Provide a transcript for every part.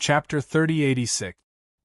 Chapter 3086.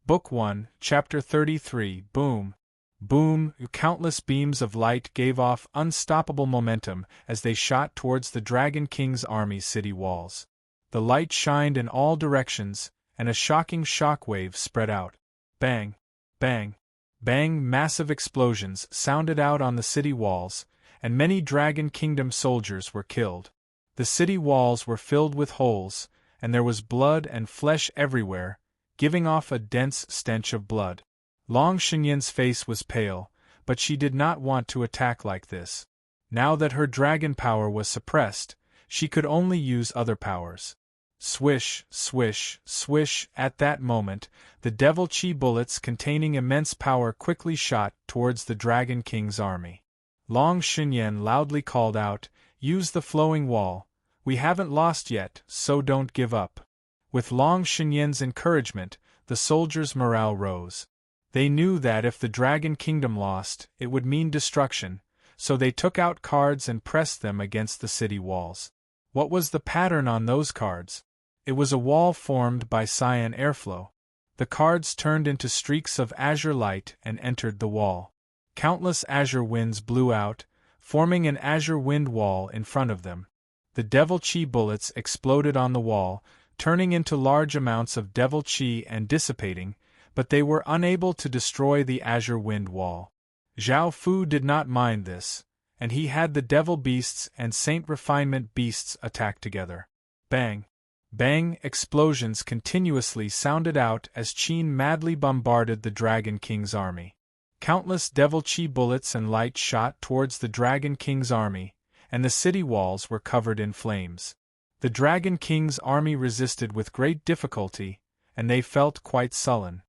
Book 1, Chapter 33. Boom. Boom. Countless beams of light gave off unstoppable momentum as they shot towards the Dragon King's army's city walls. The light shined in all directions, and a shocking shock wave spread out. Bang! Bang! Bang! Massive explosions sounded out on the city walls, and many Dragon Kingdom soldiers were killed. The city walls were filled with holes, and there was blood and flesh everywhere, giving off a dense stench of blood. Long Shenyan's face was pale, but she did not want to attack like this. Now that her dragon power was suppressed, she could only use other powers. Swish, swish, swish. At that moment, the devil chi bullets containing immense power quickly shot towards the Dragon King's army. Long Shenyan loudly called out, "Use the flowing wall. We haven't lost yet, so don't give up." With Long Shenyan's encouragement, the soldiers' morale rose. They knew that if the Dragon Kingdom lost, it would mean destruction, so they took out cards and pressed them against the city walls. What was the pattern on those cards? It was a wall formed by cyan airflow. The cards turned into streaks of azure light and entered the wall. Countless azure winds blew out, forming an azure wind wall in front of them. The devil chi bullets exploded on the wall, turning into large amounts of devil chi and dissipating, but they were unable to destroy the azure wind wall. Zhao Fu did not mind this, and he had the devil beasts and saint refinement beasts attack together. Bang! Bang! Explosions continuously sounded out as Qin madly bombarded the Dragon King's army. Countless devil chi bullets and light shot towards the Dragon King's army, and the city walls were covered in flames. The Dragon King's army resisted with great difficulty, and they felt quite sullen.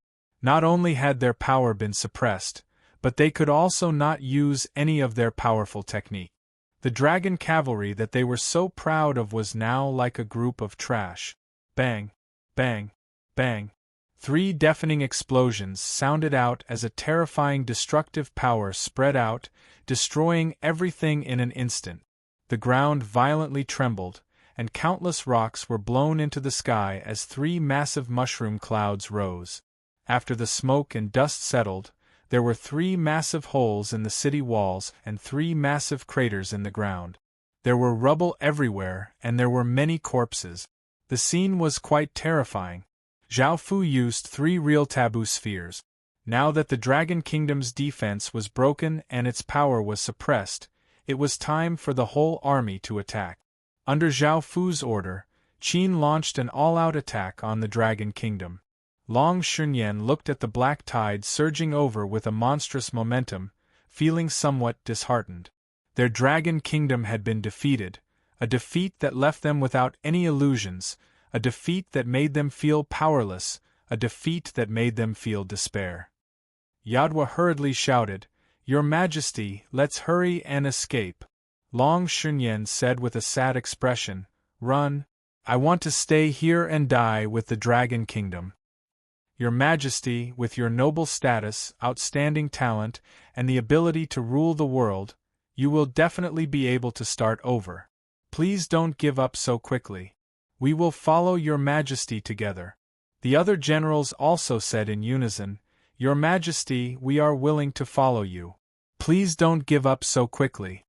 Not only had their power been suppressed, but they could also not use any of their powerful technique. The dragon cavalry that they were so proud of was now like a group of trash. Bang! Bang! Bang! 3 deafening explosions sounded out as a terrifying destructive power spread out, destroying everything in an instant. The ground violently trembled, and countless rocks were blown into the sky as 3 massive mushroom clouds rose. After the smoke and dust settled, there were 3 massive holes in the city walls and 3 massive craters in the ground. There were rubble everywhere, and there were many corpses. The scene was quite terrifying. Zhao Fu used 3 real taboo spheres. Now that the Dragon Kingdom's defense was broken and its power was suppressed, it was time for the whole army to attack. Under Zhao Fu's order, Qin launched an all-out attack on the Dragon Kingdom. Long Shenyan looked at the black tide surging over with a monstrous momentum, feeling somewhat disheartened. Their Dragon Kingdom had been defeated, a defeat that left them without any illusions, a defeat that made them feel powerless, a defeat that made them feel despair. Yadwa hurriedly shouted, "Your Majesty, let's hurry and escape." Long Shenyan said with a sad expression, "Run. I want to stay here and die with the Dragon Kingdom." Your Majesty, with your noble status, outstanding talent, and the ability to rule the world, you will definitely be able to start over. Please don't give up so quickly. We will follow your Majesty together. The other generals also said in unison, "Your Majesty, we are willing to follow you. Please don't give up so quickly."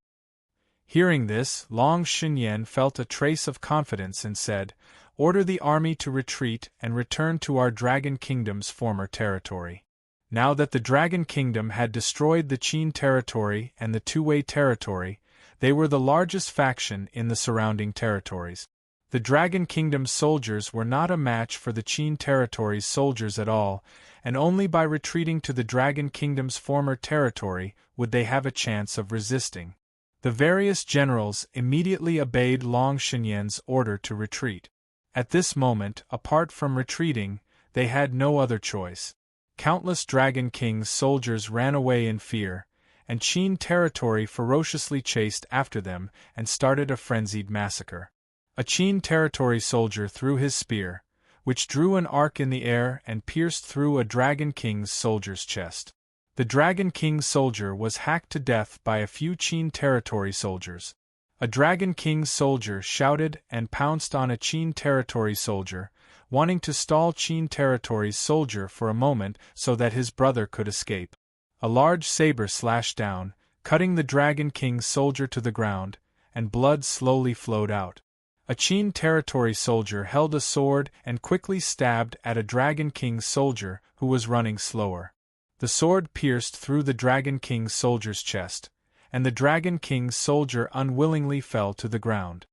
Hearing this, Long Shenyan felt a trace of confidence and said, "Order the army to retreat and return to our Dragon Kingdom's former territory." Now that the Dragon Kingdom had destroyed the Qin territory and the Two-Way territory, they were the largest faction in the surrounding territories. The Dragon Kingdom's soldiers were not a match for the Qin territory's soldiers at all, and only by retreating to the Dragon Kingdom's former territory would they have a chance of resisting. The various generals immediately obeyed Long Shenyan's order to retreat. At this moment, apart from retreating, they had no other choice. Countless Dragon King's soldiers ran away in fear, and Qin territory ferociously chased after them and started a frenzied massacre. A Qin territory soldier threw his spear, which drew an arc in the air and pierced through a Dragon King's soldier's chest. The Dragon King's soldier was hacked to death by a few Qin territory soldiers. A Dragon King's soldier shouted and pounced on a Qin territory soldier, wanting to stall Qin territory's soldier for a moment so that his brother could escape. A large saber slashed down, cutting the Dragon King's soldier to the ground, and blood slowly flowed out. A Qin territory soldier held a sword and quickly stabbed at a Dragon King's soldier who was running slower. The sword pierced through the Dragon King's soldier's chest, and the Dragon King's soldier unwillingly fell to the ground.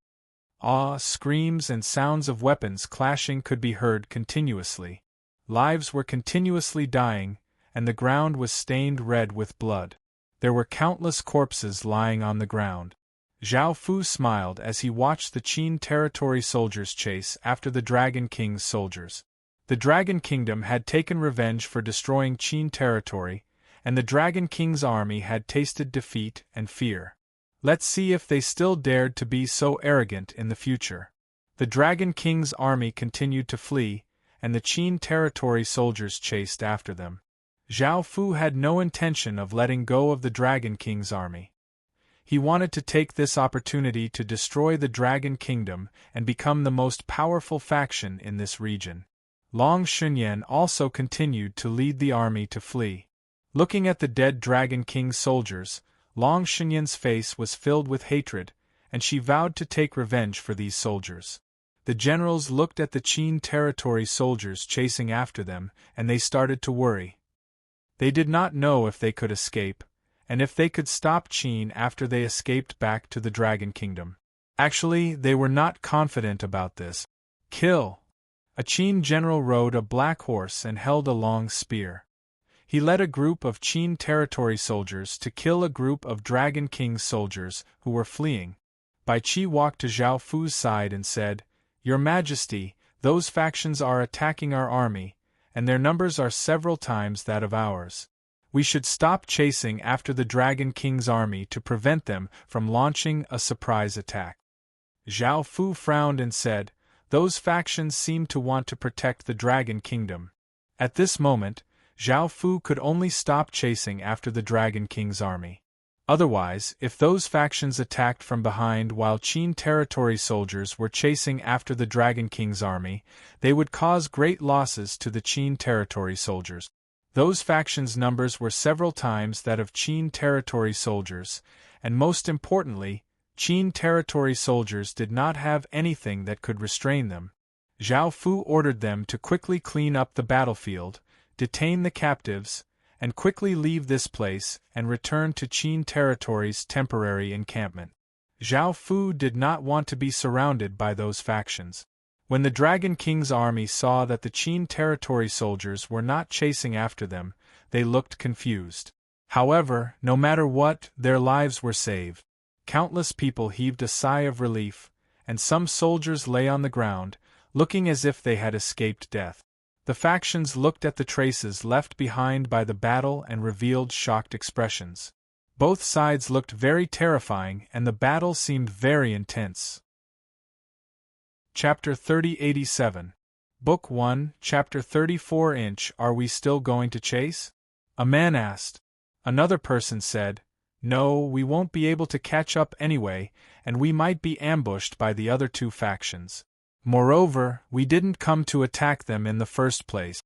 Screams and sounds of weapons clashing could be heard continuously. Lives were continuously dying, and the ground was stained red with blood. There were countless corpses lying on the ground. Zhao Fu smiled as he watched the Qin territory soldiers chase after the Dragon King's soldiers. The Dragon Kingdom had taken revenge for destroying Qin territory, and the Dragon King's army had tasted defeat and fear. Let's see if they still dared to be so arrogant in the future. The Dragon King's army continued to flee, and the Qin territory soldiers chased after them. Zhao Fu had no intention of letting go of the Dragon King's army. He wanted to take this opportunity to destroy the Dragon Kingdom and become the most powerful faction in this region. Long Shunyan also continued to lead the army to flee. Looking at the dead Dragon King's soldiers, Long Shunyan's face was filled with hatred, and she vowed to take revenge for these soldiers. The generals looked at the Qin territory soldiers chasing after them, and they started to worry. They did not know if they could escape, and if they could stop Qin after they escaped back to the Dragon Kingdom. Actually, they were not confident about this. Kill! A Qin general rode a black horse and held a long spear. He led a group of Qin territory soldiers to kill a group of Dragon King's soldiers who were fleeing. Bai Qi walked to Zhao Fu's side and said, "Your Majesty, those factions are attacking our army, and their numbers are several times that of ours. We should stop chasing after the Dragon King's army to prevent them from launching a surprise attack." Zhao Fu frowned and said, "Those factions seem to want to protect the Dragon Kingdom." At this moment, Zhao Fu could only stop chasing after the Dragon King's army. Otherwise, if those factions attacked from behind while Qin territory soldiers were chasing after the Dragon King's army, they would cause great losses to the Qin territory soldiers. Those factions' numbers were several times that of Qin territory soldiers, and most importantly, Qin territory soldiers did not have anything that could restrain them. Zhao Fu ordered them to quickly clean up the battlefield, detain the captives, and quickly leave this place and return to Qin territory's temporary encampment. Zhao Fu did not want to be surrounded by those factions. When the Dragon King's army saw that the Qin territory soldiers were not chasing after them, they looked confused. However, no matter what, their lives were saved. Countless people heaved a sigh of relief, and some soldiers lay on the ground, looking as if they had escaped death. The factions looked at the traces left behind by the battle and revealed shocked expressions. Both sides looked very terrifying and the battle seemed very intense. Chapter 3087. Book 1, Chapter 34. Are we still going to chase? A man asked. Another person said, "No, we won't be able to catch up anyway, and we might be ambushed by the other two factions. Moreover, we didn't come to attack them in the first place."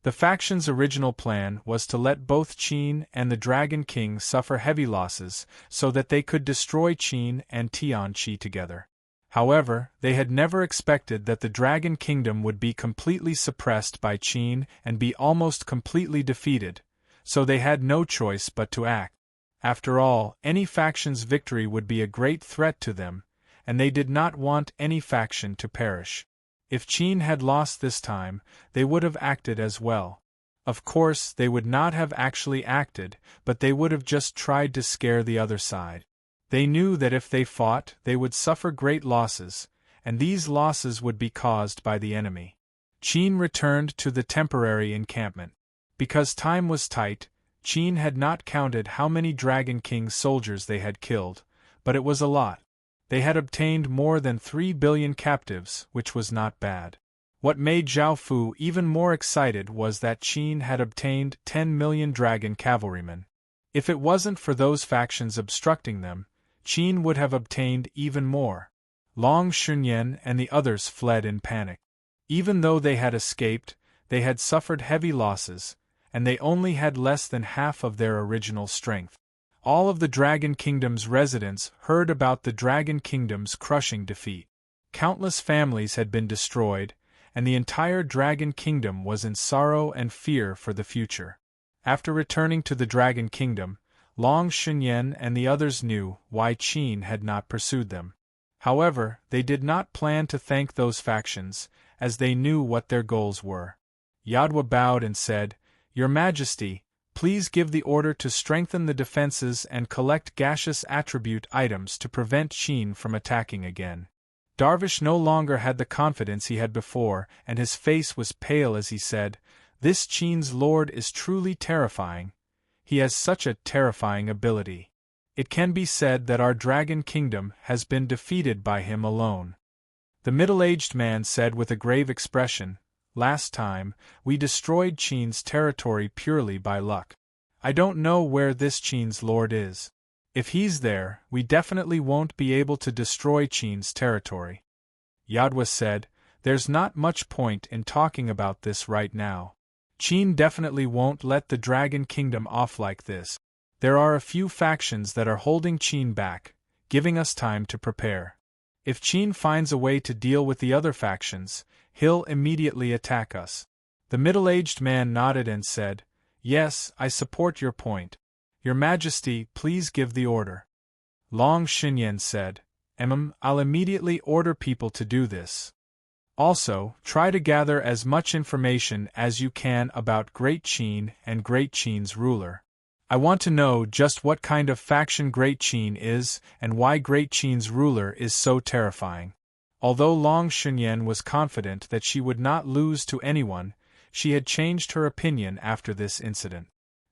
The faction's original plan was to let both Qin and the Dragon King suffer heavy losses so that they could destroy Qin and Tianqi together. However, they had never expected that the Dragon Kingdom would be completely suppressed by Qin and be almost completely defeated, so they had no choice but to act. After all, any faction's victory would be a great threat to them, and they did not want any faction to perish. If Qin had lost this time, they would have acted as well. Of course, they would not have actually acted, but they would have just tried to scare the other side. They knew that if they fought, they would suffer great losses, and these losses would be caused by the enemy. Qin returned to the temporary encampment. Because time was tight, Qin had not counted how many Dragon King's soldiers they had killed, but it was a lot. They had obtained more than 3 billion captives, which was not bad. What made Zhao Fu even more excited was that Qin had obtained 10 million dragon cavalrymen. If it wasn't for those factions obstructing them, Qin would have obtained even more. Long Shunyan and the others fled in panic. Even though they had escaped, they had suffered heavy losses, and they only had less than half of their original strength. All of the Dragon Kingdom's residents heard about the Dragon Kingdom's crushing defeat. Countless families had been destroyed, and the entire Dragon Kingdom was in sorrow and fear for the future. After returning to the Dragon Kingdom, Long Shunyan and the others knew why Qin had not pursued them. However, they did not plan to thank those factions, as they knew what their goals were. Yadwa bowed and said, "Your Majesty, please give the order to strengthen the defenses and collect gaseous attribute items to prevent Qin from attacking again." Darvish no longer had the confidence he had before, and his face was pale as he said, "This Qin's lord is truly terrifying. He has such a terrifying ability. It can be said that our Dragon Kingdom has been defeated by him alone." The middle-aged man said with a grave expression, "Last time, we destroyed Qin's territory purely by luck. I don't know where this Qin's lord is. If he's there, we definitely won't be able to destroy Qin's territory." Yadwa said, "There's not much point in talking about this right now. Qin definitely won't let the Dragon Kingdom off like this. There are a few factions that are holding Qin back, giving us time to prepare. If Qin finds a way to deal with the other factions, he'll immediately attack us." The middle-aged man nodded and said, "Yes, I support your point. Your Majesty, please give the order." Long Xinyan said, I'll immediately order people to do this. Also, try to gather as much information as you can about Great Qin and Great Qin's ruler. I want to know just what kind of faction Great Qin is and why Great Qin's ruler is so terrifying." Although Long Xinyan was confident that she would not lose to anyone, she had changed her opinion after this incident.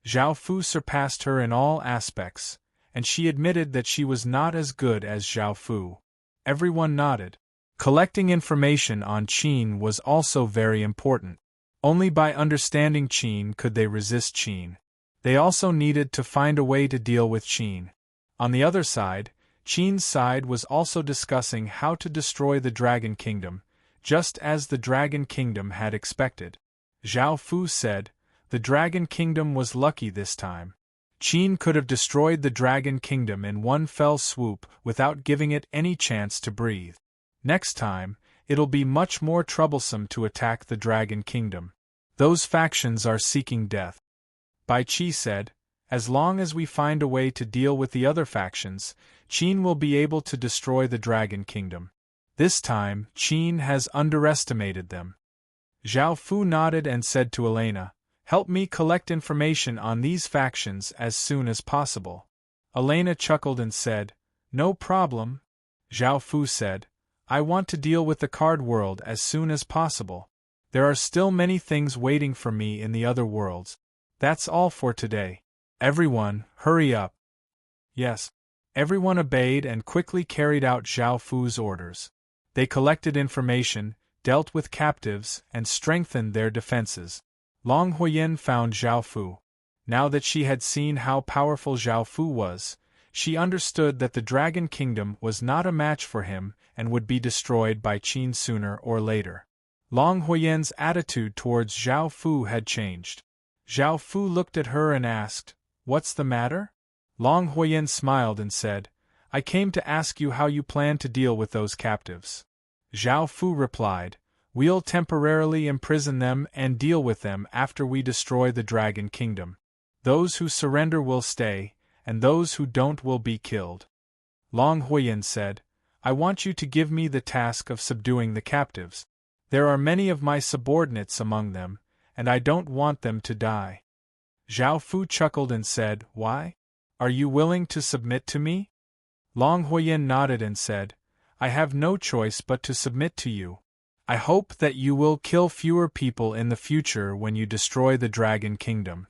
Zhao Fu surpassed her in all aspects, and she admitted that she was not as good as Zhao Fu. Everyone nodded. Collecting information on Qin was also very important. Only by understanding Qin could they resist Qin. They also needed to find a way to deal with Qin. On the other side, Qin's side was also discussing how to destroy the Dragon Kingdom, just as the Dragon Kingdom had expected. Zhao Fu said, "The Dragon Kingdom was lucky this time. Qin could have destroyed the Dragon Kingdom in one fell swoop without giving it any chance to breathe. Next time, it'll be much more troublesome to attack the Dragon Kingdom. Those factions are seeking death." Bai Qi said, "As long as we find a way to deal with the other factions, Qin will be able to destroy the Dragon Kingdom. This time, Qin has underestimated them." Zhao Fu nodded and said to Elena, "Help me collect information on these factions as soon as possible." Elena chuckled and said, "No problem." Zhao Fu said, "I want to deal with the card world as soon as possible. There are still many things waiting for me in the other worlds. That's all for today. Everyone, hurry up." Yes. Everyone obeyed and quickly carried out Zhao Fu's orders. They collected information, dealt with captives, and strengthened their defenses. Long Huoyin found Zhao Fu. Now that she had seen how powerful Zhao Fu was, she understood that the Dragon Kingdom was not a match for him and would be destroyed by Qin sooner or later. Long Huoyin's attitude towards Zhao Fu had changed. Zhao Fu looked at her and asked, "What's the matter?" Long Huoyin smiled and said, "I came to ask you how you plan to deal with those captives." Zhao Fu replied, "We'll temporarily imprison them and deal with them after we destroy the Dragon Kingdom. Those who surrender will stay, and those who don't will be killed." Long Huoyin said, "I want you to give me the task of subduing the captives. There are many of my subordinates among them, and I don't want them to die." Zhao Fu chuckled and said, "Why? Are you willing to submit to me?" Long Huoyin nodded and said, "I have no choice but to submit to you. I hope that you will kill fewer people in the future when you destroy the Dragon Kingdom."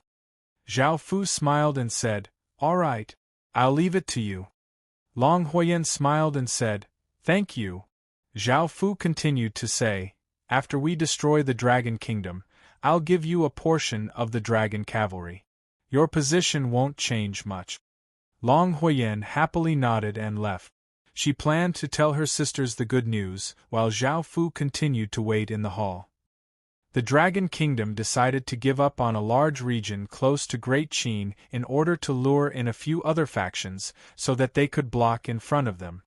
Zhao Fu smiled and said, "All right, I'll leave it to you." Long Huoyin smiled and said, "Thank you." Zhao Fu continued to say, "After we destroy the Dragon Kingdom, I'll give you a portion of the Dragon Cavalry. Your position won't change much." Long Huoyin happily nodded and left. She planned to tell her sisters the good news, while Zhao Fu continued to wait in the hall. The Dragon Kingdom decided to give up on a large region close to Great Qin in order to lure in a few other factions so that they could block in front of them.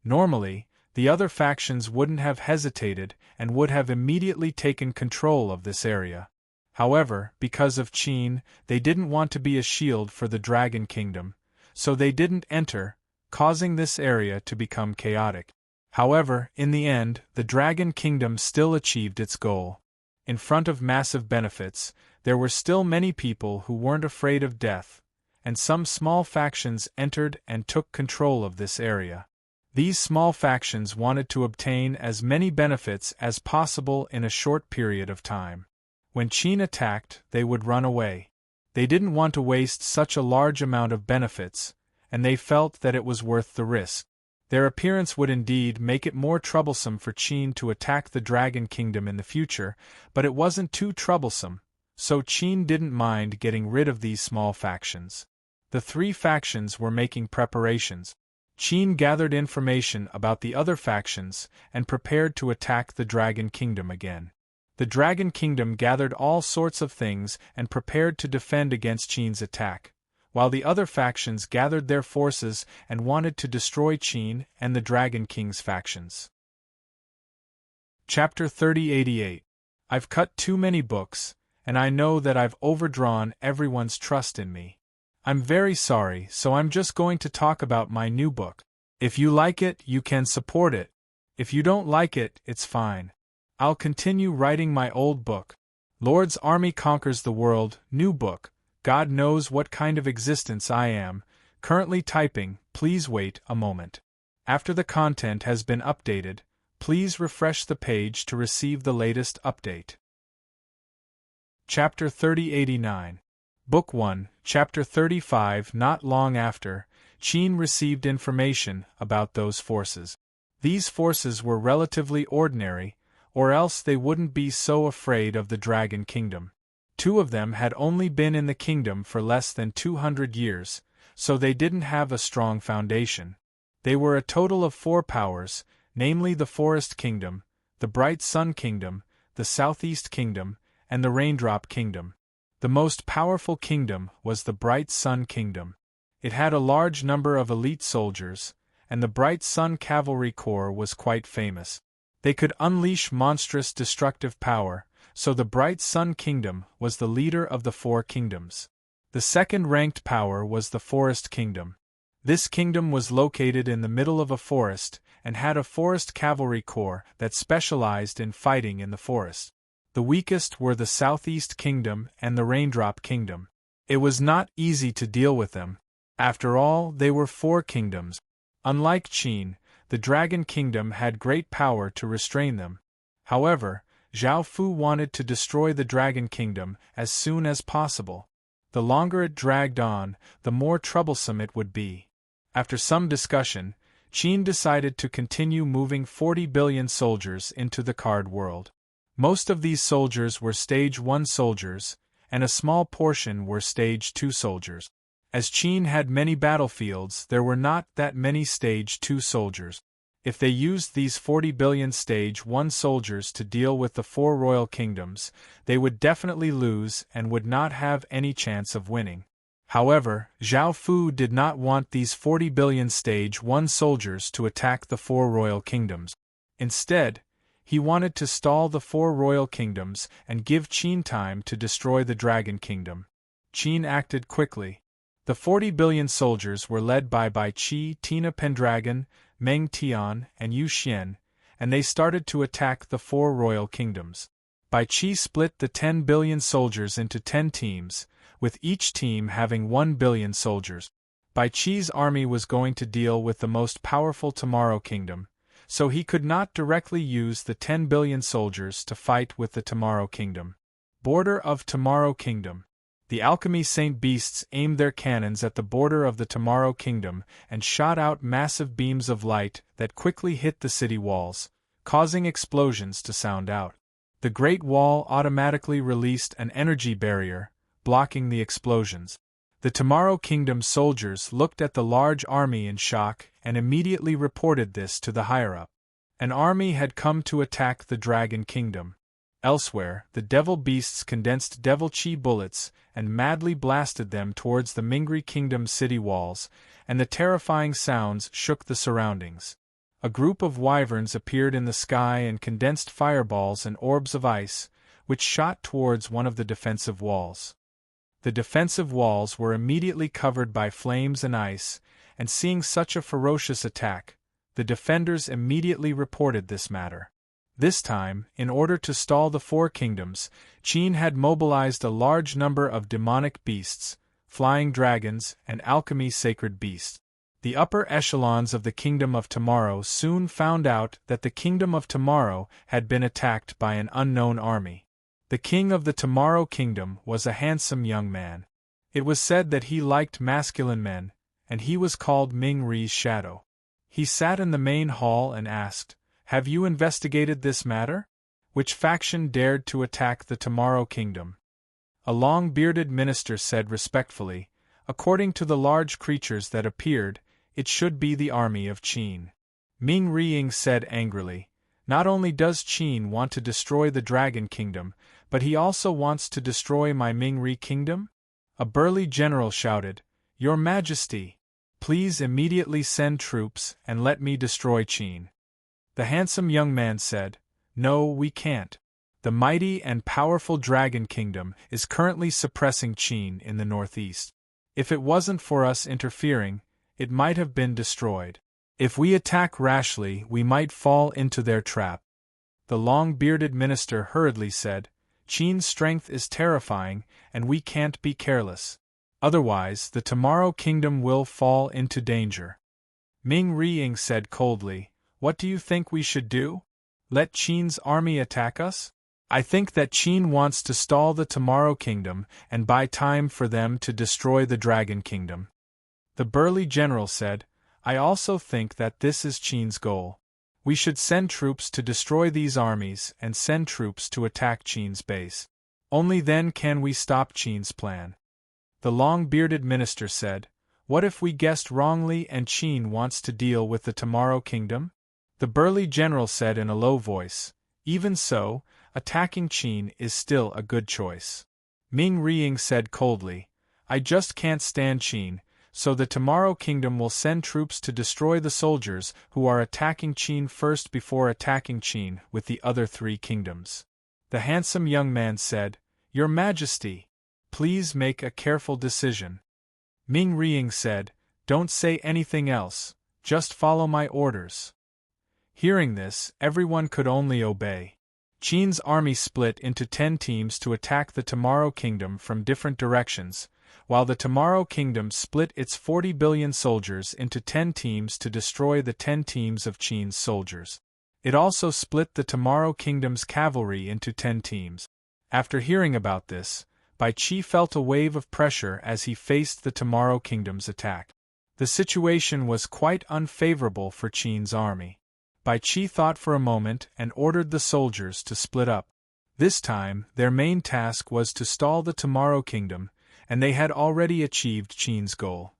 Normally, the other factions wouldn't have hesitated and would have immediately taken control of this area. However, because of Qin, they didn't want to be a shield for the Dragon Kingdom, so they didn't enter, causing this area to become chaotic. However, in the end, the Dragon Kingdom still achieved its goal. In front of massive benefits, there were still many people who weren't afraid of death, and some small factions entered and took control of this area. These small factions wanted to obtain as many benefits as possible in a short period of time. When Qin attacked, they would run away. They didn't want to waste such a large amount of benefits, and they felt that it was worth the risk. Their appearance would indeed make it more troublesome for Qin to attack the Dragon Kingdom in the future, but it wasn't too troublesome, so Qin didn't mind getting rid of these small factions. The three factions were making preparations. Qin gathered information about the other factions and prepared to attack the Dragon Kingdom again. The Dragon Kingdom gathered all sorts of things and prepared to defend against Qin's attack, while the other factions gathered their forces and wanted to destroy Qin and the Dragon King's factions. Chapter 3088. I've cut too many books, and I know that I've overdrawn everyone's trust in me. I'm very sorry, so I'm just going to talk about my new book. If you like it, you can support it. If you don't like it, it's fine. I'll continue writing my old book. Lord's Army Conquers the World, new book. God knows what kind of existence I am. Currently typing, please wait a moment. After the content has been updated, please refresh the page to receive the latest update. Chapter 3089. Book 1, Chapter 35. Not long after, Qin received information about those forces. These forces were relatively ordinary, or else they wouldn't be so afraid of the Dragon Kingdom. Two of them had only been in the kingdom for less than 200 years, so they didn't have a strong foundation. They were a total of 4 powers, namely the Forest Kingdom, the Bright Sun Kingdom, the Southeast Kingdom, and the Raindrop Kingdom. The most powerful kingdom was the Bright Sun Kingdom. It had a large number of elite soldiers, and the Bright Sun Cavalry Corps was quite famous. They could unleash monstrous destructive power, so the Bright Sun Kingdom was the leader of the 4 kingdoms. The second-ranked power was the Forest Kingdom. This kingdom was located in the middle of a forest and had a forest cavalry corps that specialized in fighting in the forest. The weakest were the Southeast Kingdom and the Raindrop Kingdom. It was not easy to deal with them. After all, they were 4 kingdoms. Unlike Qin, the Dragon Kingdom had great power to restrain them. However, Zhao Fu wanted to destroy the Dragon Kingdom as soon as possible. The longer it dragged on, the more troublesome it would be. After some discussion, Qin decided to continue moving 40 billion soldiers into the card world. Most of these soldiers were Stage 1 soldiers, and a small portion were Stage 2 soldiers. As Qin had many battlefields, there were not that many Stage 2 soldiers. If they used these 40 billion Stage 1 soldiers to deal with the 4 royal kingdoms, they would definitely lose and would not have any chance of winning. However, Zhao Fu did not want these 40 billion Stage 1 soldiers to attack the 4 royal kingdoms. Instead, he wanted to stall the 4 royal kingdoms and give Qin time to destroy the Dragon Kingdom. Qin acted quickly. The 40 billion soldiers were led by Bai Qi, Tina Pendragon, Meng Tian, and Yu Xian, and they started to attack the 4 royal kingdoms. Bai Qi split the 10 billion soldiers into 10 teams, with each team having 1 billion soldiers. Bai Qi's army was going to deal with the most powerful Tomorrow Kingdom, so he could not directly use the 10 billion soldiers to fight with the Tomorrow Kingdom. Border of Tomorrow Kingdom. The Alchemy Saint Beasts aimed their cannons at the border of the Tomorrow Kingdom and shot out massive beams of light that quickly hit the city walls, causing explosions to sound out. The Great Wall automatically released an energy barrier, blocking the explosions. The Tomorrow Kingdom soldiers looked at the large army in shock and immediately reported this to the higher-up. An army had come to attack the Dragon Kingdom. Elsewhere, the devil beasts condensed devil chi bullets and madly blasted them towards the Mingri Kingdom city walls, and the terrifying sounds shook the surroundings. A group of wyverns appeared in the sky and condensed fireballs and orbs of ice, which shot towards one of the defensive walls. The defensive walls were immediately covered by flames and ice, and seeing such a ferocious attack, the defenders immediately reported this matter. This time, in order to stall the four kingdoms, Qin had mobilized a large number of demonic beasts, flying dragons, and alchemy sacred beasts. The upper echelons of the Kingdom of Tomorrow soon found out that the Kingdom of Tomorrow had been attacked by an unknown army. The king of the Tomorrow Kingdom was a handsome young man. It was said that he liked masculine men, and he was called Ming Ri's shadow. He sat in the main hall and asked, "Have you investigated this matter? Which faction dared to attack the Tomorrow Kingdom?" A long-bearded minister said respectfully, "According to the large creatures that appeared, it should be the army of Qin." Ming Riying said angrily, "Not only does Qin want to destroy the Dragon Kingdom, but he also wants to destroy my Ming Ri Kingdom?" A burly general shouted, "Your Majesty! Please immediately send troops and let me destroy Qin." The handsome young man said, "No, we can't. The mighty and powerful Dragon Kingdom is currently suppressing Qin in the northeast. If it wasn't for us interfering, it might have been destroyed. If we attack rashly, we might fall into their trap." The long-bearded minister hurriedly said, "Qin's strength is terrifying, and we can't be careless. Otherwise, the Tomorrow Kingdom will fall into danger." Ming Riying said coldly, "What do you think we should do? Let Qin's army attack us? I think that Qin wants to stall the Tomorrow Kingdom and buy time for them to destroy the Dragon Kingdom." The burly general said, "I also think that this is Qin's goal. We should send troops to destroy these armies and send troops to attack Qin's base. Only then can we stop Qin's plan." The long-bearded minister said, "What if we guessed wrongly and Qin wants to deal with the Tomorrow Kingdom?" The burly general said in a low voice, "Even so, attacking Qin is still a good choice." Ming Riying said coldly, "I just can't stand Qin, so the Tomorrow Kingdom will send troops to destroy the soldiers who are attacking Qin first before attacking Qin with the other three kingdoms." The handsome young man said, "Your Majesty, please make a careful decision." Ming Riying said, "Don't say anything else, just follow my orders." Hearing this, everyone could only obey. Qin's army split into 10 teams to attack the Tomorrow Kingdom from different directions, while the Tomorrow Kingdom split its 40 billion soldiers into 10 teams to destroy the 10 teams of Qin's soldiers. It also split the Tomorrow Kingdom's cavalry into 10 teams. After hearing about this, Bai Qi felt a wave of pressure as he faced the Tomorrow Kingdom's attack. The situation was quite unfavorable for Qin's army. Bai Qi thought for a moment and ordered the soldiers to split up. This time, their main task was to stall the Tomorrow Kingdom, and they had already achieved Qin's goal.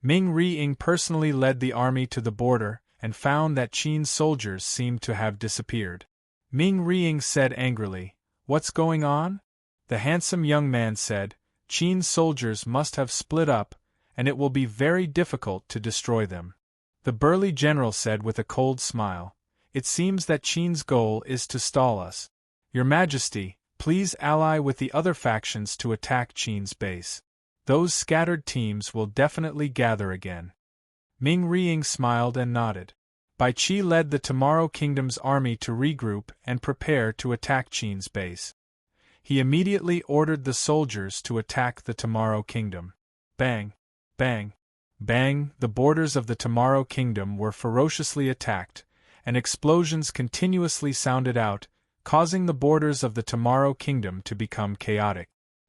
Ming Riying personally led the army to the border and found that Qin's soldiers seemed to have disappeared. Ming Riying said angrily, "What's going on?" The handsome young man said, "Qin's soldiers must have split up, and it will be very difficult to destroy them." The burly general said with a cold smile, "It seems that Qin's goal is to stall us. Your Majesty, please ally with the other factions to attack Qin's base. Those scattered teams will definitely gather again." Ming Riying smiled and nodded. Bai Qi led the Tomorrow Kingdom's army to regroup and prepare to attack Qin's base. He immediately ordered the soldiers to attack the Tomorrow Kingdom. Bang! Bang! Bang! The borders of the Tomorrow Kingdom were ferociously attacked, and explosions continuously sounded out, causing the borders of the Tomorrow Kingdom to become chaotic.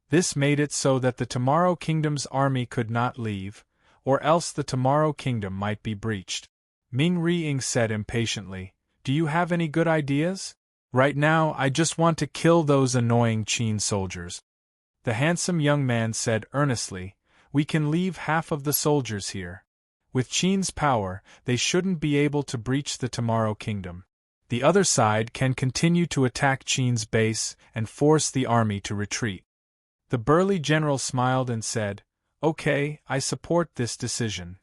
This made it so that the Tomorrow Kingdom's army could not leave, or else the Tomorrow Kingdom might be breached. Ming Riying said impatiently, "Do you have any good ideas? Right now, I just want to kill those annoying Qin soldiers." The handsome young man said earnestly, We can leave half of the soldiers here. With Qin's power, they shouldn't be able to breach the Tomorrow Kingdom. The other side can continue to attack Qin's base and force the army to retreat. The burly general smiled and said, "Okay, I support this decision."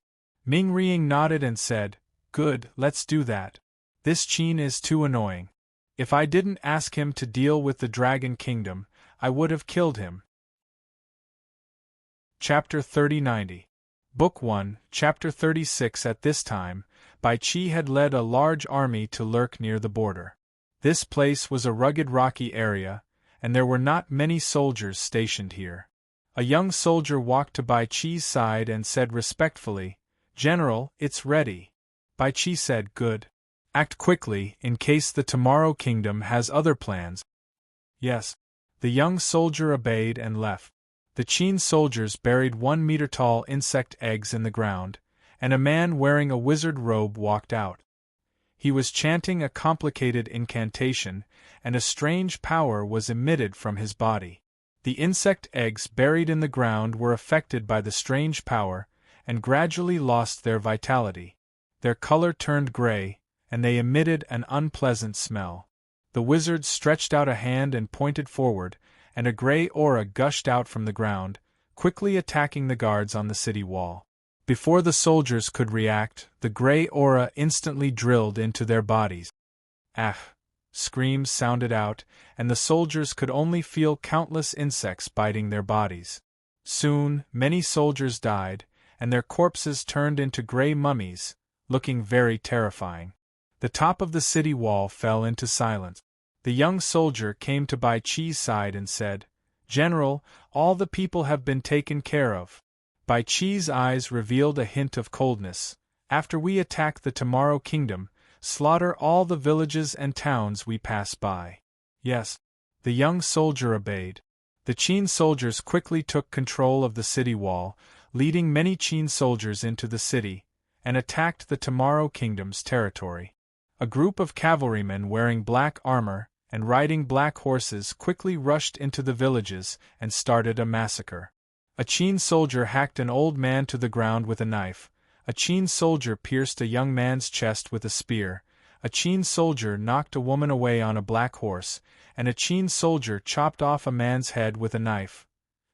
Ming Riang nodded and said, "Good, let's do that. This Qin is too annoying. If I didn't ask him to deal with the Dragon Kingdom, I would have killed him." Chapter 3090. Book 1, Chapter 36. At this time, Bai Qi had led a large army to lurk near the border. This place was a rugged rocky area, and there were not many soldiers stationed here. A young soldier walked to Bai Qi's side and said respectfully, "General, it's ready." Bai Qi said, "Good. Act quickly, in case the Tomorrow Kingdom has other plans." "Yes." The young soldier obeyed and left. The Qin soldiers buried 1-meter-tall insect eggs in the ground, and a man wearing a wizard robe walked out. He was chanting a complicated incantation, and a strange power was emitted from his body. The insect eggs buried in the ground were affected by the strange power, and gradually lost their vitality. Their color turned gray, and they emitted an unpleasant smell. The wizard stretched out a hand and pointed forward, and a gray aura gushed out from the ground, quickly attacking the guards on the city wall. Before the soldiers could react, the gray aura instantly drilled into their bodies. "Ah!" Screams sounded out, and the soldiers could only feel countless insects biting their bodies. Soon, many soldiers died, and their corpses turned into gray mummies, looking very terrifying. The top of the city wall fell into silence. The young soldier came to Bai Qi's side and said, "General, all the people have been taken care of." Bai Qi's eyes revealed a hint of coldness. "After we attack the Tomorrow Kingdom, slaughter all the villages and towns we pass by." "Yes." The young soldier obeyed. The Qin soldiers quickly took control of the city wall, leading many Qin soldiers into the city, and attacked the Tomorrow Kingdom's territory. A group of cavalrymen wearing black armor and riding black horses quickly rushed into the villages and started a massacre. A Qin soldier hacked an old man to the ground with a knife, a Qin soldier pierced a young man's chest with a spear, a Qin soldier knocked a woman away on a black horse, and a Qin soldier chopped off a man's head with a knife.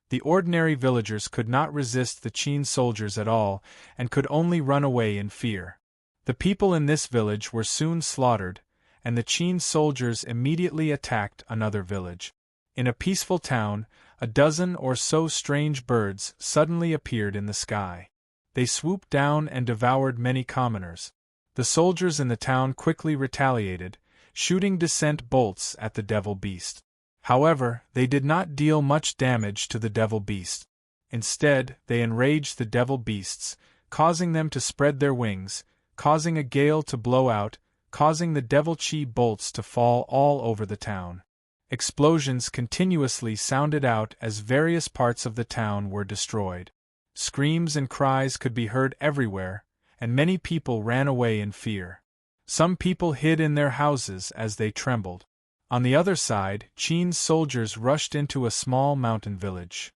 The ordinary villagers could not resist the Qin soldiers at all, and could only run away in fear. The people in this village were soon slaughtered, and the Qin soldiers immediately attacked another village. In a peaceful town, a dozen or so strange birds suddenly appeared in the sky. They swooped down and devoured many commoners. The soldiers in the town quickly retaliated, shooting descent bolts at the devil beast. However, they did not deal much damage to the devil beast. Instead, they enraged the devil beasts, causing them to spread their wings, causing a gale to blow out, causing the devil chi bolts to fall all over the town. Explosions continuously sounded out as various parts of the town were destroyed. Screams and cries could be heard everywhere, and many people ran away in fear. Some people hid in their houses as they trembled. On the other side, Qin's soldiers rushed into a small mountain village.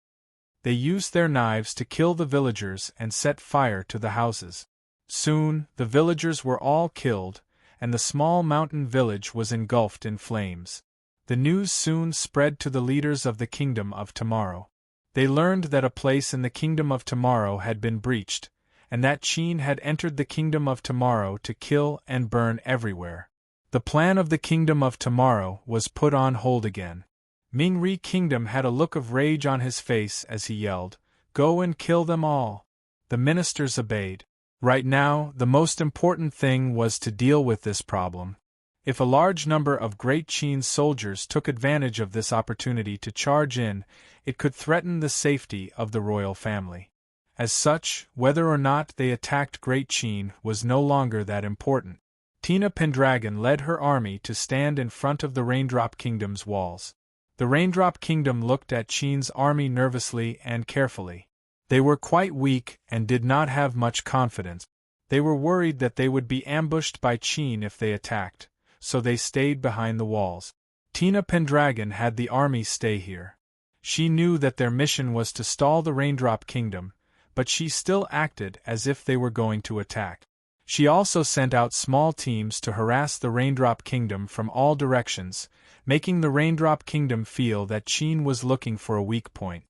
They used their knives to kill the villagers and set fire to the houses. Soon, the villagers were all killed, and the small mountain village was engulfed in flames. The news soon spread to the leaders of the Kingdom of Tomorrow. They learned that a place in the Kingdom of Tomorrow had been breached, and that Qin had entered the Kingdom of Tomorrow to kill and burn everywhere. The plan of the Kingdom of Tomorrow was put on hold again. Ming Ri Kingdom had a look of rage on his face as he yelled, "Go and kill them all!" The ministers obeyed. Right now, the most important thing was to deal with this problem. If a large number of Great Qin soldiers took advantage of this opportunity to charge in, it could threaten the safety of the royal family. As such, whether or not they attacked Great Qin was no longer that important. Tina Pendragon led her army to stand in front of the Raindrop Kingdom's walls. The Raindrop Kingdom looked at Qin's army nervously and carefully. They were quite weak and did not have much confidence. They were worried that they would be ambushed by Qin if they attacked, so they stayed behind the walls. Tina Pendragon had the army stay here. She knew that their mission was to stall the Raindrop Kingdom, but she still acted as if they were going to attack. She also sent out small teams to harass the Raindrop Kingdom from all directions, making the Raindrop Kingdom feel that Qin was looking for a weak point.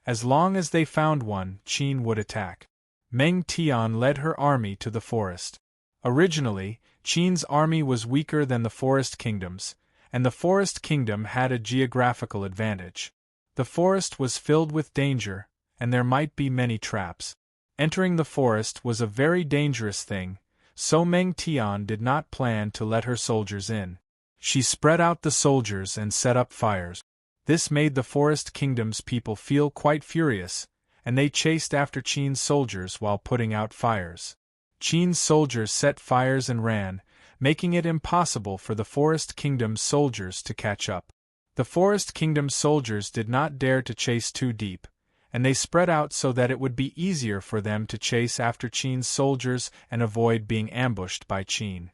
As long as they found one, Qin would attack. Meng Tian led her army to the forest. Originally, Qin's army was weaker than the Forest Kingdom's, and the Forest Kingdom had a geographical advantage. The forest was filled with danger, and there might be many traps. Entering the forest was a very dangerous thing, so Meng Tian did not plan to let her soldiers in. She spread out the soldiers and set up fires. This made the Forest Kingdom's people feel quite furious, and they chased after Qin's soldiers while putting out fires. Qin's soldiers set fires and ran, making it impossible for the Forest Kingdom's soldiers to catch up. The Forest Kingdom's soldiers did not dare to chase too deep, and they spread out so that it would be easier for them to chase after Qin's soldiers and avoid being ambushed by Qin.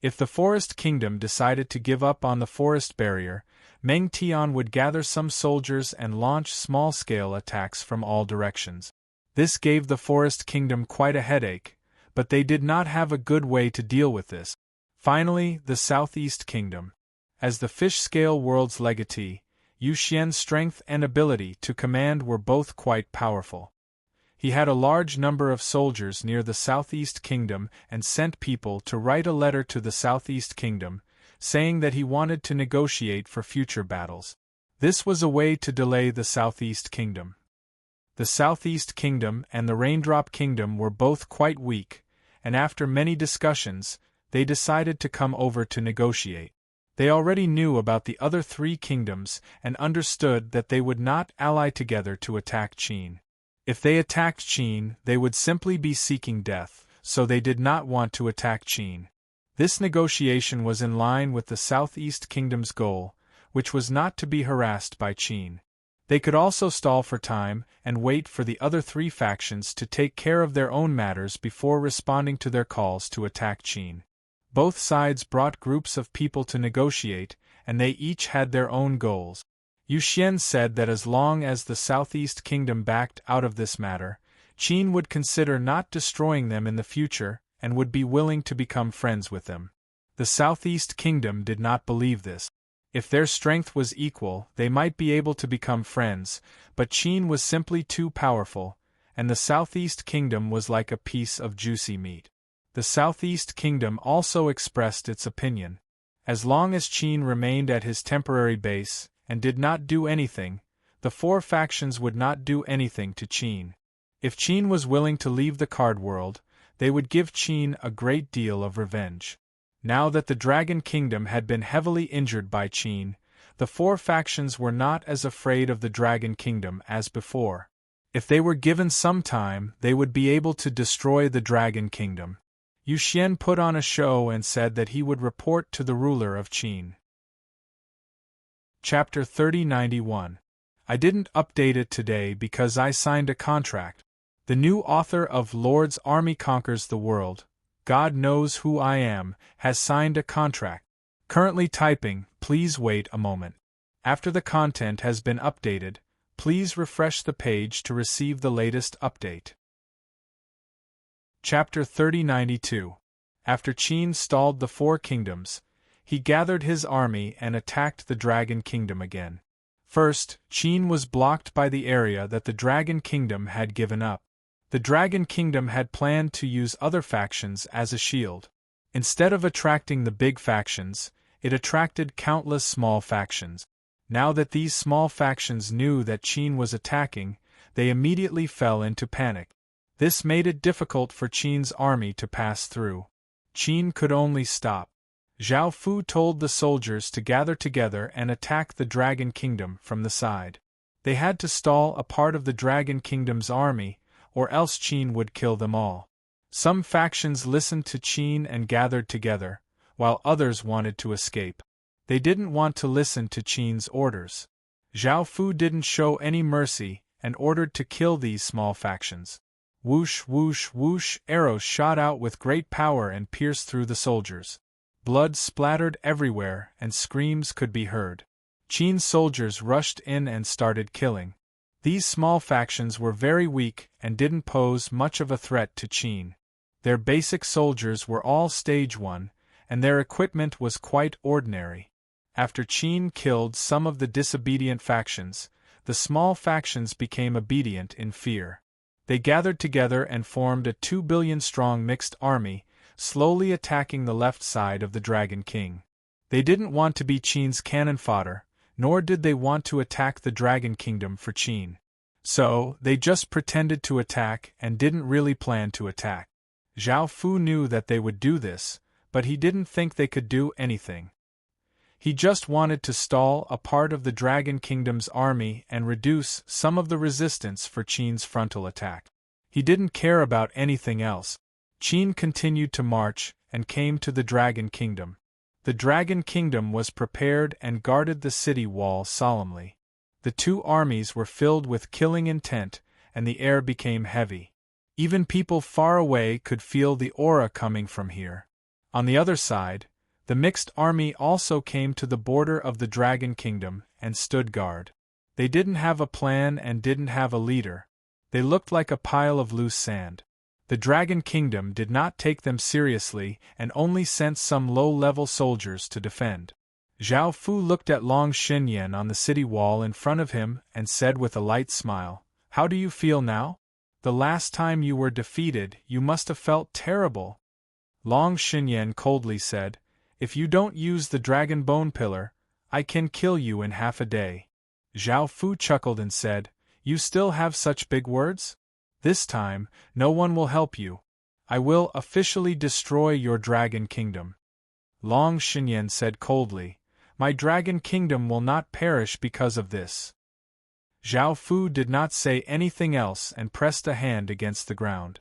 If the Forest Kingdom decided to give up on the forest barrier, Meng Tian would gather some soldiers and launch small-scale attacks from all directions. This gave the Forest Kingdom quite a headache, but they did not have a good way to deal with this. Finally, the Southeast Kingdom. As the fish-scale world's legatee, Yu Xian's strength and ability to command were both quite powerful. He had a large number of soldiers near the Southeast Kingdom and sent people to write a letter to the Southeast Kingdom, saying that he wanted to negotiate for future battles. This was a way to delay the Southeast Kingdom. The Southeast Kingdom and the Raindrop Kingdom were both quite weak, and after many discussions, they decided to come over to negotiate. They already knew about the other three kingdoms and understood that they would not ally together to attack Qin. If they attacked Qin, they would simply be seeking death, so they did not want to attack Qin. This negotiation was in line with the Southeast Kingdom's goal, which was not to be harassed by Qin. They could also stall for time and wait for the other three factions to take care of their own matters before responding to their calls to attack Qin. Both sides brought groups of people to negotiate, and they each had their own goals. Yu Xian said that as long as the Southeast Kingdom backed out of this matter, Qin would consider not destroying them in the future and would be willing to become friends with them. The Southeast Kingdom did not believe this. If their strength was equal, they might be able to become friends, but Qin was simply too powerful, and the Southeast Kingdom was like a piece of juicy meat. The Southeast Kingdom also expressed its opinion. As long as Qin remained at his temporary base and did not do anything, the four factions would not do anything to Qin. If Qin was willing to leave the card world, they would give Qin a great deal of revenge. Now that the Dragon Kingdom had been heavily injured by Qin, the four factions were not as afraid of the Dragon Kingdom as before. If they were given some time, they would be able to destroy the Dragon Kingdom. Yu Xian put on a show and said that he would report to the ruler of Qin. Chapter 3091. I didn't update it today because I signed a contract. The new author of Lord's Army Conquers the World, God Knows Who I Am, has signed a contract. Currently typing, please wait a moment. After the content has been updated, please refresh the page to receive the latest update. Chapter 3092. After Qin stalled the four kingdoms, he gathered his army and attacked the Dragon Kingdom again. First, Qin was blocked by the area that the Dragon Kingdom had given up. The Dragon Kingdom had planned to use other factions as a shield. Instead of attracting the big factions, it attracted countless small factions. Now that these small factions knew that Qin was attacking, they immediately fell into panic. This made it difficult for Qin's army to pass through. Qin could only stop. Zhao Fu told the soldiers to gather together and attack the Dragon Kingdom from the side. They had to stall a part of the Dragon Kingdom's army, or else Qin would kill them all. Some factions listened to Qin and gathered together, while others wanted to escape. They didn't want to listen to Qin's orders. Zhao Fu didn't show any mercy and ordered to kill these small factions. Whoosh, whoosh, whoosh, arrows shot out with great power and pierced through the soldiers. Blood splattered everywhere and screams could be heard. Qin's soldiers rushed in and started killing. These small factions were very weak and didn't pose much of a threat to Qin. Their basic soldiers were all stage 1, and their equipment was quite ordinary. After Qin killed some of the disobedient factions, the small factions became obedient in fear. They gathered together and formed a 2 billion strong mixed army, slowly attacking the left side of the Dragon King. They didn't want to be Qin's cannon fodder, nor did they want to attack the Dragon Kingdom for Qin. So, they just pretended to attack and didn't really plan to attack. Zhao Fu knew that they would do this, but he didn't think they could do anything. He just wanted to stall a part of the Dragon Kingdom's army and reduce some of the resistance for Qin's frontal attack. He didn't care about anything else. Qin continued to march and came to the Dragon Kingdom. The Dragon Kingdom was prepared and guarded the city wall solemnly. The two armies were filled with killing intent, and the air became heavy. Even people far away could feel the aura coming from here. On the other side, the mixed army also came to the border of the Dragon Kingdom and stood guard. They didn't have a plan and didn't have a leader. They looked like a pile of loose sand. The Dragon Kingdom did not take them seriously and only sent some low-level soldiers to defend. Zhao Fu looked at Long Xinyan on the city wall in front of him and said with a light smile, "How do you feel now? The last time you were defeated, you must have felt terrible." Long Xinyan coldly said, "If you don't use the Dragon Bone Pillar, I can kill you in half a day." Zhao Fu chuckled and said, "You still have such big words? This time, no one will help you. I will officially destroy your Dragon Kingdom." Long Xinyan said coldly, "My Dragon Kingdom will not perish because of this." Zhao Fu did not say anything else and pressed a hand against the ground.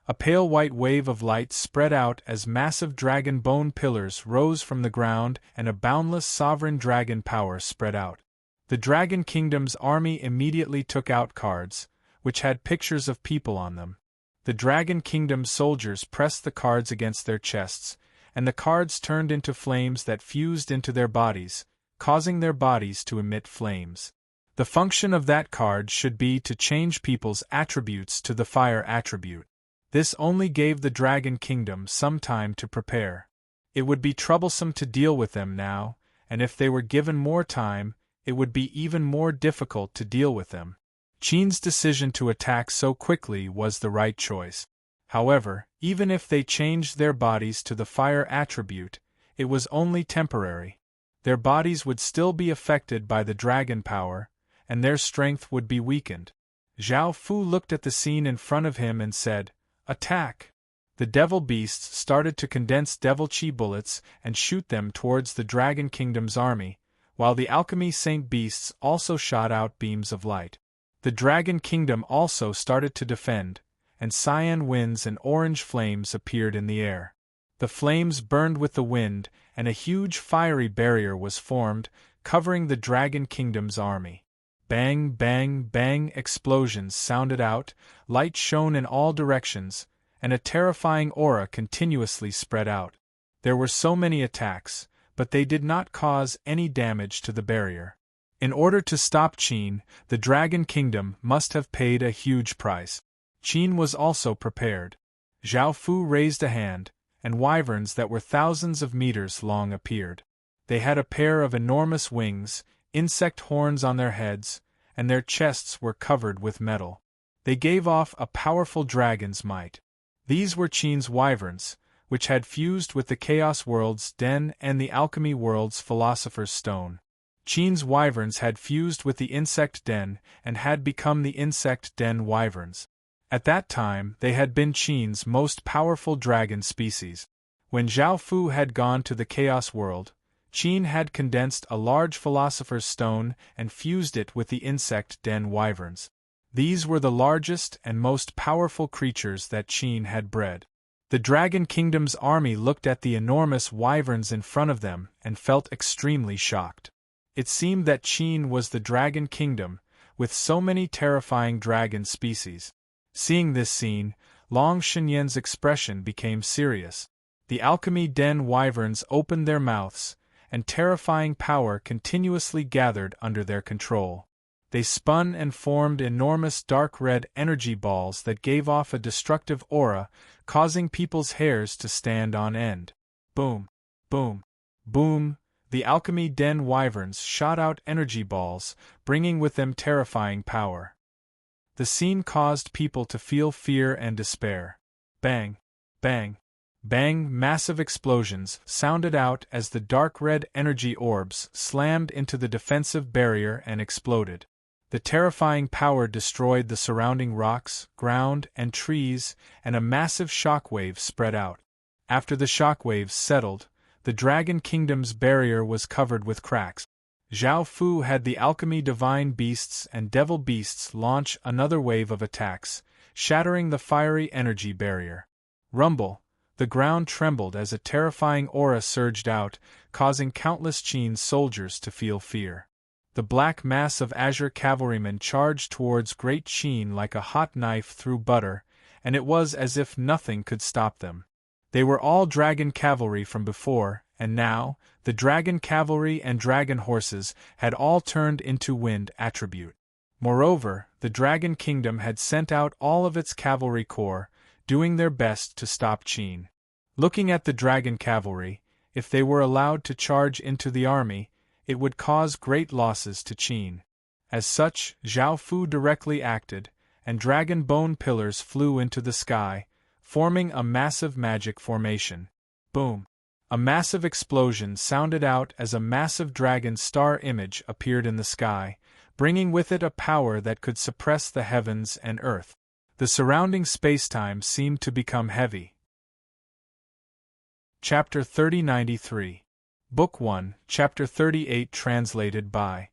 A pale white wave of light spread out as massive dragon bone pillars rose from the ground and a boundless sovereign dragon power spread out. The Dragon Kingdom's army immediately took out cards, which had pictures of people on them. The Dragon Kingdom's soldiers pressed the cards against their chests, and the cards turned into flames that fused into their bodies, causing their bodies to emit flames. The function of that card should be to change people's attributes to the fire attribute. This only gave the Dragon Kingdom some time to prepare. It would be troublesome to deal with them now, and if they were given more time, it would be even more difficult to deal with them. Qin's decision to attack so quickly was the right choice. However, even if they changed their bodies to the fire attribute, it was only temporary. Their bodies would still be affected by the dragon power, and their strength would be weakened. Zhao Fu looked at the scene in front of him and said, "Attack!" The devil beasts started to condense devil chi bullets and shoot them towards the Dragon Kingdom's army, while the alchemy saint beasts also shot out beams of light. The Dragon Kingdom also started to defend, and cyan winds and orange flames appeared in the air. The flames burned with the wind, and a huge fiery barrier was formed, covering the Dragon Kingdom's army. Bang, bang, bang explosions sounded out, light shone in all directions, and a terrifying aura continuously spread out. There were so many attacks, but they did not cause any damage to the barrier. In order to stop Qin, the Dragon Kingdom must have paid a huge price. Qin was also prepared. Zhao Fu raised a hand, and wyverns that were thousands of meters long appeared. They had a pair of enormous wings, insect horns on their heads, and their chests were covered with metal. They gave off a powerful dragon's might. These were Qin's wyverns, which had fused with the Chaos World's Den and the Alchemy World's Philosopher's Stone. Qin's wyverns had fused with the Insect Den and had become the Insect Den wyverns. At that time, they had been Qin's most powerful dragon species. When Zhao Fu had gone to the Chaos World, Qin had condensed a large Philosopher's Stone and fused it with the Insect Den wyverns. These were the largest and most powerful creatures that Qin had bred. The Dragon Kingdom's army looked at the enormous wyverns in front of them and felt extremely shocked. It seemed that Qin was the Dragon Kingdom, with so many terrifying dragon species. Seeing this scene, Long Xinyan's expression became serious. The Alchemy Den wyverns opened their mouths, and terrifying power continuously gathered under their control. They spun and formed enormous dark red energy balls that gave off a destructive aura, causing people's hairs to stand on end. Boom! Boom! Boom! The alchemy den wyverns shot out energy balls, bringing with them terrifying power. The scene caused people to feel fear and despair. Bang! Bang! Bang! Massive explosions sounded out as the dark red energy orbs slammed into the defensive barrier and exploded. The terrifying power destroyed the surrounding rocks, ground, and trees, and a massive shockwave spread out. After the shockwaves settled, the Dragon Kingdom's barrier was covered with cracks. Zhao Fu had the alchemy divine beasts and devil beasts launch another wave of attacks, shattering the fiery energy barrier. Rumble! The ground trembled as a terrifying aura surged out, causing countless Qin soldiers to feel fear. The black mass of azure cavalrymen charged towards Great Qin like a hot knife through butter, and it was as if nothing could stop them. They were all dragon cavalry from before, and now, the dragon cavalry and dragon horses had all turned into wind attribute. Moreover, the Dragon Kingdom had sent out all of its cavalry corps, doing their best to stop Qin. Looking at the dragon cavalry, if they were allowed to charge into the army, it would cause great losses to Qin. As such, Zhao Fu directly acted, and dragon bone pillars flew into the sky, forming a massive magic formation. Boom! A massive explosion sounded out as a massive dragon star image appeared in the sky, bringing with it a power that could suppress the heavens and earth. The surrounding spacetime seemed to become heavy. Chapter 3093. Book 1, Chapter 38 translated by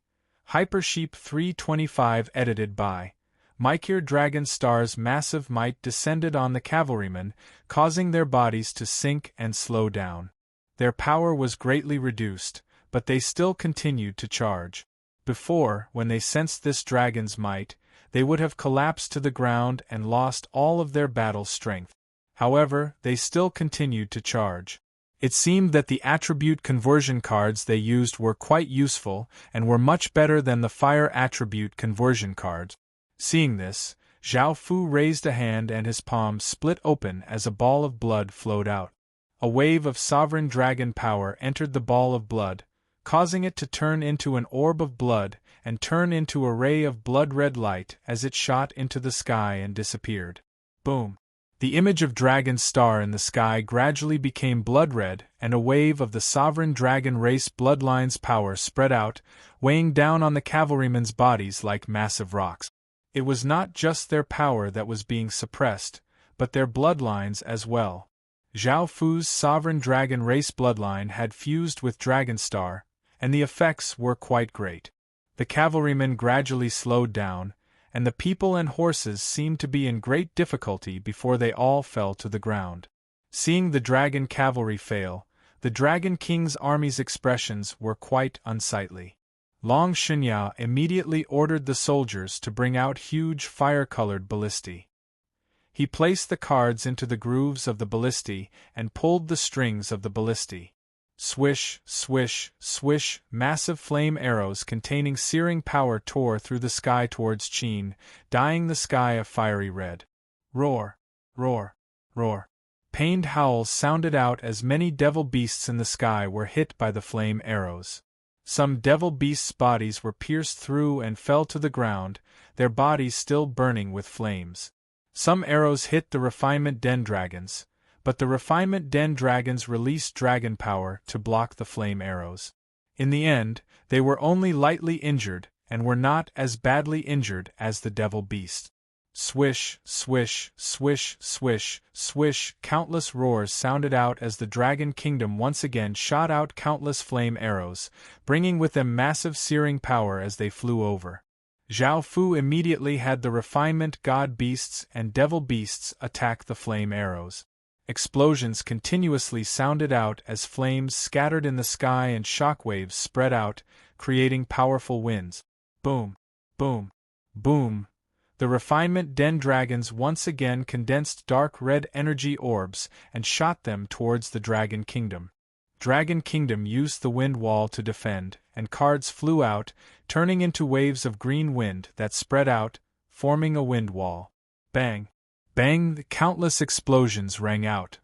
Hypersheep 325 edited by Mykir. Dragon Star's massive might descended on the cavalrymen, causing their bodies to sink and slow down. Their power was greatly reduced, but they still continued to charge. Before, when they sensed this dragon's might, they would have collapsed to the ground and lost all of their battle strength. However, they still continued to charge. It seemed that the attribute conversion cards they used were quite useful and were much better than the fire attribute conversion cards. Seeing this, Zhao Fu raised a hand and his palm split open as a ball of blood flowed out. A wave of sovereign dragon power entered the ball of blood, causing it to turn into an orb of blood and turn into a ray of blood-red light as it shot into the sky and disappeared. Boom! The image of Dragon's star in the sky gradually became blood-red, and a wave of the sovereign dragon race bloodline's power spread out, weighing down on the cavalrymen's bodies like massive rocks. It was not just their power that was being suppressed, but their bloodlines as well. Zhao Fu's sovereign dragon race bloodline had fused with Dragonstar, and the effects were quite great. The cavalrymen gradually slowed down, and the people and horses seemed to be in great difficulty before they all fell to the ground. Seeing the dragon cavalry fail, the Dragon King's army's expressions were quite unsightly. Long Xinyao immediately ordered the soldiers to bring out huge fire-colored ballistae. He placed the cards into the grooves of the ballistae and pulled the strings of the ballistae. Swish, swish, swish, massive flame arrows containing searing power tore through the sky towards Qin, dyeing the sky a fiery red. Roar, roar, roar. Pained howls sounded out as many devil beasts in the sky were hit by the flame arrows. Some devil beasts' bodies were pierced through and fell to the ground, their bodies still burning with flames. Some arrows hit the refinement den dragons, but the refinement den dragons released dragon power to block the flame arrows. In the end, they were only lightly injured, and were not as badly injured as the devil beast. Swish, swish, swish, swish, swish, countless roars sounded out as the Dragon Kingdom once again shot out countless flame arrows, bringing with them massive searing power as they flew over. Zhao Fu immediately had the refinement god beasts and devil beasts attack the flame arrows. Explosions continuously sounded out as flames scattered in the sky and shockwaves spread out, creating powerful winds. Boom, boom, boom. The refinement den dragons once again condensed dark red energy orbs and shot them towards the Dragon Kingdom. Dragon Kingdom used the wind wall to defend, and cards flew out, turning into waves of green wind that spread out, forming a wind wall. Bang! Bang! Countless explosions rang out.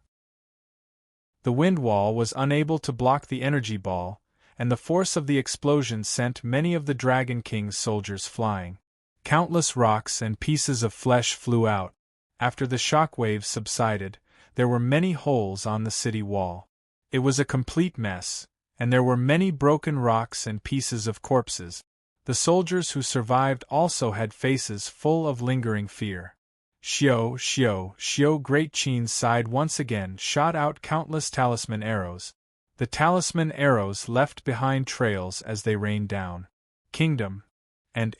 The wind wall was unable to block the energy ball, and the force of the explosion sent many of the Dragon King's soldiers flying. Countless rocks and pieces of flesh flew out. After the shock waves subsided, there were many holes on the city wall. It was a complete mess, and there were many broken rocks and pieces of corpses. The soldiers who survived also had faces full of lingering fear. Shio, shio, shio! Great Qin sighed once again, shot out countless talisman arrows. The talisman arrows left behind trails as they rained down. Kingdom. And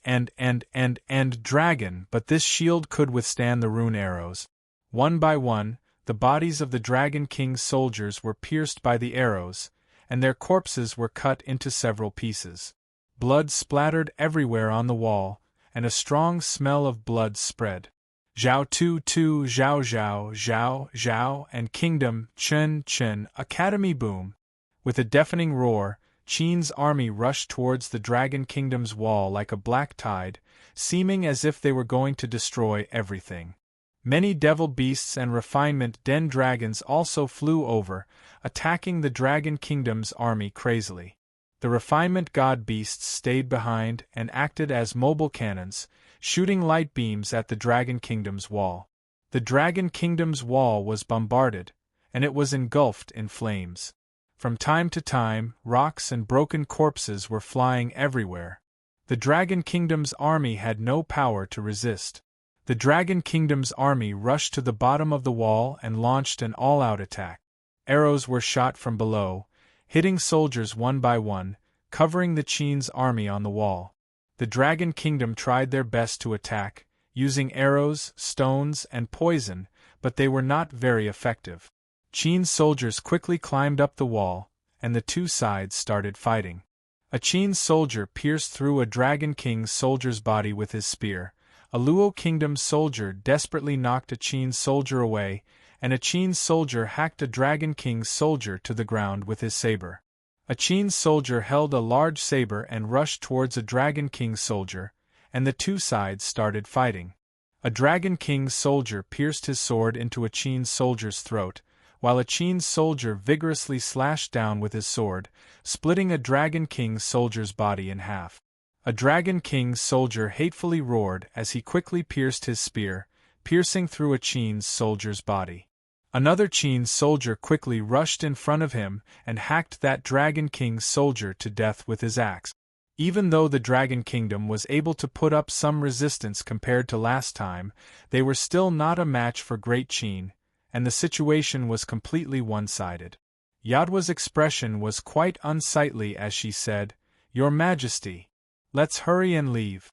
dragon, but this shield could withstand the rune arrows. One by one, the bodies of the Dragon King's soldiers were pierced by the arrows, and their corpses were cut into several pieces. Blood splattered everywhere on the wall, and a strong smell of blood spread. Zhao tu tu, zhao zhao, zhao zhao, and kingdom, chen chen, academy boom. With a deafening roar, Qin's army rushed towards the Dragon Kingdom's wall like a black tide, seeming as if they were going to destroy everything. Many devil beasts and refinement den dragons also flew over, attacking the Dragon Kingdom's army crazily. The refinement god beasts stayed behind and acted as mobile cannons, shooting light beams at the Dragon Kingdom's wall. The Dragon Kingdom's wall was bombarded, and it was engulfed in flames. From time to time, rocks and broken corpses were flying everywhere. The Dragon Kingdom's army had no power to resist. The Dragon Kingdom's army rushed to the bottom of the wall and launched an all-out attack. Arrows were shot from below, hitting soldiers one by one, covering the Qin's army on the wall. The Dragon Kingdom tried their best to attack, using arrows, stones, and poison, but they were not very effective. Qin's soldiers quickly climbed up the wall, and the two sides started fighting. A Qin soldier pierced through a Dragon King's soldier's body with his spear, a Luo Kingdom soldier desperately knocked a Qin soldier away, and a Qin soldier hacked a Dragon King's soldier to the ground with his saber. A Qin soldier held a large saber and rushed towards a Dragon King's soldier, and the two sides started fighting. A Dragon King's soldier pierced his sword into a Qin soldier's throat, while a Qin soldier vigorously slashed down with his sword, splitting a Dragon King's soldier's body in half. A Dragon King's soldier hatefully roared as he quickly pierced his spear, piercing through a Qin soldier's body. Another Qin soldier quickly rushed in front of him and hacked that Dragon King's soldier to death with his axe. Even though the Dragon Kingdom was able to put up some resistance compared to last time, they were still not a match for Great Qin, and the situation was completely one-sided. Yadwa's expression was quite unsightly as she said, "Your Majesty, let's hurry and leave."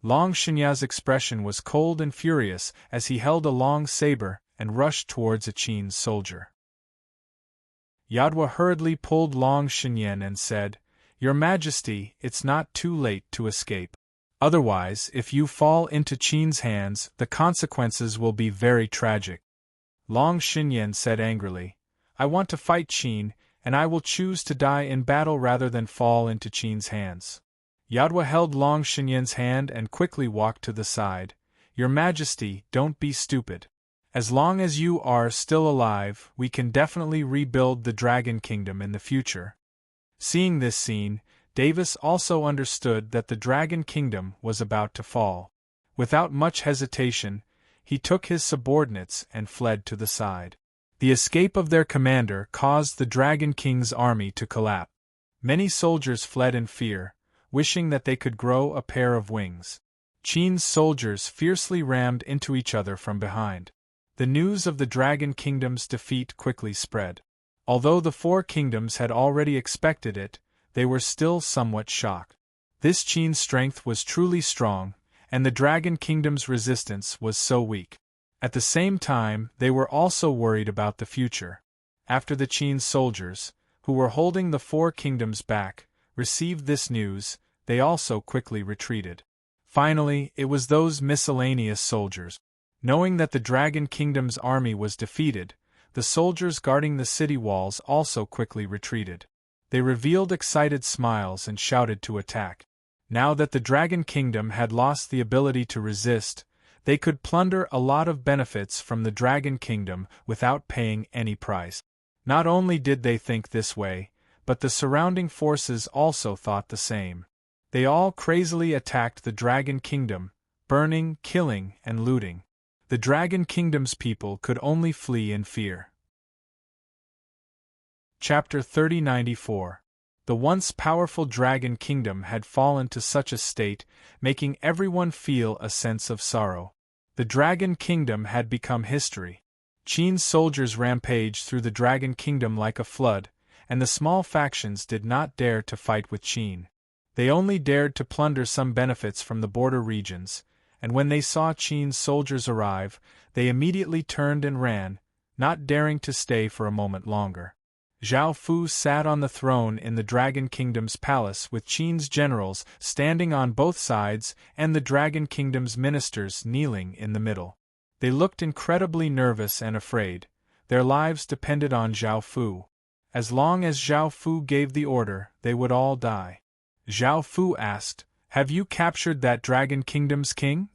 Long Shenya's expression was cold and furious as he held a long saber and rushed towards a Qin soldier. Yadwa hurriedly pulled Long Shenyan and said, "Your Majesty, it's not too late to escape. Otherwise, if you fall into Qin's hands, the consequences will be very tragic." Long Shenyan said angrily, "I want to fight Qin, and I will choose to die in battle rather than fall into Qin's hands." Yadwa held Long Shenyan's hand and quickly walked to the side. "Your Majesty, don't be stupid. As long as you are still alive, we can definitely rebuild the Dragon Kingdom in the future." Seeing this scene, Davis also understood that the Dragon Kingdom was about to fall. Without much hesitation, he took his subordinates and fled to the side. The escape of their commander caused the Dragon King's army to collapse. Many soldiers fled in fear, wishing that they could grow a pair of wings. Qin's soldiers fiercely rammed into each other from behind. The news of the Dragon Kingdom's defeat quickly spread. Although the four kingdoms had already expected it, they were still somewhat shocked. This Qin strength was truly strong, and the Dragon Kingdom's resistance was so weak. At the same time, they were also worried about the future. After the Qin soldiers, who were holding the four kingdoms back, received this news, they also quickly retreated. Finally, it was those miscellaneous soldiers. Knowing that the Dragon Kingdom's army was defeated, the soldiers guarding the city walls also quickly retreated. They revealed excited smiles and shouted to attack. Now that the Dragon Kingdom had lost the ability to resist, they could plunder a lot of benefits from the Dragon Kingdom without paying any price. Not only did they think this way, but the surrounding forces also thought the same. They all crazily attacked the Dragon Kingdom, burning, killing, and looting. The Dragon Kingdom's people could only flee in fear. Chapter 3094. The once powerful Dragon Kingdom had fallen to such a state, making everyone feel a sense of sorrow. The Dragon Kingdom had become history. Qin's soldiers rampaged through the Dragon Kingdom like a flood, and the small factions did not dare to fight with Qin. They only dared to plunder some benefits from the border regions, and when they saw Qin's soldiers arrive, they immediately turned and ran, not daring to stay for a moment longer. Zhao Fu sat on the throne in the Dragon Kingdom's palace with Qin's generals standing on both sides and the Dragon Kingdom's ministers kneeling in the middle. They looked incredibly nervous and afraid. Their lives depended on Zhao Fu. As long as Zhao Fu gave the order, they would all die. Zhao Fu asked, "Have you captured that Dragon Kingdom's king?"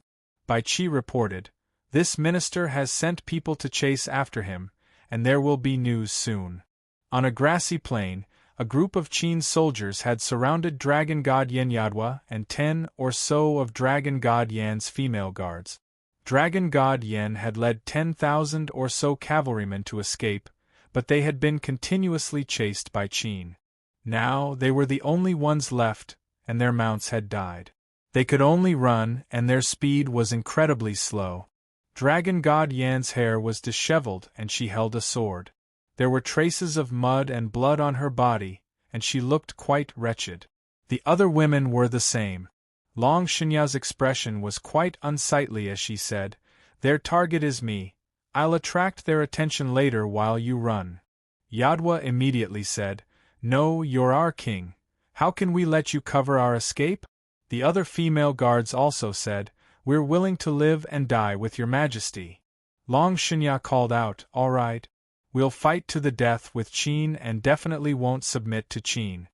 Bai Qi reported, "This minister has sent people to chase after him, and there will be news soon." On a grassy plain, a group of Qin soldiers had surrounded Dragon God Yan Yadwa and 10 or so of Dragon God Yan's female guards. Dragon God Yan had led 10,000 or so cavalrymen to escape, but they had been continuously chased by Qin. Now they were the only ones left, and their mounts had died. They could only run, and their speed was incredibly slow. Dragon God Yan's hair was disheveled, and she held a sword. There were traces of mud and blood on her body, and she looked quite wretched. The other women were the same. Long Shenya's expression was quite unsightly as she said, "Their target is me. I'll attract their attention later while you run." Yadwa immediately said, "No, you're our king. How can we let you cover our escape?" The other female guards also said, "We're willing to live and die with your majesty." Long Shenya called out, "All right. We'll fight to the death with Qin and definitely won't submit to Qin."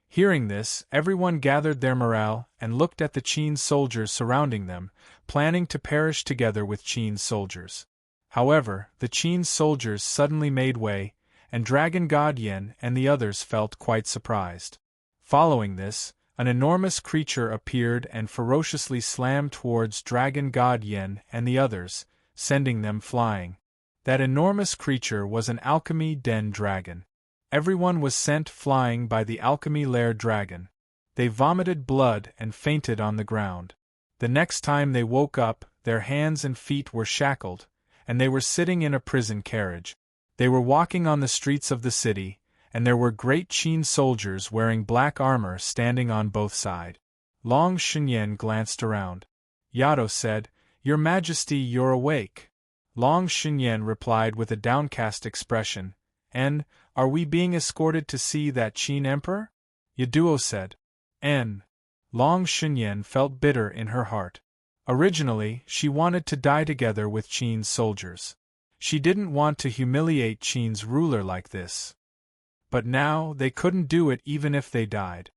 Hearing this, everyone gathered their morale and looked at the Qin soldiers surrounding them, planning to perish together with Qin's soldiers. However, the Qin soldiers suddenly made way, and Dragon God Yan and the others felt quite surprised. Following this, an enormous creature appeared and ferociously slammed towards Dragon God Yan and the others, sending them flying. That enormous creature was an alchemy den dragon. Everyone was sent flying by the alchemy lair dragon. They vomited blood and fainted on the ground. The next time they woke up, their hands and feet were shackled, and they were sitting in a prison carriage. They were walking on the streets of the city, and there were great Qin soldiers wearing black armor standing on both sides. Long Shenyan glanced around. Yado said, "Your Majesty, you're awake." Long Shenyan replied with a downcast expression, "N, are we being escorted to see that Qin emperor?" Yaduo said, "N." Long Shenyan felt bitter in her heart. Originally, she wanted to die together with Qin's soldiers. She didn't want to humiliate Qin's ruler like this. But now, they couldn't do it even if they died.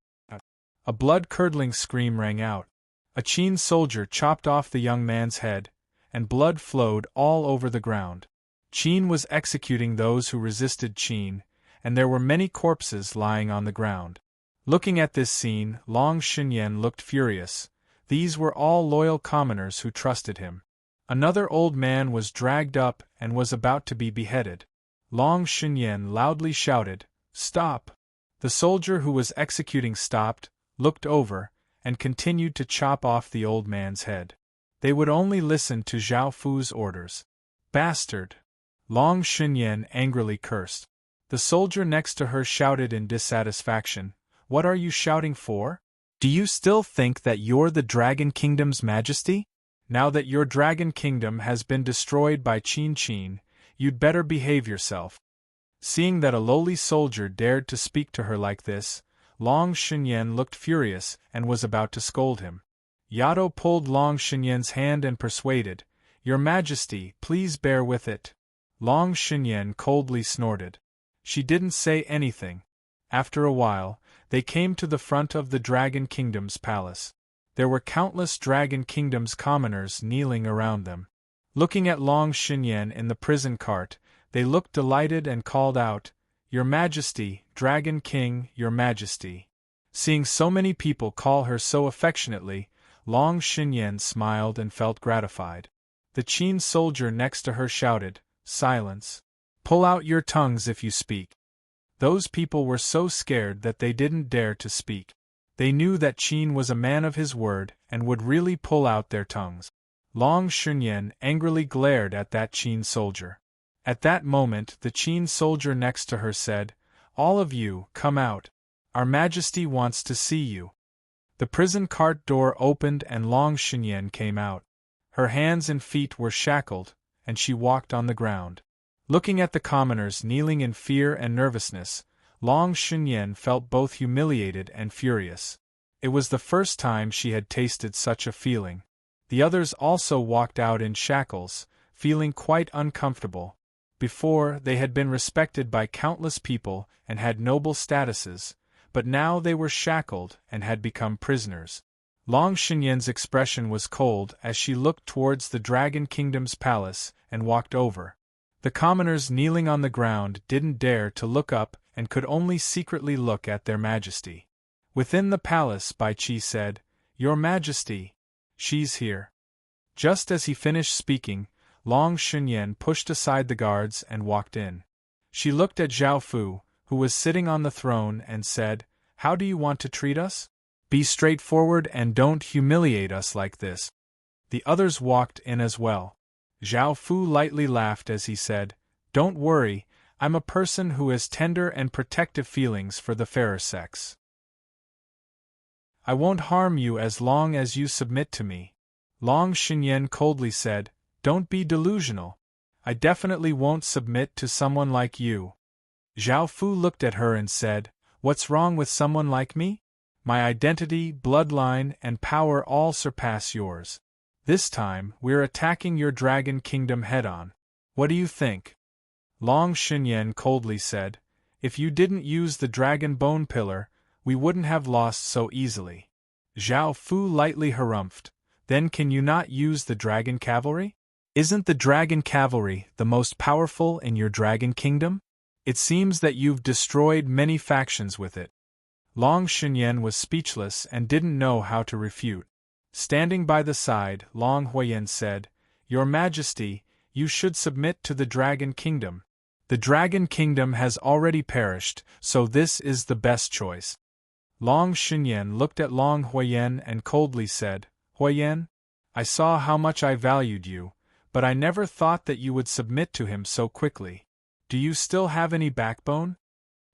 A blood-curdling scream rang out. A Qin soldier chopped off the young man's head, and blood flowed all over the ground. Qin was executing those who resisted Qin, and there were many corpses lying on the ground. Looking at this scene, Long Shenyan looked furious. These were all loyal commoners who trusted him. Another old man was dragged up and was about to be beheaded. Long Shenyan loudly shouted, "Stop!" The soldier who was executing stopped, looked over, and continued to chop off the old man's head. They would only listen to Zhao Fu's orders. "Bastard!" Long Shenyan angrily cursed. The soldier next to her shouted in dissatisfaction, "What are you shouting for? Do you still think that you're the Dragon Kingdom's majesty? Now that your Dragon Kingdom has been destroyed by Qin, you'd better behave yourself." Seeing that a lowly soldier dared to speak to her like this, Long Shenyan looked furious and was about to scold him. Yado pulled Long Shenyan's hand and persuaded, "Your Majesty, please bear with it." Long Shenyan coldly snorted. She didn't say anything. After a while, they came to the front of the Dragon Kingdom's palace. There were countless Dragon Kingdom's commoners kneeling around them. Looking at Long Xinyan in the prison cart, they looked delighted and called out, "Your Majesty, Dragon King, Your Majesty." Seeing so many people call her so affectionately, Long Xinyan smiled and felt gratified. The Qin soldier next to her shouted, "Silence! Pull out your tongues if you speak." Those people were so scared that they didn't dare to speak. They knew that Qin was a man of his word and would really pull out their tongues. Long Xinyan angrily glared at that Qin soldier. At that moment the Qin soldier next to her said, "All of you, come out. Our Majesty wants to see you." The prison cart door opened and Long Xinyan came out. Her hands and feet were shackled, and she walked on the ground. Looking at the commoners kneeling in fear and nervousness, Long Xinyan felt both humiliated and furious. It was the first time she had tasted such a feeling. The others also walked out in shackles, feeling quite uncomfortable. Before, they had been respected by countless people and had noble statuses, but now they were shackled and had become prisoners. Long Xinyan's expression was cold as she looked towards the Dragon Kingdom's palace and walked over. The commoners kneeling on the ground didn't dare to look up and could only secretly look at their Majesty. Within the palace, Bai Qi said, "Your Majesty, she's here." Just as he finished speaking, Long Xinyan pushed aside the guards and walked in. She looked at Zhao Fu, who was sitting on the throne, and said, "How do you want to treat us? Be straightforward and don't humiliate us like this." The others walked in as well. Zhao Fu lightly laughed as he said, "Don't worry, I'm a person who has tender and protective feelings for the fairer sex. I won't harm you as long as you submit to me." Long Xinyan coldly said, "Don't be delusional. I definitely won't submit to someone like you." Zhao Fu looked at her and said, "What's wrong with someone like me? My identity, bloodline, and power all surpass yours. This time, we're attacking your Dragon Kingdom head-on. What do you think?" Long Xinyan coldly said, "If you didn't use the Dragon Bone Pillar, we wouldn't have lost so easily." Zhao Fu lightly harumphed, "Then can you not use the Dragon Cavalry? Isn't the Dragon Cavalry the most powerful in your Dragon Kingdom? It seems that you've destroyed many factions with it." Long Xinyan was speechless and didn't know how to refute. Standing by the side, Long Huiyan said, "Your Majesty, you should submit to the Dragon Kingdom. The Dragon Kingdom has already perished, so this is the best choice." Long Xinyan looked at Long Huiyan and coldly said, "Huiyan, I saw how much I valued you, but I never thought that you would submit to him so quickly. Do you still have any backbone?"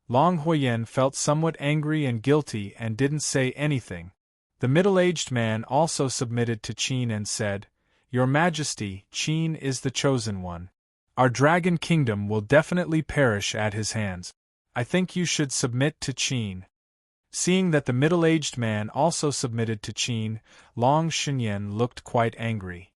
Long Huiyan felt somewhat angry and guilty and didn't say anything. The middle-aged man also submitted to Qin and said, "Your Majesty, Qin is the chosen one. Our Dragon Kingdom will definitely perish at his hands. I think you should submit to Qin." Seeing that the middle-aged man also submitted to Qin, Long Xinyan looked quite angry.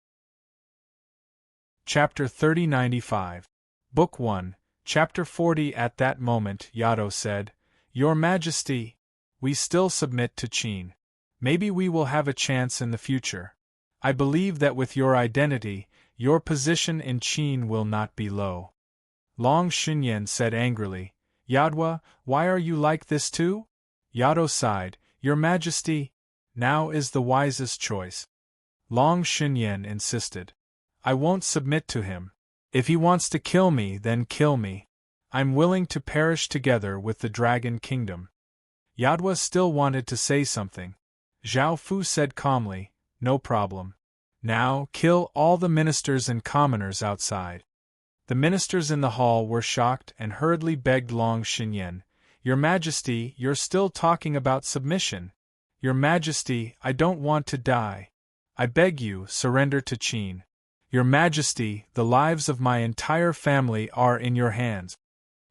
Chapter 3095. Book 1, Chapter 40. At that moment, Yado said, "Your Majesty, we still submit to Qin. Maybe we will have a chance in the future. I believe that with your identity, your position in Qin will not be low." Long Xinyan said angrily, "Yadwa, why are you like this too?" Yado sighed, "Your Majesty, now is the wisest choice." Long Xinyan insisted, "I won't submit to him. If he wants to kill me, then kill me. I'm willing to perish together with the Dragon Kingdom." Yadwa still wanted to say something. Zhao Fu said calmly, "No problem. Now, kill all the ministers and commoners outside." The ministers in the hall were shocked and hurriedly begged Long Xinyan, "Your Majesty, you're still talking about submission. Your Majesty, I don't want to die. I beg you, surrender to Qin. Your Majesty, the lives of my entire family are in your hands."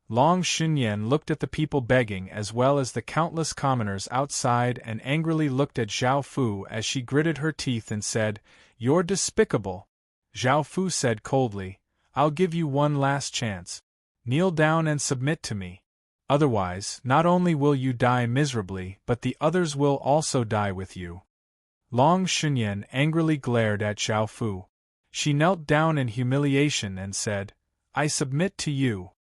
Long Xinyan looked at the people begging as well as the countless commoners outside and angrily looked at Zhao Fu as she gritted her teeth and said, "You're despicable." Zhao Fu said coldly, "I'll give you one last chance. Kneel down and submit to me." Otherwise, not only will you die miserably, but the others will also die with you. Long Shunyan angrily glared at Zhao Fu. She knelt down in humiliation and said, "I submit to you."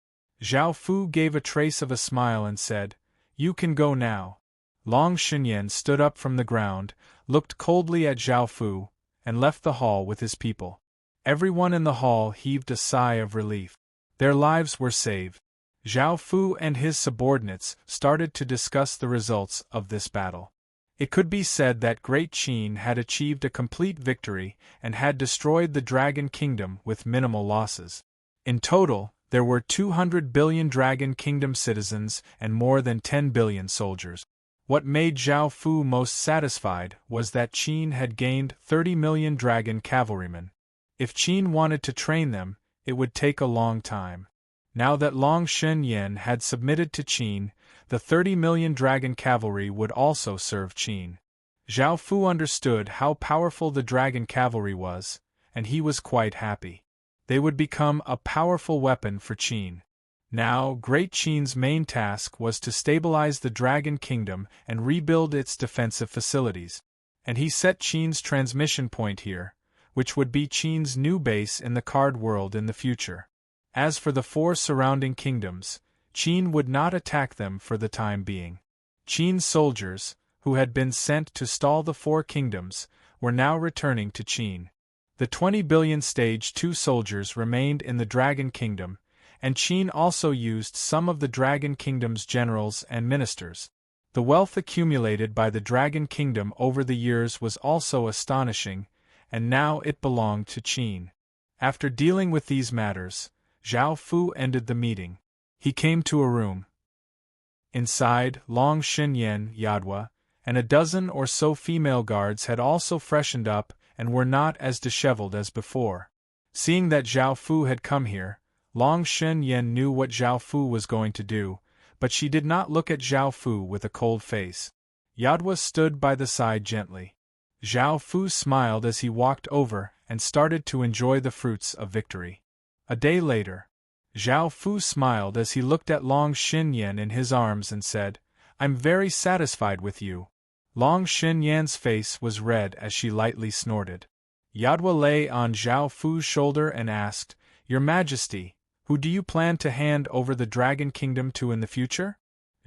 Zhao Fu gave a trace of a smile and said, "You can go now." Long Shunyan stood up from the ground, looked coldly at Zhao Fu, and left the hall with his people. Everyone in the hall heaved a sigh of relief. Their lives were saved. Zhao Fu and his subordinates started to discuss the results of this battle. It could be said that Great Qin had achieved a complete victory and had destroyed the Dragon Kingdom with minimal losses. In total, there were 200 billion Dragon Kingdom citizens and more than 10 billion soldiers. What made Zhao Fu most satisfied was that Qin had gained 30 million dragon cavalrymen. If Qin wanted to train them, it would take a long time. Now that Long Shunyan had submitted to Qin, the 30 million dragon cavalry would also serve Qin. Zhao Fu understood how powerful the dragon cavalry was, and he was quite happy. They would become a powerful weapon for Qin. Now, Great Qin's main task was to stabilize the Dragon Kingdom and rebuild its defensive facilities. And he set Qin's transmission point here, which would be Qin's new base in the card world in the future. As for the 4 surrounding kingdoms, Qin would not attack them for the time being. Qin's soldiers, who had been sent to stall the 4 kingdoms, were now returning to Qin. The 20 billion Stage 2 soldiers remained in the Dragon Kingdom, and Qin also used some of the Dragon Kingdom's generals and ministers. The wealth accumulated by the Dragon Kingdom over the years was also astonishing, and now it belonged to Qin. After dealing with these matters, Zhao Fu ended the meeting. He came to a room. Inside, Long Shunyan, Yadwa, and a dozen or so female guards had also freshened up and were not as disheveled as before. Seeing that Zhao Fu had come here, Long Shunyan knew what Zhao Fu was going to do, but she did not look at Zhao Fu with a cold face. Yadwa stood by the side gently. Zhao Fu smiled as he walked over and started to enjoy the fruits of victory. A day later, Zhao Fu smiled as he looked at Long Shunyan in his arms and said, "I'm very satisfied with you." Long Shunyan's face was red as she lightly snorted. Yadwa lay on Zhao Fu's shoulder and asked, "Your Majesty, who do you plan to hand over the Dragon Kingdom to in the future?"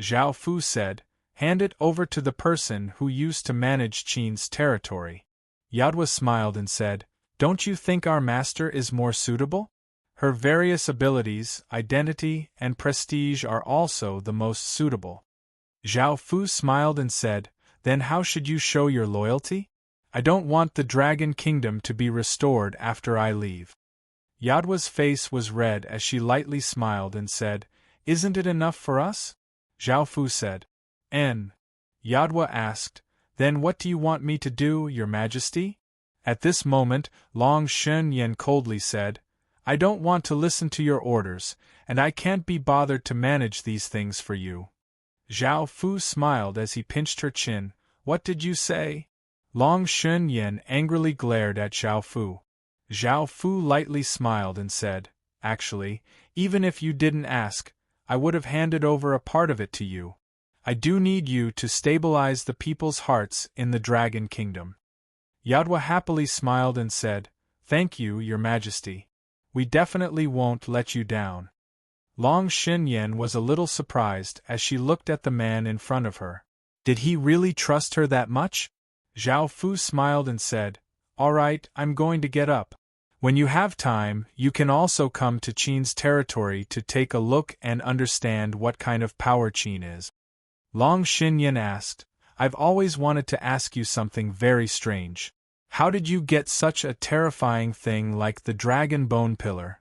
Zhao Fu said, "Hand it over to the person who used to manage Qin's territory." Yadwa smiled and said, "Don't you think our master is more suitable? Her various abilities, identity, and prestige are also the most suitable." Zhao Fu smiled and said, "Then how should you show your loyalty? I don't want the Dragon Kingdom to be restored after I leave." Yadwa's face was red as she lightly smiled and said, "Isn't it enough for us?" Zhao Fu said. Yadwa asked, "Then what do you want me to do, Your Majesty?" At this moment, Long Shunyan coldly said, "I don't want to listen to your orders, and I can't be bothered to manage these things for you." Zhao Fu smiled as he pinched her chin. "What did you say?" Long Shunyan angrily glared at Zhao Fu. Zhao Fu lightly smiled and said, "Actually, even if you didn't ask, I would have handed over a part of it to you. I do need you to stabilize the people's hearts in the Dragon Kingdom." Yadwa happily smiled and said, "Thank you, Your Majesty. We definitely won't let you down." Long Shunyan was a little surprised as she looked at the man in front of her. Did he really trust her that much? Zhao Fu smiled and said, "All right, I'm going to get up. When you have time, you can also come to Qin's territory to take a look and understand what kind of power Qin is." Long Shunyan asked, "I've always wanted to ask you something very strange. How did you get such a terrifying thing like the Dragon Bone Pillar?"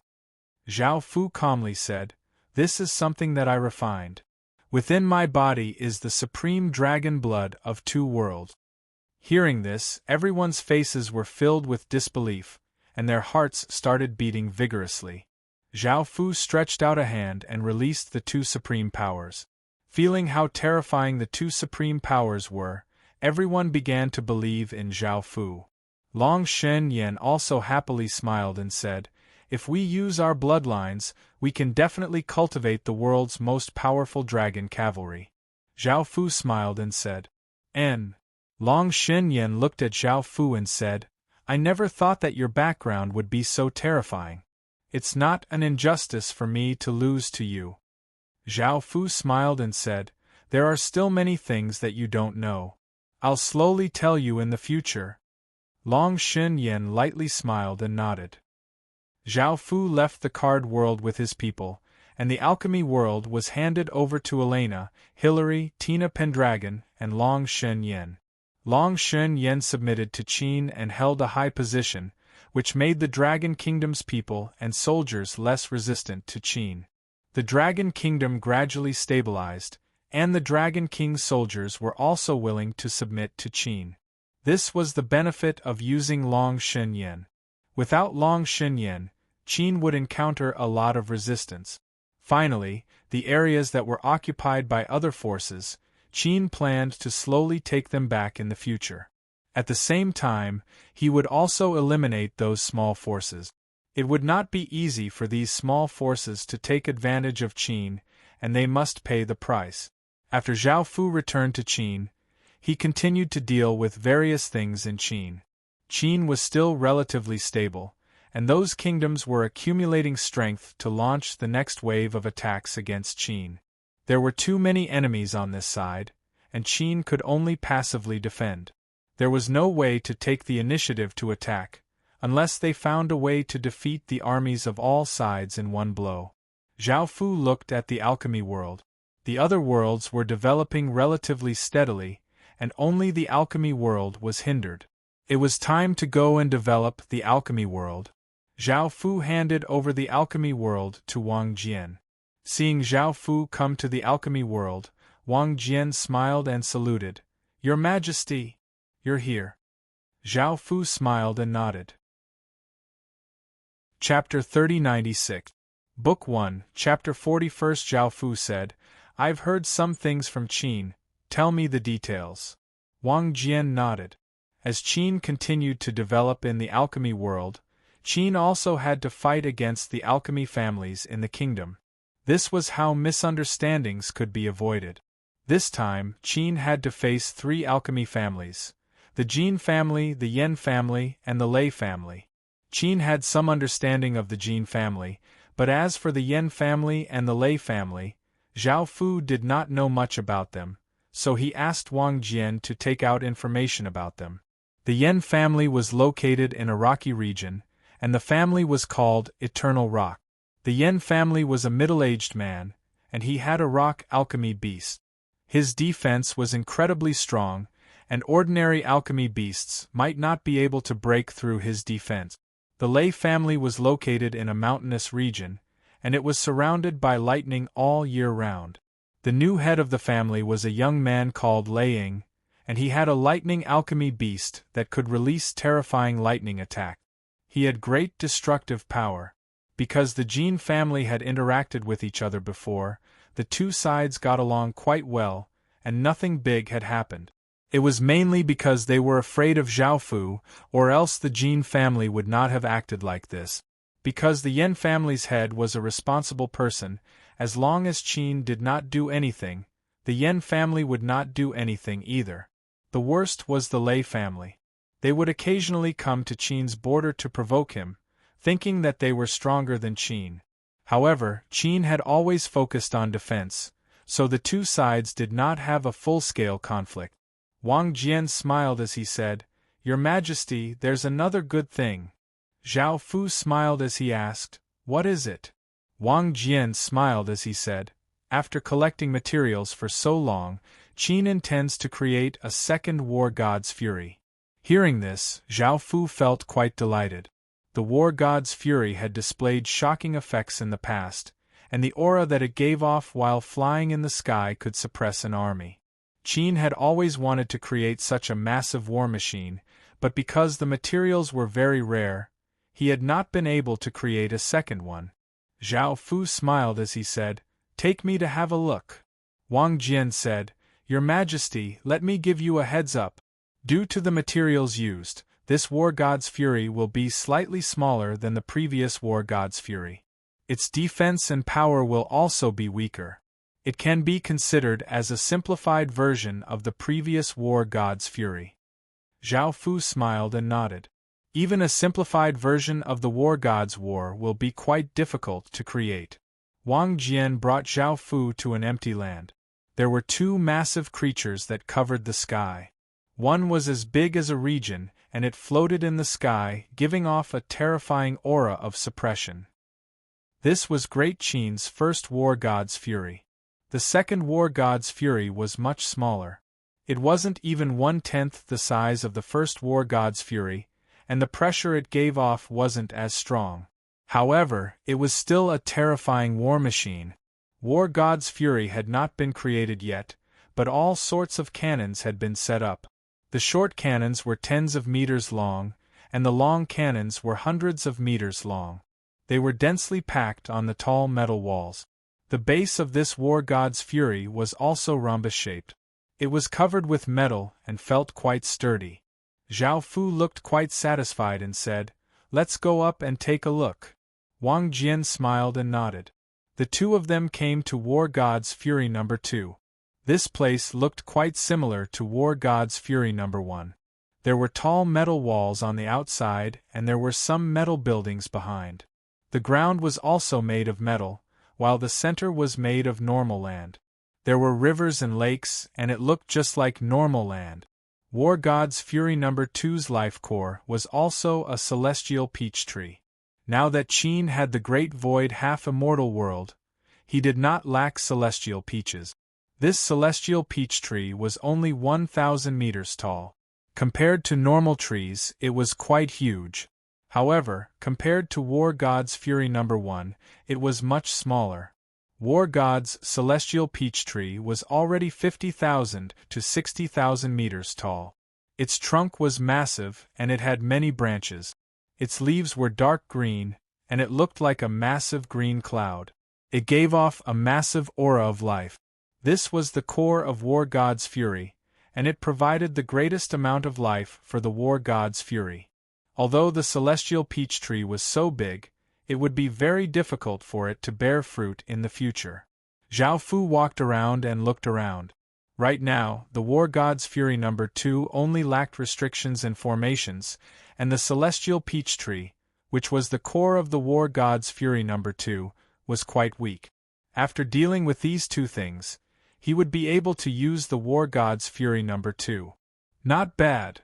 Zhao Fu calmly said, "This is something that I refined. Within my body is the supreme dragon blood of 2 worlds." Hearing this, everyone's faces were filled with disbelief, and their hearts started beating vigorously. Zhao Fu stretched out a hand and released the 2 supreme powers. Feeling how terrifying the 2 supreme powers were, everyone began to believe in Zhao Fu. Long Shunyan also happily smiled and said, If we use our bloodlines, we can definitely cultivate the world's most powerful dragon cavalry. Zhao Fu smiled and said. N. Long Shen looked at Zhao Fu and said, I never thought that your background would be so terrifying. It's not an injustice for me to lose to you. Zhao Fu smiled and said, There are still many things that you don't know. I'll slowly tell you in the future. Long Shen lightly smiled and nodded. Zhao Fu left the card world with his people, and the alchemy world was handed over to Elena, Hilary, Tina Pendragon, and Long Shen. Long Shen submitted to Qin and held a high position, which made the Dragon Kingdom's people and soldiers less resistant to Qin. The Dragon Kingdom gradually stabilized, and the Dragon King's soldiers were also willing to submit to Qin. This was the benefit of using Long Shen. Without Long Shen, Qin would encounter a lot of resistance. Finally, the areas that were occupied by other forces, Qin planned to slowly take them back in the future. At the same time, he would also eliminate those small forces. It would not be easy for these small forces to take advantage of Qin, and they must pay the price. After Zhao Fu returned to Qin, he continued to deal with various things in Qin. Qin was still relatively stable, and those kingdoms were accumulating strength to launch the next wave of attacks against Qin. There were too many enemies on this side, and Qin could only passively defend. There was no way to take the initiative to attack, unless they found a way to defeat the armies of all sides in one blow. Zhao Fu looked at the alchemy world. The other worlds were developing relatively steadily, and only the alchemy world was hindered. It was time to go and develop the alchemy world. Zhao Fu handed over the alchemy world to Wang Jian. Seeing Zhao Fu come to the alchemy world, Wang Jian smiled and saluted. Your Majesty, you're here. Zhao Fu smiled and nodded. Chapter 3096. Book 1, Chapter 41. Zhao Fu said, I've heard some things from Qin, tell me the details. Wang Jian nodded. As Qin continued to develop in the alchemy world, Qin also had to fight against the alchemy families in the kingdom. This was how misunderstandings could be avoided. This time, Qin had to face 3 alchemy families: the Jin family, the Yen family, and the Lei family. Qin had some understanding of the Jin family, but as for the Yen family and the Lei family, Zhao Fu did not know much about them, so he asked Wang Jian to take out information about them. The Yen family was located in a rocky region, and the family was called Eternal Rock. The Yen family was a middle-aged man, and he had a rock alchemy beast. His defense was incredibly strong, and ordinary alchemy beasts might not be able to break through his defense. The Lei family was located in a mountainous region, and it was surrounded by lightning all year round. The new head of the family was a young man called Lei Ying, and he had a lightning alchemy beast that could release terrifying lightning attack. He had great destructive power. Because the Jin family had interacted with each other before, the two sides got along quite well, and nothing big had happened. It was mainly because they were afraid of Zhao Fu, or else the Jin family would not have acted like this. Because the Yen family's head was a responsible person, as long as Qin did not do anything, the Yen family would not do anything either. The worst was the Lei family. They would occasionally come to Qin's border to provoke him, thinking that they were stronger than Qin. However, Qin had always focused on defense, so the two sides did not have a full-scale conflict. Wang Jian smiled as he said, Your Majesty, there's another good thing. Zhao Fu smiled as he asked, What is it? Wang Jian smiled as he said, After collecting materials for so long, Qin intends to create a second war god's fury. Hearing this, Zhao Fu felt quite delighted. The war god's fury had displayed shocking effects in the past, and the aura that it gave off while flying in the sky could suppress an army. Qin had always wanted to create such a massive war machine, but because the materials were very rare, he had not been able to create a second one. Zhao Fu smiled as he said, Take me to have a look. Wang Jian said, Your Majesty, let me give you a heads up. Due to the materials used, This war god's fury will be slightly smaller than the previous war god's fury. Its defense and power will also be weaker. It can be considered as a simplified version of the previous war god's fury. Zhao Fu smiled and nodded. Even a simplified version of the war god's war will be quite difficult to create. Wang Jian brought Zhao Fu to an empty land. There were two massive creatures that covered the sky. One was as big as a region, and it floated in the sky, giving off a terrifying aura of suppression. This was Great Qin's first war god's fury. The second war god's fury was much smaller. It wasn't even 1/10 the size of the first war god's fury, and the pressure it gave off wasn't as strong. However, it was still a terrifying war machine. War god's fury had not been created yet, but all sorts of cannons had been set up. The short cannons were tens of meters long, and the long cannons were hundreds of meters long. They were densely packed on the tall metal walls. The base of this war god's fury was also rhombus-shaped. It was covered with metal and felt quite sturdy. Zhao Fu looked quite satisfied and said, "Let's go up and take a look." Wang Jian smiled and nodded. The two of them came to War God's Fury No. 2. This place looked quite similar to War God's Fury No. 1. There were tall metal walls on the outside and there were some metal buildings behind. The ground was also made of metal, while the center was made of normal land. There were rivers and lakes, and it looked just like normal land. War God's Fury No. 2's life core was also a celestial peach tree. Now that Qin had the great void half-immortal world, he did not lack celestial peaches. This celestial peach tree was only 1,000 meters tall. Compared to normal trees, it was quite huge. However, compared to War God's Fury No. 1, it was much smaller. War God's celestial peach tree was already 50,000 to 60,000 meters tall. Its trunk was massive and it had many branches. Its leaves were dark green, and it looked like a massive green cloud. It gave off a massive aura of life. This was the core of War God's Fury, and it provided the greatest amount of life for the War God's Fury. Although the celestial peach tree was so big, it would be very difficult for it to bear fruit in the future. Zhao Fu walked around and looked around. Right now, the War God's Fury No. 2 only lacked restrictions and formations, and the celestial peach tree, which was the core of the War God's Fury No. 2, was quite weak. After dealing with these two things, he would be able to use the War God's Fury No. 2. Not bad.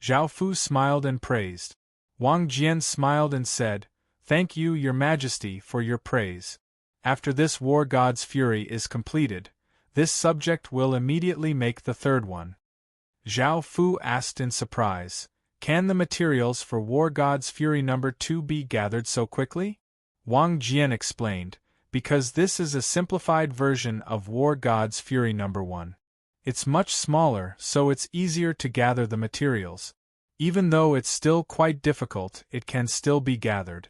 Zhao Fu smiled and praised. Wang Jian smiled and said, "Thank you, Your Majesty, for your praise. After this War God's Fury is completed, this subject will immediately make the third one." Zhao Fu asked in surprise, "Can the materials for War God's Fury No. 2 be gathered so quickly?" Wang Jian explained, "Because this is a simplified version of War God's Fury No. 1. It's much smaller, so it's easier to gather the materials. Even though it's still quite difficult, it can still be gathered."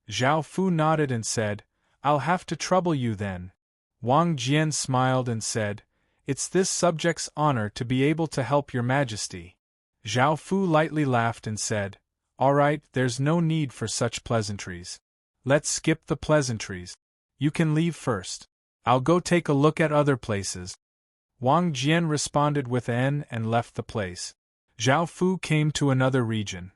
Zhao Fu nodded and said, "I'll have to trouble you then." Wang Jian smiled and said, "It's this subject's honor to be able to help Your Majesty." Zhao Fu lightly laughed and said, "All right, there's no need for such pleasantries. Let's skip the pleasantries. You can leave first. I'll go take a look at other places." Wang Jian responded with an and left the place. Zhao Fu came to another region.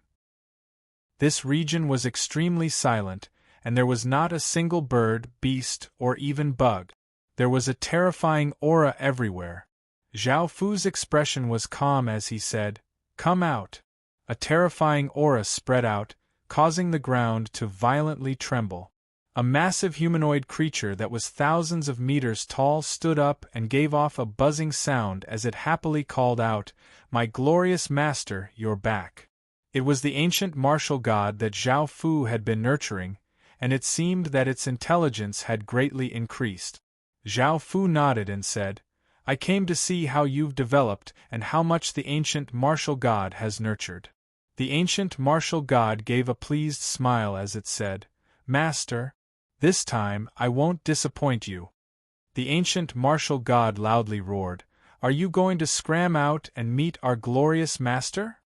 This region was extremely silent, and there was not a single bird, beast, or even bug. There was a terrifying aura everywhere. Zhao Fu's expression was calm as he said, "Come out." A terrifying aura spread out, causing the ground to violently tremble. A massive humanoid creature that was thousands of meters tall stood up and gave off a buzzing sound as it happily called out, "My glorious master, you're back." It was the ancient martial god that Zhao Fu had been nurturing, and it seemed that its intelligence had greatly increased. Zhao Fu nodded and said, "I came to see how you've developed and how much the ancient martial god has nurtured." The ancient martial god gave a pleased smile as it said, "Master, this time I won't disappoint you." The ancient martial god loudly roared, "Are you going to scram out and meet our glorious master?"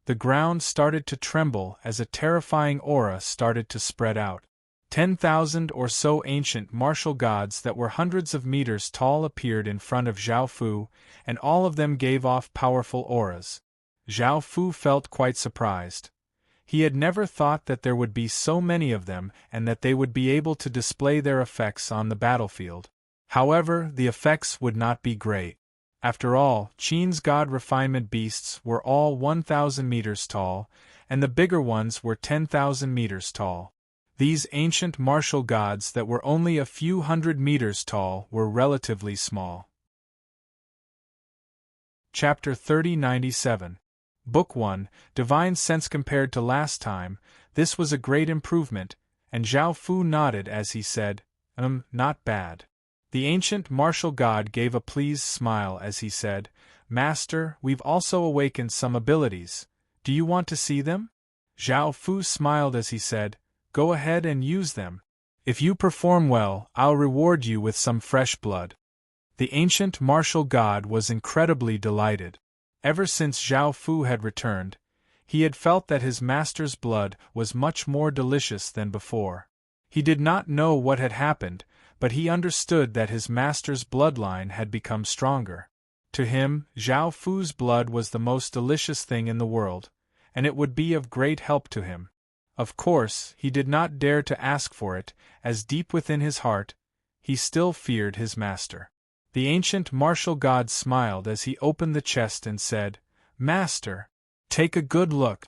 The ground started to tremble as a terrifying aura started to spread out. 10,000 or so ancient martial gods that were hundreds of meters tall appeared in front of Zhao Fu, and all of them gave off powerful auras. Zhao Fu felt quite surprised. He had never thought that there would be so many of them and that they would be able to display their effects on the battlefield. However, the effects would not be great. After all, Qin's god refinement beasts were all 1,000 meters tall, and the bigger ones were 10,000 meters tall. These ancient martial gods that were only a few hundred meters tall were relatively small. Chapter 3097. Book 1, Divine Sense. Compared to last time, this was a great improvement, and Zhao Fu nodded as he said, not bad. The ancient martial god gave a pleased smile as he said, Master, we've also awakened some abilities. Do you want to see them? Zhao Fu smiled as he said, Go ahead and use them. If you perform well, I'll reward you with some fresh blood. The ancient martial god was incredibly delighted. Ever since Zhao Fu had returned, he had felt that his master's blood was much more delicious than before. He did not know what had happened, but he understood that his master's bloodline had become stronger. To him, Zhao Fu's blood was the most delicious thing in the world, and it would be of great help to him. Of course, he did not dare to ask for it, as deep within his heart, he still feared his master. The ancient martial god smiled as he opened the chest and said, Master, take a good look.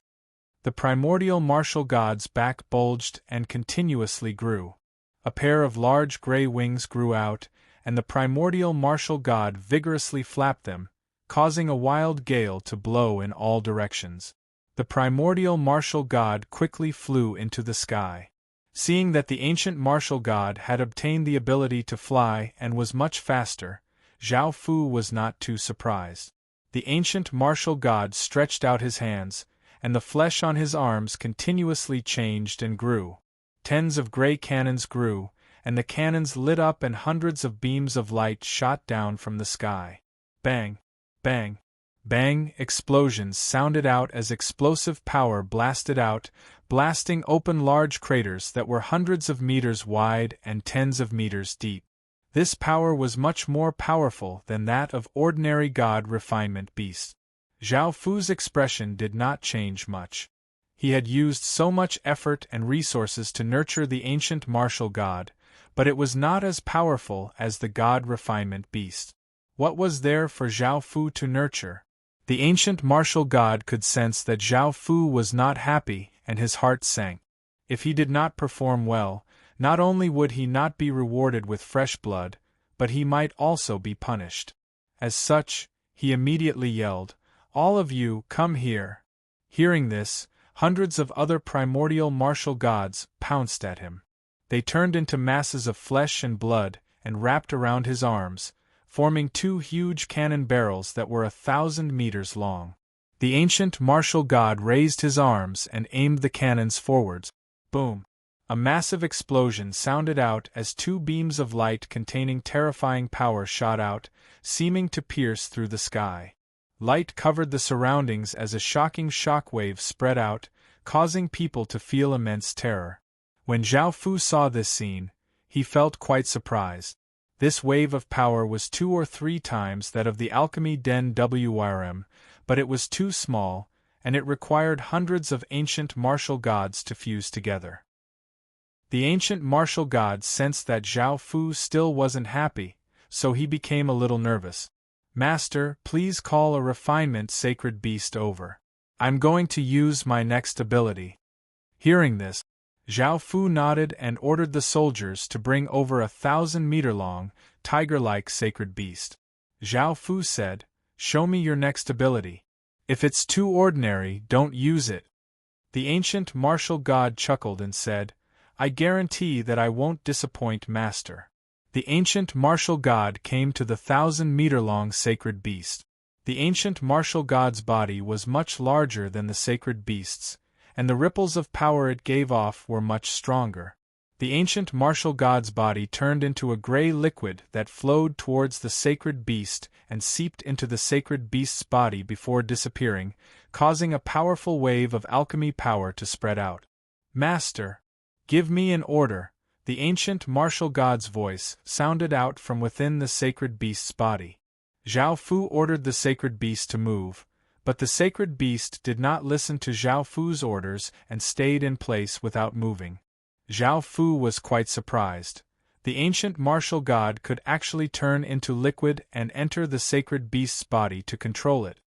The primordial martial god's back bulged and continuously grew. A pair of large gray wings grew out, and the primordial martial god vigorously flapped them, causing a wild gale to blow in all directions. The primordial martial god quickly flew into the sky. Seeing that the ancient martial god had obtained the ability to fly and was much faster, Zhao Fu was not too surprised. The ancient martial god stretched out his hands, and the flesh on his arms continuously changed and grew. Tens of gray cannons grew, and the cannons lit up and hundreds of beams of light shot down from the sky. Bang! Bang! Bang! Explosions sounded out as explosive power blasted out, blasting open large craters that were hundreds of meters wide and tens of meters deep. This power was much more powerful than that of ordinary god refinement beasts. Zhao Fu's expression did not change much. He had used so much effort and resources to nurture the ancient martial god, but it was not as powerful as the god refinement beast. What was there for Zhao Fu to nurture? The ancient martial god could sense that Zhao Fu was not happy, and his heart sank. If he did not perform well, not only would he not be rewarded with fresh blood, but he might also be punished. As such, he immediately yelled, All of you, come here. Hearing this, hundreds of other primordial martial gods pounced at him. They turned into masses of flesh and blood and wrapped around his arms, forming two huge cannon barrels that were 1,000 meters long. The ancient martial god raised his arms and aimed the cannons forwards. Boom! A massive explosion sounded out as two beams of light containing terrifying power shot out, seeming to pierce through the sky. Light covered the surroundings as a shocking shockwave spread out, causing people to feel immense terror. When Zhao Fu saw this scene, he felt quite surprised. This wave of power was 2 or 3 times that of the alchemy den Wrm, but it was too small, and it required hundreds of ancient martial gods to fuse together. The ancient martial god sensed that Zhao Fu still wasn't happy, so he became a little nervous. Master, please call a refinement sacred beast over. I'm going to use my next ability. Hearing this, Zhao Fu nodded and ordered the soldiers to bring over 1,000-meter-long, tiger-like sacred beast. Zhao Fu said, Show me your next ability. If it's too ordinary, don't use it. The ancient martial god chuckled and said, I guarantee that I won't disappoint, Master. The ancient martial god came to the 1,000-meter-long sacred beast. The ancient martial god's body was much larger than the sacred beast's, and the ripples of power it gave off were much stronger. The ancient martial god's body turned into a gray liquid that flowed towards the sacred beast and seeped into the sacred beast's body before disappearing, causing a powerful wave of alchemy power to spread out. "Master, give me an order," the ancient martial god's voice sounded out from within the sacred beast's body. Zhao Fu ordered the sacred beast to move, but the sacred beast did not listen to Zhao Fu's orders and stayed in place without moving. Zhao Fu was quite surprised. The ancient martial god could actually turn into liquid and enter the sacred beast's body to control it.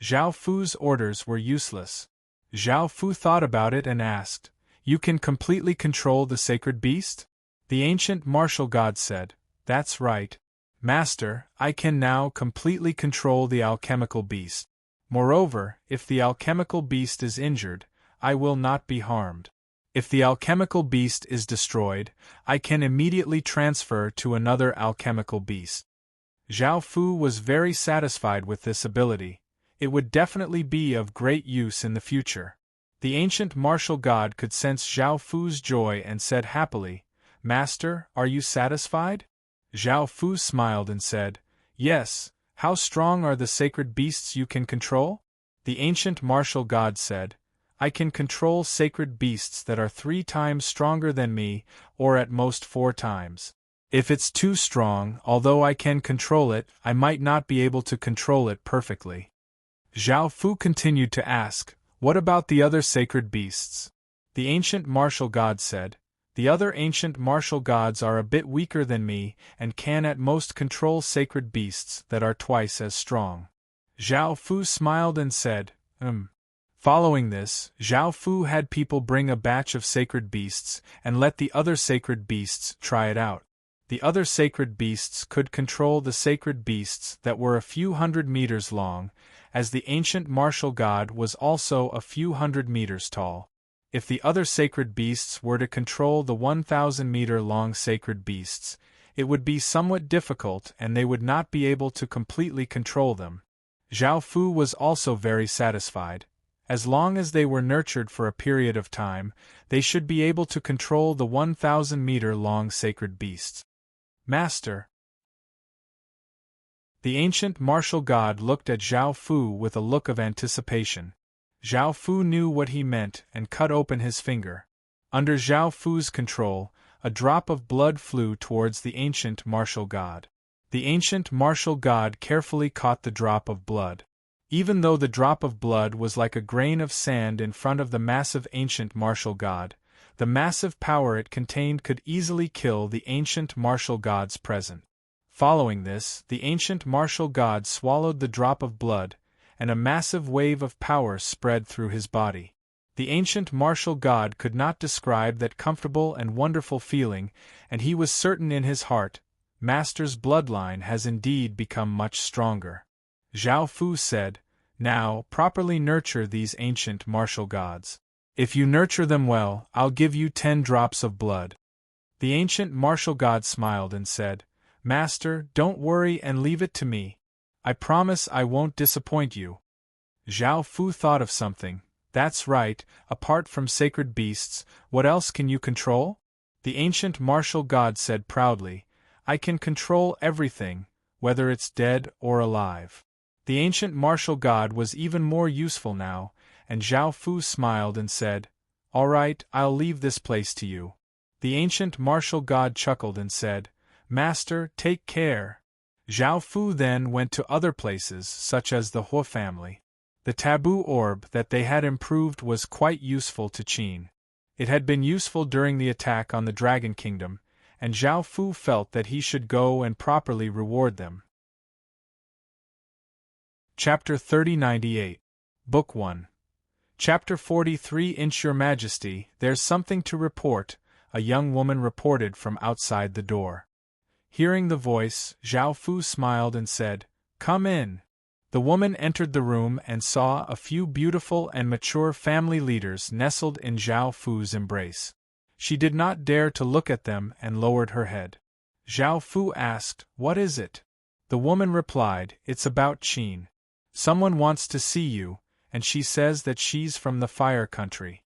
Zhao Fu's orders were useless. Zhao Fu thought about it and asked, "You can completely control the sacred beast?" The ancient martial god said, "That's right. Master, I can now completely control the alchemical beast. Moreover, if the alchemical beast is injured, I will not be harmed. If the alchemical beast is destroyed, I can immediately transfer to another alchemical beast." Zhao Fu was very satisfied with this ability. It would definitely be of great use in the future. The ancient martial god could sense Zhao Fu's joy and said happily, "Master, are you satisfied?" Zhao Fu smiled and said, "Yes. How strong are the sacred beasts you can control?" The ancient martial god said, "I can control sacred beasts that are 3 times stronger than me, or at most 4 times. If it's too strong, although I can control it, I might not be able to control it perfectly." Zhao Fu continued to ask, "What about the other sacred beasts?" The ancient martial god said, "The other ancient martial gods are a bit weaker than me and can at most control sacred beasts that are twice as strong." Zhao Fu smiled and said, Following this, Zhao Fu had people bring a batch of sacred beasts and let the other sacred beasts try it out. The other sacred beasts could control the sacred beasts that were a few hundred meters long, as the ancient martial god was also a few hundred meters tall. If the other sacred beasts were to control the 1,000-meter-long sacred beasts, it would be somewhat difficult and they would not be able to completely control them. Zhao Fu was also very satisfied. As long as they were nurtured for a period of time, they should be able to control the 1,000-meter-long sacred beasts. "Master." The ancient martial god looked at Zhao Fu with a look of anticipation. Zhao Fu knew what he meant and cut open his finger. Under Zhao Fu's control, a drop of blood flew towards the ancient martial god. The ancient martial god carefully caught the drop of blood. Even though the drop of blood was like a grain of sand in front of the massive ancient martial god, the massive power it contained could easily kill the ancient martial god's present. Following this, the ancient martial god swallowed the drop of blood, and a massive wave of power spread through his body. The ancient martial god could not describe that comfortable and wonderful feeling, and he was certain in his heart, "Master's bloodline has indeed become much stronger." Zhao Fu said, "Now, properly nurture these ancient martial gods. If you nurture them well, I'll give you 10 drops of blood." The ancient martial god smiled and said, "Master, don't worry and leave it to me. I promise I won't disappoint you." Zhao Fu thought of something. "That's right, apart from sacred beasts, what else can you control?" The ancient martial god said proudly, "I can control everything, whether it's dead or alive." The ancient martial god was even more useful now, and Zhao Fu smiled and said, "All right, I'll leave this place to you." The ancient martial god chuckled and said, "Master, take care." Zhao Fu then went to other places such as the Hua family. The taboo orb that they had improved was quite useful to Qin. It had been useful during the attack on the Dragon Kingdom, and Zhao Fu felt that he should go and properly reward them. Chapter 3098. Book 1. Chapter 43. Your Majesty, there's something to report, a young woman reported from outside the door. Hearing the voice, Zhao Fu smiled and said, "Come in." The woman entered the room and saw a few beautiful and mature family leaders nestled in Zhao Fu's embrace. She did not dare to look at them and lowered her head. Zhao Fu asked, "What is it?" The woman replied, "It's about Qin. Someone wants to see you, and she says that she's from the Fire Country."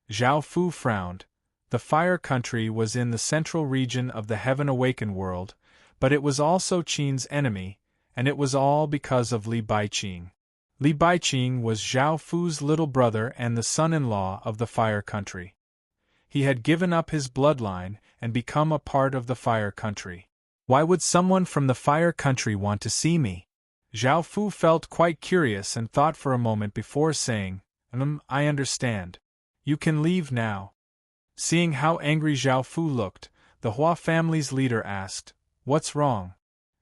Zhao Fu frowned. The Fire Country was in the central region of the Heaven Awakened world, but it was also Qin's enemy, and it was all because of Li Baiqing. Li Baiqing was Zhao Fu's little brother and the son-in-law of the Fire Country. He had given up his bloodline and become a part of the Fire Country. Why would someone from the Fire Country want to see me? Zhao Fu felt quite curious and thought for a moment before saying, I understand. You can leave now. Seeing how angry Zhao Fu looked, the Hua family's leader asked, What's wrong?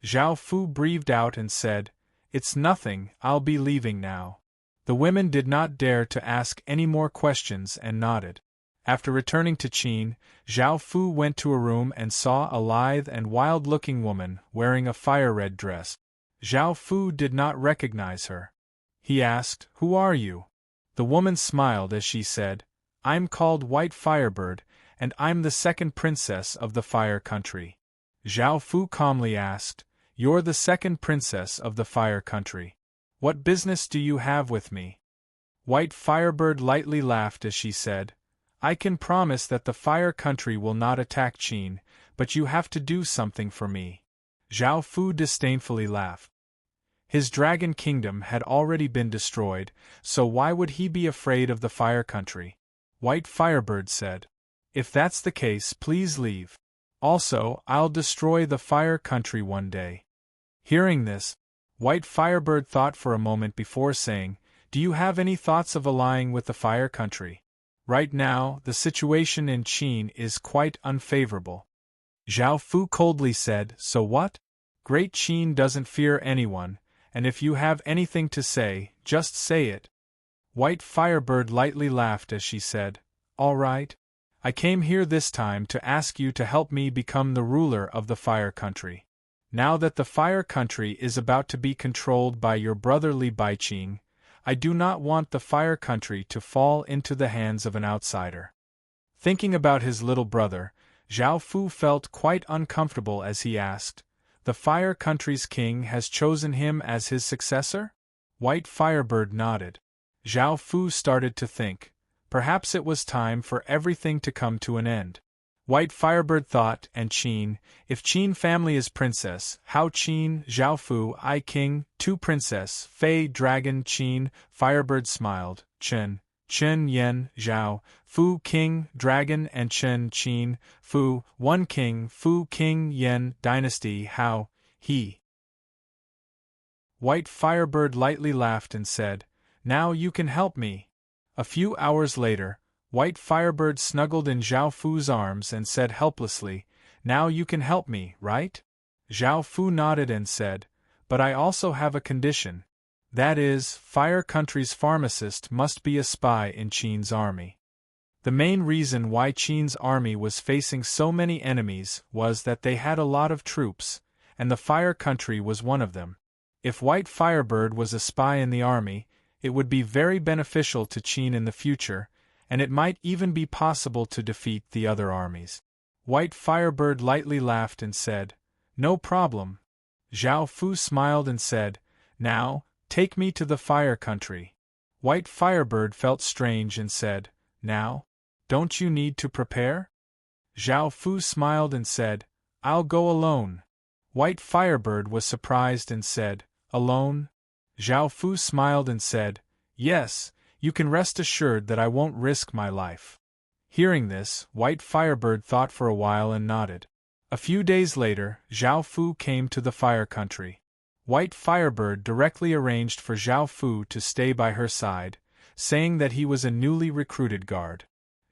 Zhao Fu breathed out and said, It's nothing, I'll be leaving now. The women did not dare to ask any more questions and nodded. After returning to Qin, Zhao Fu went to a room and saw a lithe and wild-looking woman wearing a fire-red dress. Zhao Fu did not recognize her. He asked, Who are you? The woman smiled as she said, I'm called White Firebird, and I'm the second princess of the Fire Country. Zhao Fu calmly asked, You're the second princess of the Fire Country. What business do you have with me? White Firebird lightly laughed as she said, I can promise that the Fire Country will not attack Qin, but you have to do something for me. Zhao Fu disdainfully laughed. His dragon kingdom had already been destroyed, so why would he be afraid of the Fire Country? White Firebird said, If that's the case, please leave. Also, I'll destroy the Fire Country one day. Hearing this, White Firebird thought for a moment before saying, Do you have any thoughts of allying with the Fire Country? Right now, the situation in Qin is quite unfavorable. Zhao Fu coldly said, So what? Great Qin doesn't fear anyone, and if you have anything to say, just say it. White Firebird lightly laughed as she said, All right. I came here this time to ask you to help me become the ruler of the Fire Country. Now that the Fire Country is about to be controlled by your brother Li Baiqing, I do not want the Fire Country to fall into the hands of an outsider. Thinking about his little brother, Zhao Fu felt quite uncomfortable as he asked, The Fire Country's king has chosen him as his successor? White Firebird nodded. Zhao Fu started to think, perhaps it was time for everything to come to an end. White Firebird thought, and Qin, if Qin family is princess, how Qin, Zhao Fu, I king, 2 princess, Fei dragon Qin, Firebird smiled, Chen Yen, Zhao, Fu king, dragon and Chen Qin, Fu, 1 king, Fu king Yen, dynasty how, he. White Firebird lightly laughed and said, Now you can help me. A few hours later, White Firebird snuggled in Zhao Fu's arms and said helplessly, Now you can help me, right? Zhao Fu nodded and said, But I also have a condition. That is, Fire Country's pharmacist must be a spy in Qin's army. The main reason why Qin's army was facing so many enemies was that they had a lot of troops, and the Fire Country was one of them. If White Firebird was a spy in the army, it would be very beneficial to Qin in the future, and it might even be possible to defeat the other armies. White Firebird lightly laughed and said, No problem. Zhao Fu smiled and said, Now, take me to the Fire Country. White Firebird felt strange and said, Now? Don't you need to prepare? Zhao Fu smiled and said, I'll go alone. White Firebird was surprised and said, Alone? Zhao Fu smiled and said, Yes, you can rest assured that I won't risk my life. Hearing this, White Firebird thought for a while and nodded. A few days later, Zhao Fu came to the Fire Country. White Firebird directly arranged for Zhao Fu to stay by her side, saying that he was a newly recruited guard.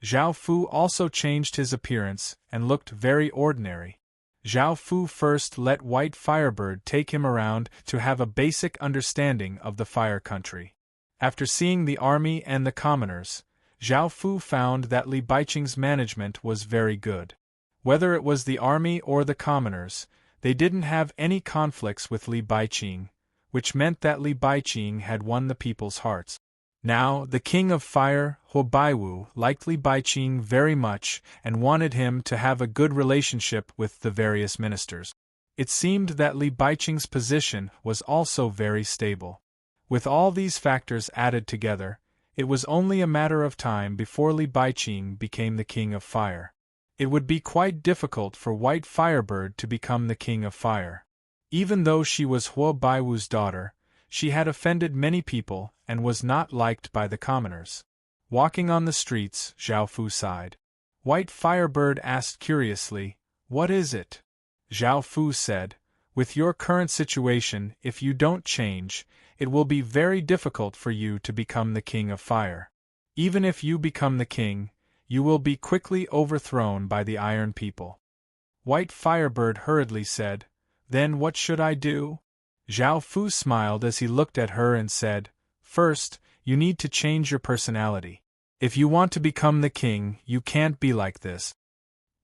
Zhao Fu also changed his appearance and looked very ordinary. Zhao Fu first let White Firebird take him around to have a basic understanding of the Fire Country. After seeing the army and the commoners, Zhao Fu found that Li Baiqing's management was very good. Whether it was the army or the commoners, they didn't have any conflicts with Li Baiqing, which meant that Li Baiqing had won the people's hearts. Now, the King of Fire, He Baiwu, liked Li Baiqing very much and wanted him to have a good relationship with the various ministers. It seemed that Li Baiqing's position was also very stable. With all these factors added together, it was only a matter of time before Li Baiqing became the King of Fire. It would be quite difficult for White Firebird to become the King of Fire. Even though she was He Baiwu's daughter, She had offended many people and was not liked by the commoners. Walking on the streets, Zhao Fu sighed. White Firebird asked curiously, "What is it?" Zhao Fu said, "With your current situation, if you don't change, it will be very difficult for you to become the King of Fire. Even if you become the king, you will be quickly overthrown by the Iron People." White Firebird hurriedly said, "Then what should I do?" Zhao Fu smiled as he looked at her and said, "First, you need to change your personality. If you want to become the king, you can't be like this."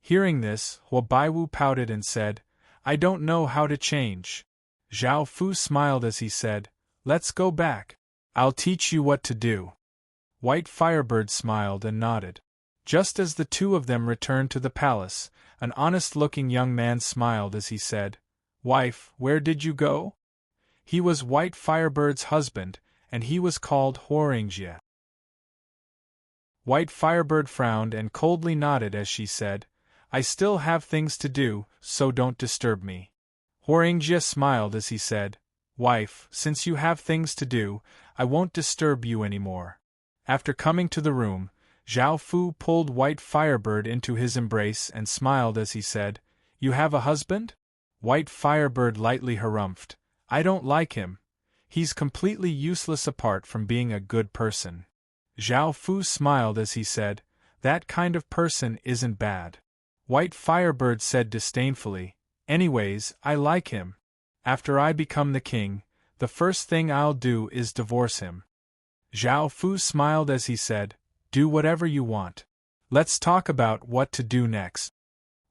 Hearing this, Huo Baiwu pouted and said, "I don't know how to change." Zhao Fu smiled as he said, "Let's go back. I'll teach you what to do." White Firebird smiled and nodded. Just as the two of them returned to the palace, an honest-looking young man smiled as he said, "Wife, where did you go?" He was White Firebird's husband, and he was called Huoringjie. White Firebird frowned and coldly nodded as she said, "I still have things to do, so don't disturb me." Huoringjie smiled as he said, "Wife, since you have things to do, I won't disturb you anymore." After coming to the room, Zhao Fu pulled White Firebird into his embrace and smiled as he said, "You have a husband?" White Firebird lightly harumphed, "I don't like him. He's completely useless apart from being a good person." Zhao Fu smiled as he said, "That kind of person isn't bad." White Firebird said disdainfully, "Anyways, I like him. After I become the king, the first thing I'll do is divorce him." Zhao Fu smiled as he said, "Do whatever you want. Let's talk about what to do next."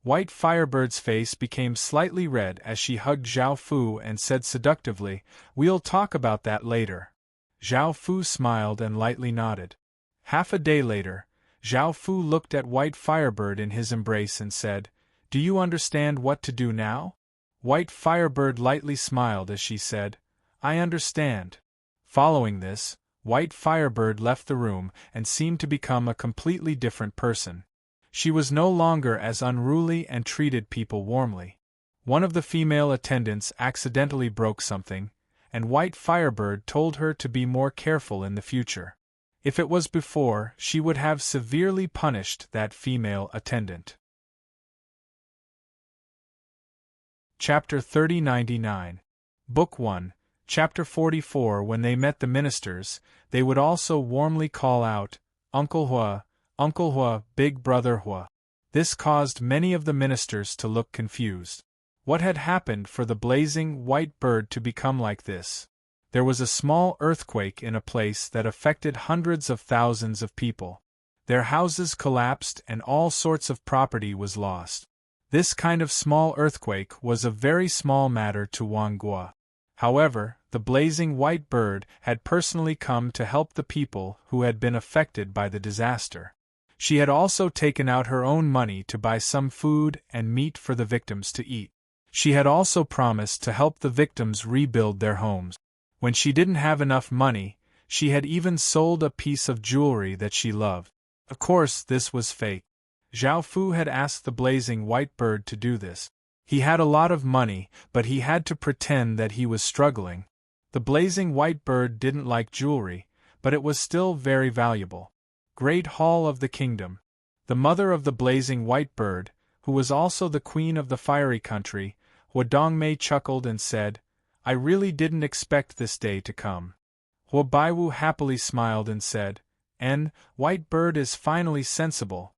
White Firebird's face became slightly red as she hugged Zhao Fu and said seductively, "We'll talk about that later." Zhao Fu smiled and lightly nodded. Half a day later, Zhao Fu looked at White Firebird in his embrace and said, "Do you understand what to do now?" White Firebird lightly smiled as she said, "I understand." Following this, White Firebird left the room and seemed to become a completely different person. She was no longer as unruly and treated people warmly. One of the female attendants accidentally broke something, and White Firebird told her to be more careful in the future. If it was before, she would have severely punished that female attendant. Chapter 3099. Book 1, Chapter 44. When they met the ministers, they would also warmly call out, "Uncle Hua, Big Brother Hua." This caused many of the ministers to look confused. What had happened for the blazing white bird to become like this? There was a small earthquake in a place that affected hundreds of thousands of people. Their houses collapsed and all sorts of property was lost. This kind of small earthquake was a very small matter to Wang Guo. However, the blazing white bird had personally come to help the people who had been affected by the disaster. She had also taken out her own money to buy some food and meat for the victims to eat. She had also promised to help the victims rebuild their homes. When she didn't have enough money, she had even sold a piece of jewelry that she loved. Of course, this was fake. Zhao Fu had asked the blazing white bird to do this. He had a lot of money, but he had to pretend that he was struggling. The blazing white bird didn't like jewelry, but it was still very valuable. Great Hall of the Kingdom. The mother of the blazing white bird, who was also the queen of the fiery country, Huo Dongmei chuckled and said, "I really didn't expect this day to come." Huo Baiwu happily smiled and said, White Bird is finally sensible."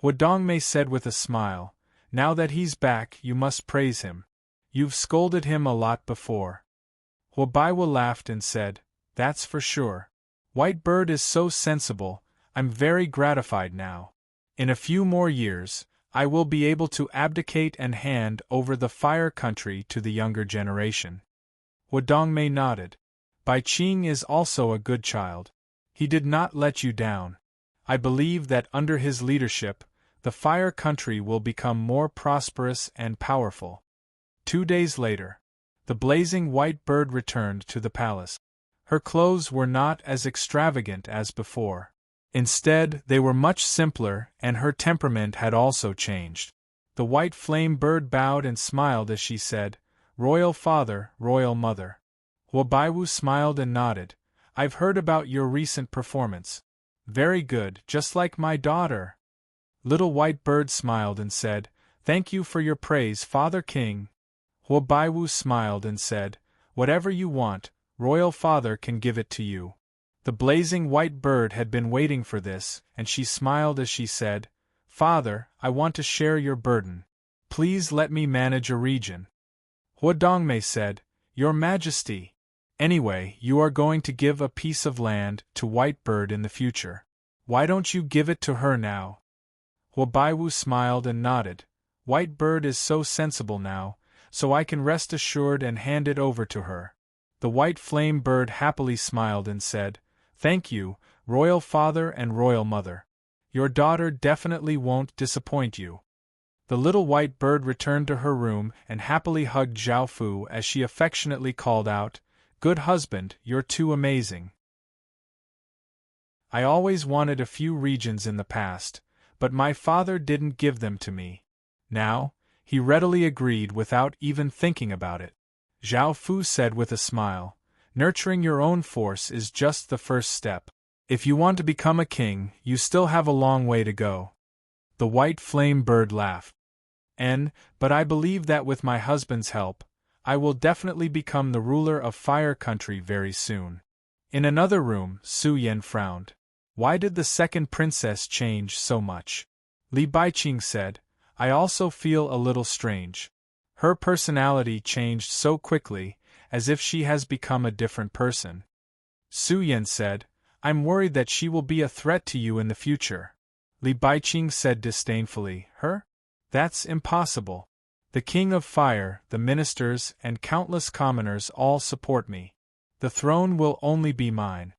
Huo Dongmei said with a smile, "Now that he's back, you must praise him. You've scolded him a lot before." Huo Baiwu laughed and said, "That's for sure. White Bird is so sensible, I'm very gratified now. In a few more years, I will be able to abdicate and hand over the fire country to the younger generation." Huo Dongmei nodded. "Bai Qing is also a good child. He did not let you down. I believe that under his leadership, the fire country will become more prosperous and powerful." 2 days later, the blazing white bird returned to the palace. Her clothes were not as extravagant as before. Instead, they were much simpler, and her temperament had also changed. The white flame bird bowed and smiled as she said, "Royal father, royal mother." Huabaiwu smiled and nodded. I've heard about your recent performance. Very good, just like my daughter. Little White Bird smiled and said, Thank you for your praise, Father King. Huabaiwu smiled and said, Whatever you want, Royal Father can give it to you. The blazing white bird had been waiting for this, and she smiled as she said, Father, I want to share your burden. Please let me manage a region. Huadongmei said, Your Majesty. Anyway, you are going to give a piece of land to White Bird in the future. Why don't you give it to her now? Huabaiwu smiled and nodded. White Bird is so sensible now, so I can rest assured and hand it over to her. The white flame bird happily smiled and said, Thank you, Royal Father and Royal Mother. Your daughter definitely won't disappoint you. The little white bird returned to her room and happily hugged Zhao Fu as she affectionately called out, Good husband, you're too amazing. I always wanted a few regions in the past, but my father didn't give them to me. Now, he readily agreed without even thinking about it. Zhao Fu said with a smile, Nurturing your own force is just the first step. If you want to become a king, you still have a long way to go. The white flame bird laughed. But I believe that with my husband's help, I will definitely become the ruler of Fire Country very soon. In another room, Su Yan frowned. Why did the second princess change so much? Li Baiqing said, I also feel a little strange. Her personality changed so quickly, as if she has become a different person. Su Yan said, I'm worried that she will be a threat to you in the future. Li Baiqing said disdainfully, Her? That's impossible. The King of Fire, the ministers, and countless commoners all support me. The throne will only be mine.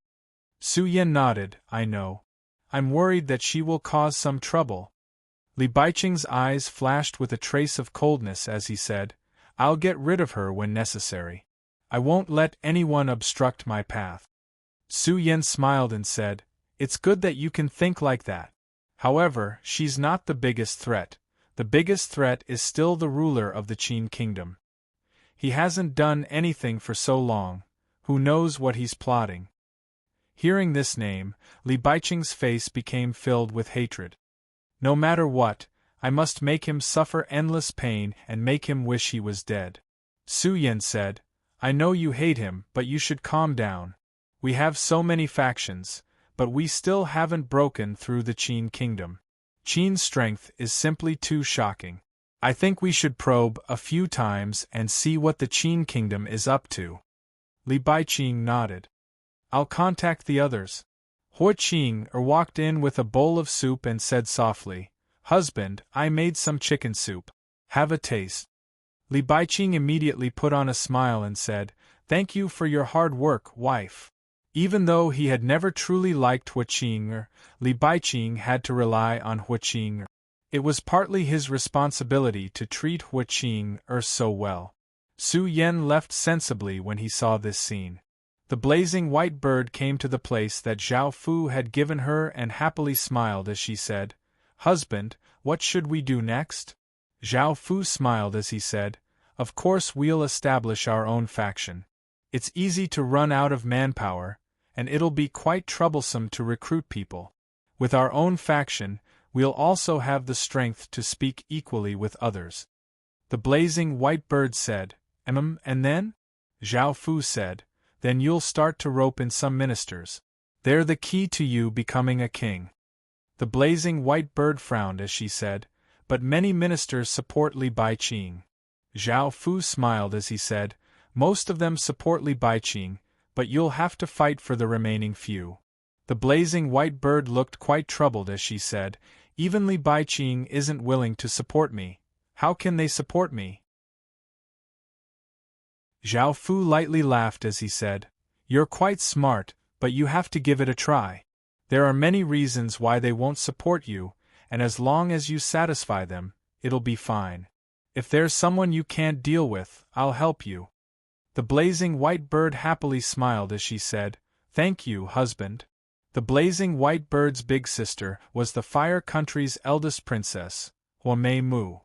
Su Yan nodded, I know. I'm worried that she will cause some trouble. Li Baiqing's eyes flashed with a trace of coldness as he said, I'll get rid of her when necessary. I won't let anyone obstruct my path. Su Yan smiled and said, It's good that you can think like that. However, she's not the biggest threat. The biggest threat is still the ruler of the Qin kingdom. He hasn't done anything for so long. Who knows what he's plotting? Hearing this name, Li Baiqing's face became filled with hatred. No matter what, I must make him suffer endless pain and make him wish he was dead. Su Yan said, I know you hate him, but you should calm down. We have so many factions, but we still haven't broken through the Qin kingdom. Qin's strength is simply too shocking. I think we should probe a few times and see what the Qin kingdom is up to. Li Baiqing nodded. I'll contact the others. Hua Qing walked in with a bowl of soup and said softly, Husband, I made some chicken soup. Have a taste. Li Baiqing immediately put on a smile and said, Thank you for your hard work, wife. Even though he had never truly liked Hua Qing, Li Baiqing had to rely on Hua Qing. It was partly his responsibility to treat Hua Qing so well. Su Yan left sensibly when he saw this scene. The blazing white bird came to the place that Zhao Fu had given her and happily smiled as she said, Husband, what should we do next? Zhao Fu smiled as he said, Of course we'll establish our own faction. It's easy to run out of manpower, and it'll be quite troublesome to recruit people. With our own faction, we'll also have the strength to speak equally with others. The blazing white bird said, and then? Zhao Fu said, Then you'll start to rope in some ministers. They're the key to you becoming a king. The blazing white bird frowned as she said, But many ministers support Li Baiqing. Zhao Fu smiled as he said, Most of them support Li Baiqing, but you'll have to fight for the remaining few. The blazing white bird looked quite troubled as she said, Even Li Baiqing isn't willing to support me. How can they support me? Zhao Fu lightly laughed as he said, You're quite smart, but you have to give it a try. There are many reasons why they won't support you, and as long as you satisfy them, it'll be fine. If there's someone you can't deal with, I'll help you. The blazing white bird happily smiled as she said, Thank you, husband. The blazing white bird's big sister was the Fire Country's eldest princess, Huamei Mu.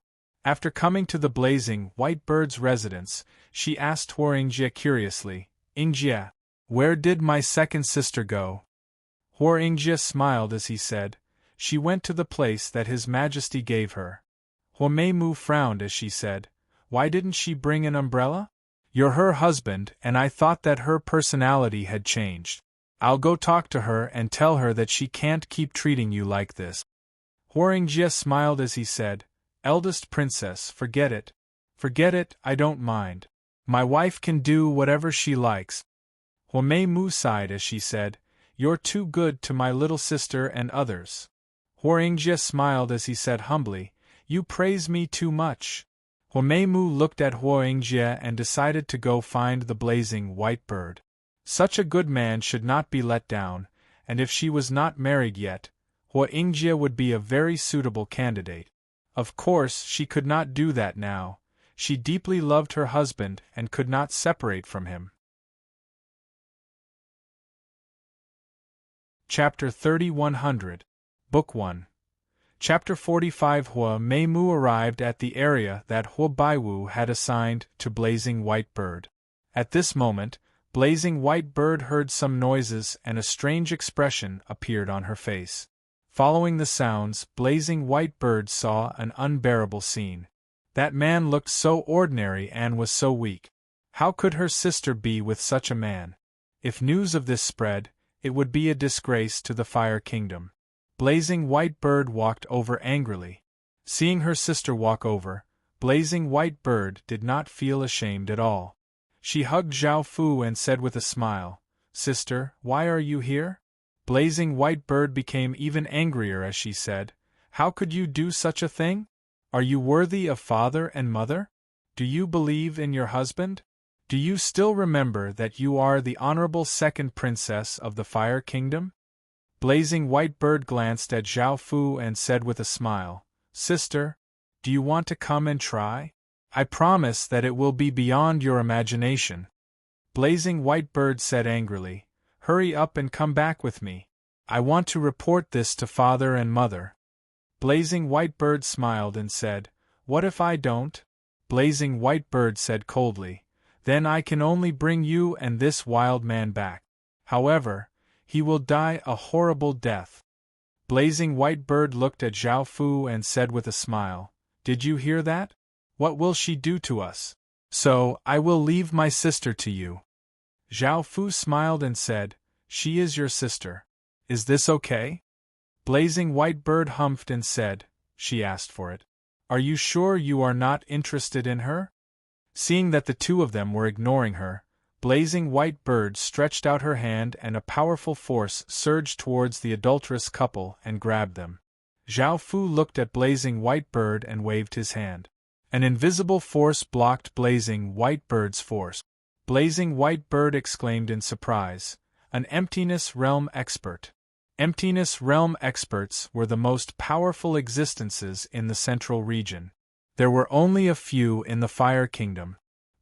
After coming to the blazing white bird's residence, she asked Huaringjie curiously, Ingjie, where did my second sister go? Hor Ingjie smiled as he said, she went to the place that His Majesty gave her. Huameimu frowned as she said, why didn't she bring an umbrella? You're her husband, and I thought that her personality had changed. I'll go talk to her and tell her that she can't keep treating you like this. Huaringjie smiled as he said, eldest princess, forget it. Forget it, I don't mind. My wife can do whatever she likes. Huameimu sighed as she said, you're too good to my little sister and others. Huaringjie smiled as he said humbly, you praise me too much. Huameimu looked at Huaringjie and decided to go find the blazing white bird. Such a good man should not be let down, and if she was not married yet, Huaringjie would be a very suitable candidate. Of course, she could not do that now. She deeply loved her husband and could not separate from him. Chapter 3100, Book 1. Chapter 45. Huameimu arrived at the area that Huabaiwu had assigned to Blazing White Bird. At this moment, Blazing White Bird heard some noises and a strange expression appeared on her face. Following the sounds, Blazing White Bird saw an unbearable scene. That man looked so ordinary and was so weak. How could her sister be with such a man? If news of this spread, it would be a disgrace to the Fire Kingdom. Blazing White Bird walked over angrily. Seeing her sister walk over, Blazing White Bird did not feel ashamed at all. She hugged Zhao Fu and said with a smile, Sister, why are you here? Blazing White Bird became even angrier as she said, how could you do such a thing? Are you worthy of father and mother? Do you believe in your husband? Do you still remember that you are the honorable second princess of the Fire Kingdom? Blazing White Bird glanced at Zhao Fu and said with a smile, Sister, do you want to come and try? I promise that it will be beyond your imagination. Blazing White Bird said angrily, hurry up and come back with me. I want to report this to father and mother. Blazing White Bird smiled and said, what if I don't? Blazing White Bird said coldly, then I can only bring you and this wild man back. However, he will die a horrible death. Blazing White Bird looked at Zhao Fu and said with a smile, did you hear that? What will she do to us? So, I will leave my sister to you. Zhao Fu smiled and said, she is your sister. Is this okay? Blazing White Bird humphed and said, she asked for it. Are you sure you are not interested in her? Seeing that the two of them were ignoring her, Blazing White Bird stretched out her hand and a powerful force surged towards the adulterous couple and grabbed them. Zhao Fu looked at Blazing White Bird and waved his hand. An invisible force blocked Blazing White Bird's force. Blazing White Bird exclaimed in surprise, an Emptiness Realm expert. Emptiness Realm experts were the most powerful existences in the Central region. There were only a few in the Fire Kingdom.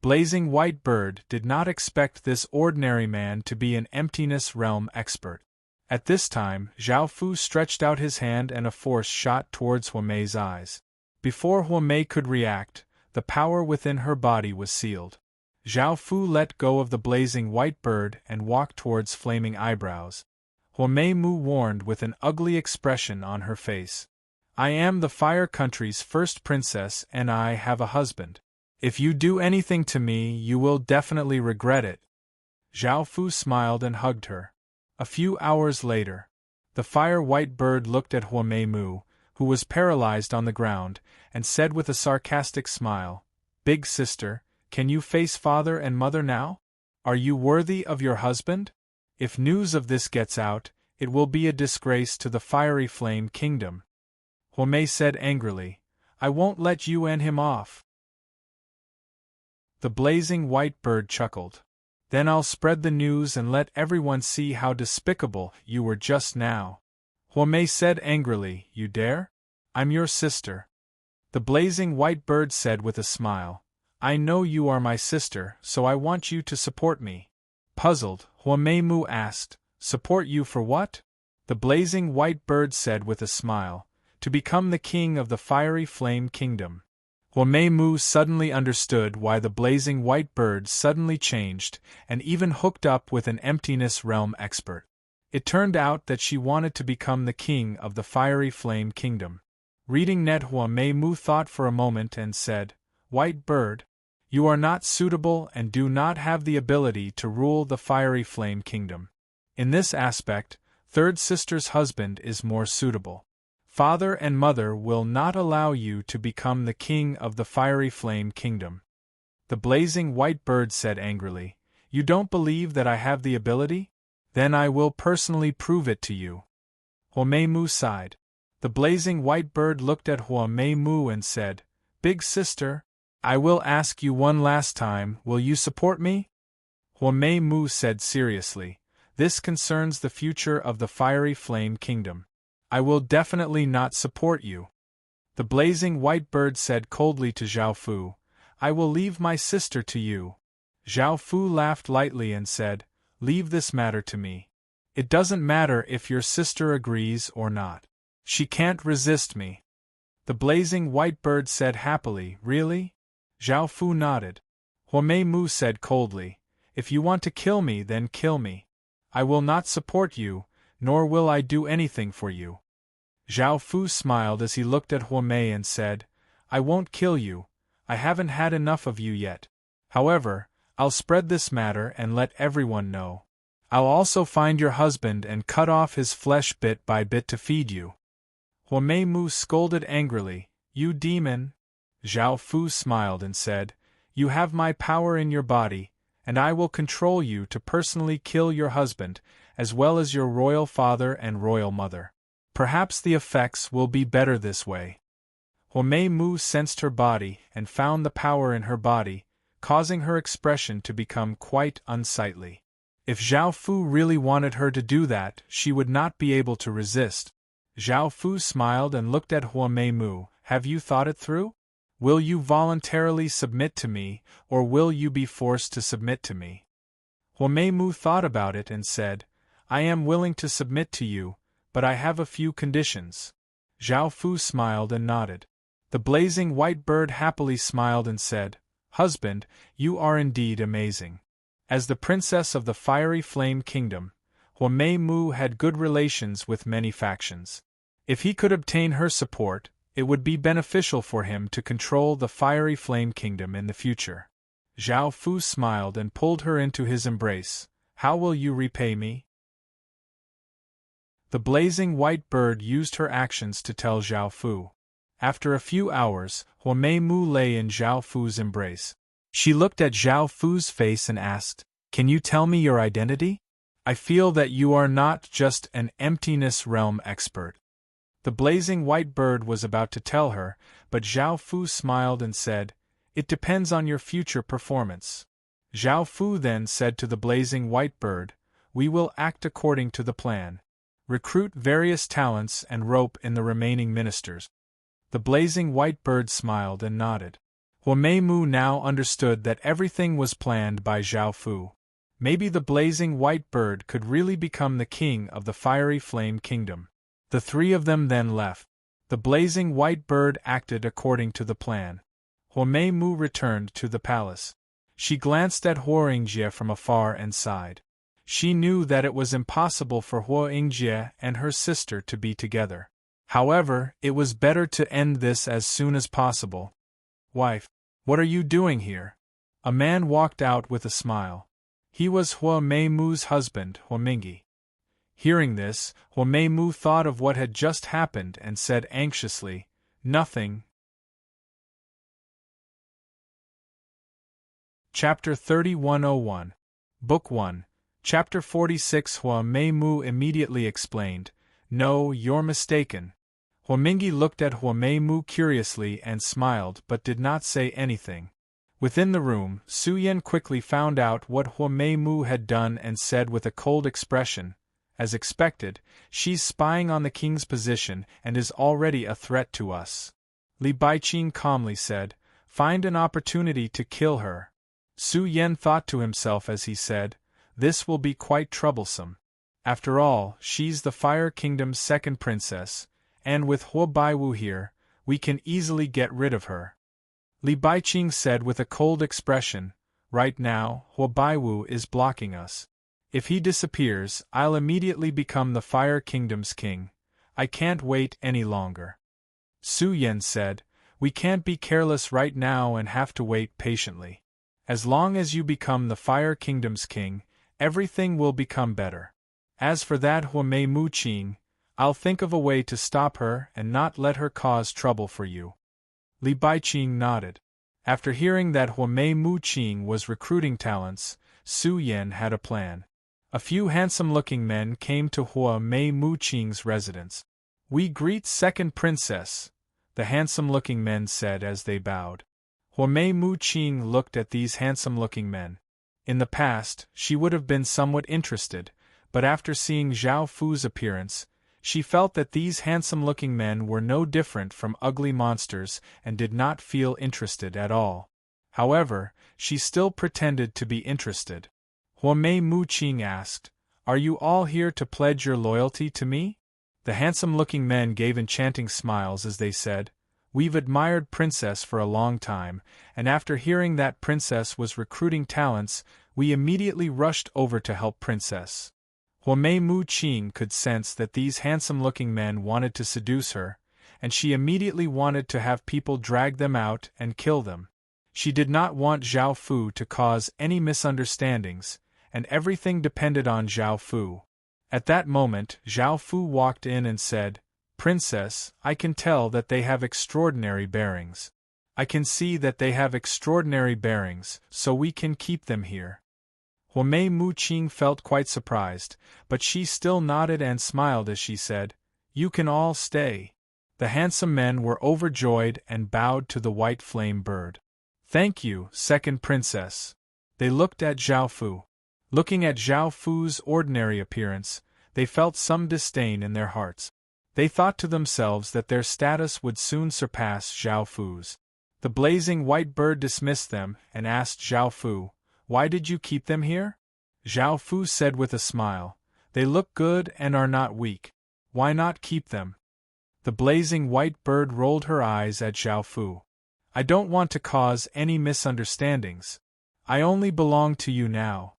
Blazing White Bird did not expect this ordinary man to be an Emptiness Realm expert. At this time, Zhao Fu stretched out his hand and a force shot towards Huamei's eyes. Before Huamei could react, the power within her body was sealed. Zhao Fu let go of the Blazing White Bird and walked towards Flaming Eyebrows. Huameimu warned with an ugly expression on her face. I am the Fire Country's first princess and I have a husband. If you do anything to me, you will definitely regret it. Zhao Fu smiled and hugged her. A few hours later, the Fire White Bird looked at Huameimu, who was paralyzed on the ground, and said with a sarcastic smile, Big sister, can you face father and mother now? Are you worthy of your husband? If news of this gets out, it will be a disgrace to the Fiery Flame Kingdom. Huamei said angrily, I won't let you and him off. The Blazing White Bird chuckled. Then I'll spread the news and let everyone see how despicable you were just now. Huamei said angrily, you dare? I'm your sister. The Blazing White Bird said with a smile, I know you are my sister, so I want you to support me. Puzzled, Huameimu asked, support you for what? The Blazing White Bird said with a smile, to become the king of the Fiery Flame Kingdom. Huamei Mu suddenly understood why the blazing white bird suddenly changed, and even hooked up with an emptiness realm expert. It turned out that she wanted to become the king of the fiery flame kingdom. Reading net, Huamei Mu thought for a moment and said, "White bird, you are not suitable and do not have the ability to rule the fiery flame kingdom. In this aspect, third sister's husband is more suitable. Father and mother will not allow you to become the king of the fiery flame kingdom." The blazing white bird said angrily, "You don't believe that I have the ability? Then I will personally prove it to you." Huamei Mu sighed. The blazing white bird looked at Huamei Mu and said, "Big sister, I will ask you one last time, will you support me?" Huamei Mu said seriously, "This concerns the future of the fiery flame kingdom. I will definitely not support you." The blazing white bird said coldly to Zhao Fu, "I will leave my sister to you." Zhao Fu laughed lightly and said, "Leave this matter to me. It doesn't matter if your sister agrees or not. She can't resist me." The blazing white bird said happily, "Really?" Zhao Fu nodded. Huamei Mu said coldly, "If you want to kill me, then kill me. I will not support you, nor will I do anything for you." Zhao Fu smiled as he looked at Huamei and said, "I won't kill you, I haven't had enough of you yet. However, I'll spread this matter and let everyone know. I'll also find your husband and cut off his flesh bit by bit to feed you." Huamei Mu scolded angrily, "You demon!" Zhao Fu smiled and said, "You have my power in your body, and I will control you to personally kill your husband, as well as your royal father and royal mother. Perhaps the effects will be better this way." Huamei Mu sensed her body and found the power in her body, causing her expression to become quite unsightly. If Zhao Fu really wanted her to do that, she would not be able to resist. Zhao Fu smiled and looked at Huamei Mu, "Have you thought it through? Will you voluntarily submit to me, or will you be forced to submit to me?" Huamei Mu thought about it and said, "I am willing to submit to you, but I have a few conditions." Zhao Fu smiled and nodded. The blazing white bird happily smiled and said, "Husband, you are indeed amazing." As the princess of the fiery flame kingdom, Huamei Mu had good relations with many factions. If he could obtain her support, it would be beneficial for him to control the fiery flame kingdom in the future. Zhao Fu smiled and pulled her into his embrace. "How will you repay me?" The blazing white bird used her actions to tell Zhao Fu. After a few hours, Huamei Mu lay in Zhao Fu's embrace. She looked at Zhao Fu's face and asked, "Can you tell me your identity? I feel that you are not just an emptiness realm expert." The blazing white bird was about to tell her, but Zhao Fu smiled and said, "It depends on your future performance." Zhao Fu then said to the blazing white bird, "We will act according to the plan. Recruit various talents and rope in the remaining ministers." The blazing white bird smiled and nodded. Huamei Mu now understood that everything was planned by Zhao Fu. Maybe the blazing white bird could really become the king of the fiery flame kingdom. The three of them then left. The blazing white bird acted according to the plan. Huamei Mu returned to the palace. She glanced at Huo Yingjie from afar and sighed. She knew that it was impossible for Huo Yingjie and her sister to be together. However, it was better to end this as soon as possible. "Wife, what are you doing here?" A man walked out with a smile. He was Huamei Mu's husband, Huamingyi. Hearing this, Huamei Mu thought of what had just happened and said anxiously, "Nothing." Chapter 3101 Book 1 Chapter 46 Huamei Mu immediately explained, "No, you're mistaken." Huamingyi looked at Huamei Mu curiously and smiled but did not say anything. Within the room, Su Yan quickly found out what Huamei Mu had done and said with a cold expression, "As expected, she's spying on the king's position and is already a threat to us." Li Baiqing calmly said, "Find an opportunity to kill her." Su Yan thought to himself as he said, "This will be quite troublesome. After all, she's the Fire Kingdom's second princess, and with Huo Baiwu here, we can easily get rid of her." Li Baiqing said with a cold expression, "Right now, Hua Baiwu is blocking us. If he disappears, I'll immediately become the Fire Kingdom's king. I can't wait any longer." Su Yan said, "We can't be careless right now and have to wait patiently. As long as you become the Fire Kingdom's king, everything will become better. As for that Hua Mei Mu Qing, I'll think of a way to stop her and not let her cause trouble for you." Li Baiqing nodded. After hearing that Hua Mei Mu Qing was recruiting talents, Su Yan had a plan. A few handsome-looking men came to Hua Mei Mu Qing's residence. "We greet second princess," the handsome-looking men said as they bowed. Hua Mei Mu Qing looked at these handsome-looking men. In the past, she would have been somewhat interested, but after seeing Zhao Fu's appearance, she felt that these handsome-looking men were no different from ugly monsters and did not feel interested at all. However, she still pretended to be interested. Hua Mei Mu Qing asked, "Are you all here to pledge your loyalty to me?" The handsome-looking men gave enchanting smiles as they said, "We've admired Princess for a long time, and after hearing that Princess was recruiting talents, we immediately rushed over to help Princess." Hua Mei Mu Qing could sense that these handsome-looking men wanted to seduce her, and she immediately wanted to have people drag them out and kill them. She did not want Zhao Fu to cause any misunderstandings, and everything depended on Zhao Fu. At that moment, Zhao Fu walked in and said, "Princess, I can tell that they have extraordinary bearings. I can see that they have extraordinary bearings, so we can keep them here." Hua Mei Mu Qing felt quite surprised, but she still nodded and smiled as she said, "You can all stay." The handsome men were overjoyed and bowed to the white flame bird. "Thank you, second princess." They looked at Zhao Fu. Looking at Zhao Fu's ordinary appearance, they felt some disdain in their hearts. They thought to themselves that their status would soon surpass Zhao Fu's. The blazing white bird dismissed them and asked Zhao Fu, "Why did you keep them here?" Zhao Fu said with a smile, "They look good and are not weak. Why not keep them?" The blazing white bird rolled her eyes at Zhao Fu. "I don't want to cause any misunderstandings. I only belong to you now."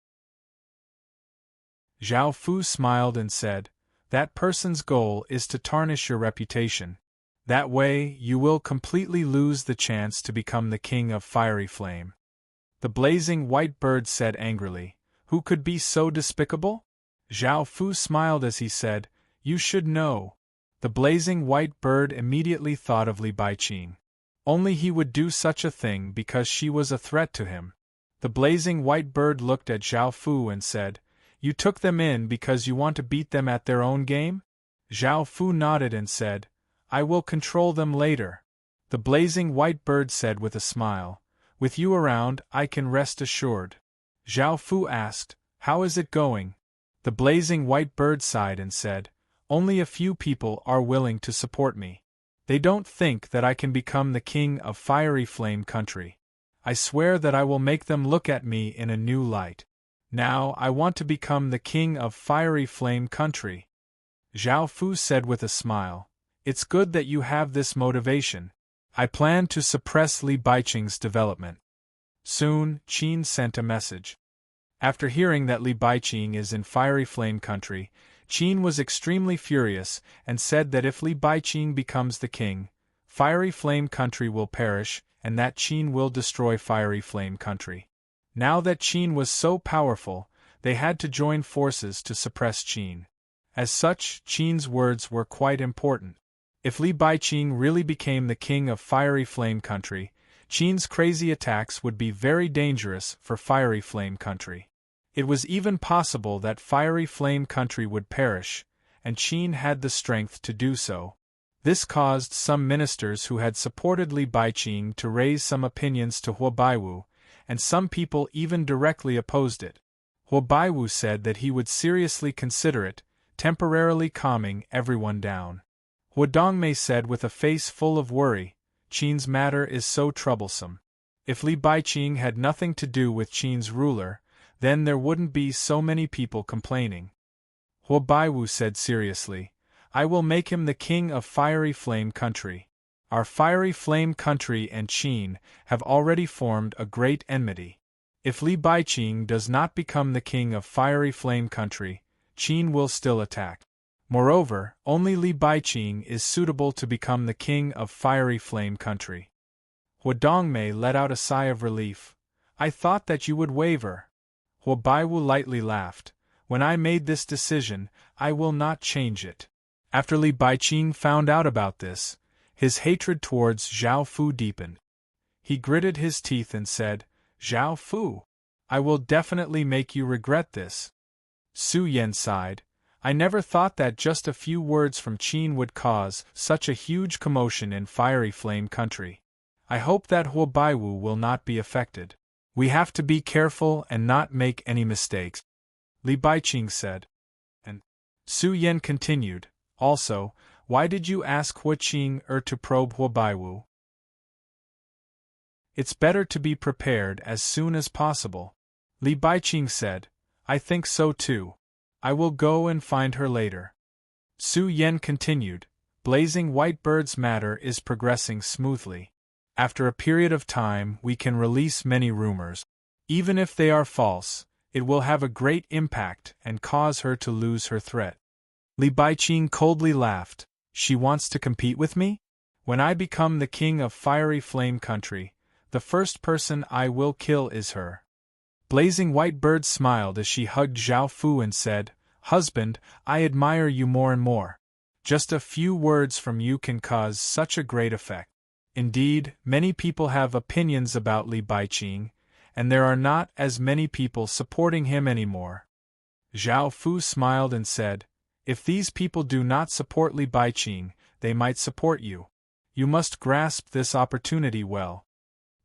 Zhao Fu smiled and said, "That person's goal is to tarnish your reputation. That way, you will completely lose the chance to become the king of Fiery Flame." The blazing white bird said angrily, "Who could be so despicable?" Zhao Fu smiled as he said, "You should know." The blazing white bird immediately thought of Li Baiqing. Only he would do such a thing because she was a threat to him. The blazing white bird looked at Zhao Fu and said, "You took them in because you want to beat them at their own game?" Zhao Fu nodded and said, "I will control them later." The blazing white bird said with a smile, "With you around, I can rest assured." Zhao Fu asked, "How is it going?" The blazing white bird sighed and said, "Only a few people are willing to support me. They don't think that I can become the king of Fiery Flame Country. I swear that I will make them look at me in a new light. Now I want to become the king of Fiery Flame Country." Zhao Fu said with a smile, "It's good that you have this motivation. I plan to suppress Li Baiqing's development." Soon, Qin sent a message. After hearing that Li Baiqing is in Fiery Flame Country, Qin was extremely furious and said that if Li Baiqing becomes the king, Fiery Flame Country will perish and that Qin will destroy Fiery Flame Country. Now that Qin was so powerful, they had to join forces to suppress Qin. As such, Qin's words were quite important. If Li Baiqing really became the king of Fiery Flame Country, Qin's crazy attacks would be very dangerous for Fiery Flame Country. It was even possible that Fiery Flame Country would perish, and Qin had the strength to do so. This caused some ministers who had supported Li Baiqing to raise some opinions to Hua Baiwu, and some people even directly opposed it. Hua Baiwu said that he would seriously consider it, temporarily calming everyone down. Hua Dongmei said with a face full of worry, "Qin's matter is so troublesome. If Li Baiqing had nothing to do with Qin's ruler, then there wouldn't be so many people complaining." Hua Baiwu said seriously, "I will make him the king of Fiery Flame Country." Our fiery flame country and Qin have already formed a great enmity. If Li Baiqing does not become the king of fiery flame country, Qin will still attack. Moreover, only Li Baiqing is suitable to become the king of fiery flame country. Hua Dongmei let out a sigh of relief. I thought that you would waver. Hua Baiwu lightly laughed. When I made this decision, I will not change it. After Li Baiqing found out about this, his hatred towards Zhao Fu deepened. He gritted his teeth and said, Zhao Fu, I will definitely make you regret this. Su Yan sighed. I never thought that just a few words from Qin would cause such a huge commotion in fiery flame country. I hope that Hua Baiwu will not be affected. We have to be careful and not make any mistakes, Li Baiqing said. And Su Yan continued, also, why did you ask Hua Qing to probe Hua Baiwu? It's better to be prepared as soon as possible. Li Baiqing said, I think so too. I will go and find her later. Su Yan continued, Blazing White Bird's matter is progressing smoothly. After a period of time we can release many rumors. Even if they are false, it will have a great impact and cause her to lose her threat. Li Baiqing coldly laughed. She wants to compete with me? When I become the king of fiery flame country, the first person I will kill is her. Blazing White Bird smiled as she hugged Zhao Fu and said, Husband, I admire you more and more. Just a few words from you can cause such a great effect. Indeed, many people have opinions about Li Baiqing, and there are not as many people supporting him anymore. Zhao Fu smiled and said, If these people do not support Li Baiqing, they might support you. You must grasp this opportunity well.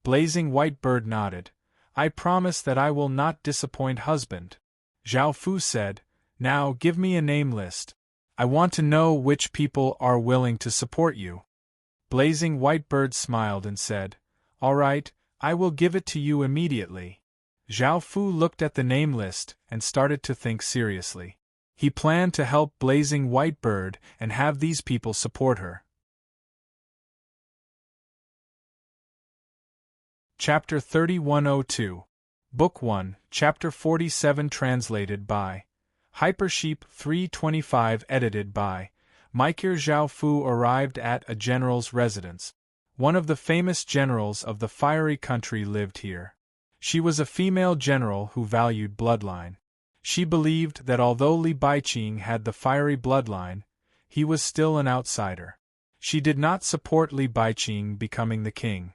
Blazing White Bird nodded. I promise that I will not disappoint husband. Zhao Fu said, Now give me a name list. I want to know which people are willing to support you. Blazing White Bird smiled and said, All right, I will give it to you immediately. Zhao Fu looked at the name list and started to think seriously. He planned to help Blazing White Bird and have these people support her. Chapter 3102. Book 1, Chapter 47 translated by Hypersheep 325 edited by Meiker. Zhao Fu arrived at a general's residence. One of the famous generals of the fiery country lived here. She was a female general who valued bloodline. She believed that although Li Baiqing had the fiery bloodline, he was still an outsider. She did not support Li Baiqing becoming the king.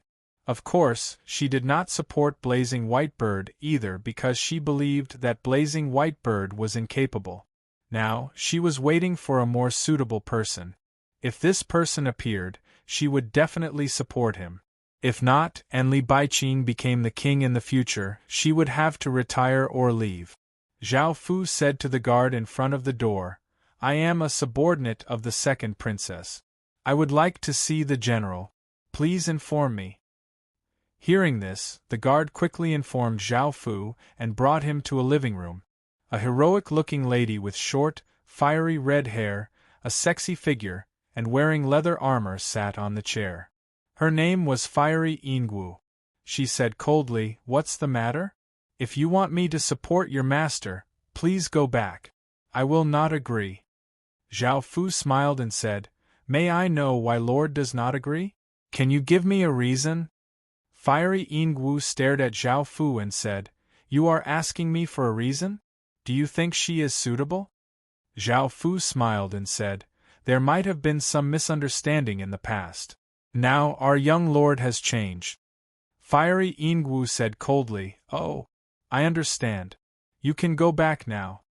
Of course, she did not support Blazing White Bird either because she believed that Blazing White Bird was incapable. Now, she was waiting for a more suitable person. If this person appeared, she would definitely support him. If not, and Li Baiqing became the king in the future, she would have to retire or leave. Zhao Fu said to the guard in front of the door, I am a subordinate of the second princess. I would like to see the general. Please inform me. Hearing this, the guard quickly informed Zhao Fu and brought him to a living room. A heroic-looking lady with short, fiery red hair, a sexy figure, and wearing leather armor sat on the chair. Her name was Fiery Yingwu. She said coldly, What's the matter? If you want me to support your master, please go back. I will not agree. Zhao Fu smiled and said, May I know why Lord does not agree? Can you give me a reason? Fiery Yingwu stared at Zhao Fu and said, You are asking me for a reason? Do you think she is suitable? Zhao Fu smiled and said, There might have been some misunderstanding in the past. Now our young lord has changed. Fiery Yingwu said coldly, Oh, I understand. You can go back now.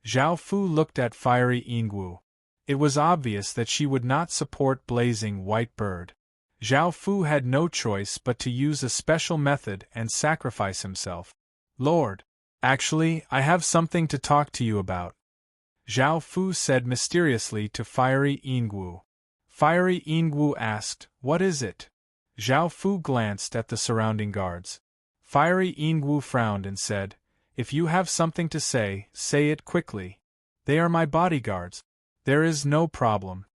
Zhao Fu looked at Fiery Yingwu. It was obvious that she would not support Blazing White Bird. Zhao Fu had no choice but to use a special method and sacrifice himself. Lord, actually, I have something to talk to you about. Zhao Fu said mysteriously to Fiery Yingwu. Fiery Yingwu asked, What is it? Zhao Fu glanced at the surrounding guards. Fiery Yingwu frowned and said, If you have something to say it quickly. They are my bodyguards. There is no problem.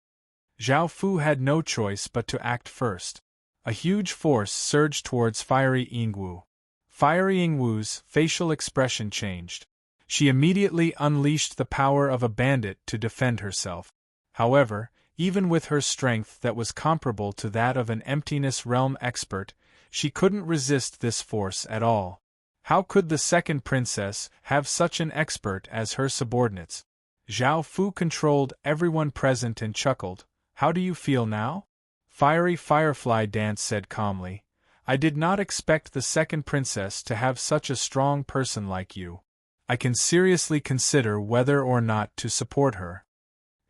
Zhao Fu had no choice but to act first. A huge force surged towards Fiery Yingwu. Fiery Yingwu's facial expression changed. She immediately unleashed the power of a bandit to defend herself. However, even with her strength that was comparable to that of an emptiness realm expert, she couldn't resist this force at all. How could the second princess have such an expert as her subordinates? Zhao Fu controlled everyone present and chuckled. How do you feel now? Fiery Firefly Dance said calmly. I did not expect the second princess to have such a strong person like you. I can seriously consider whether or not to support her.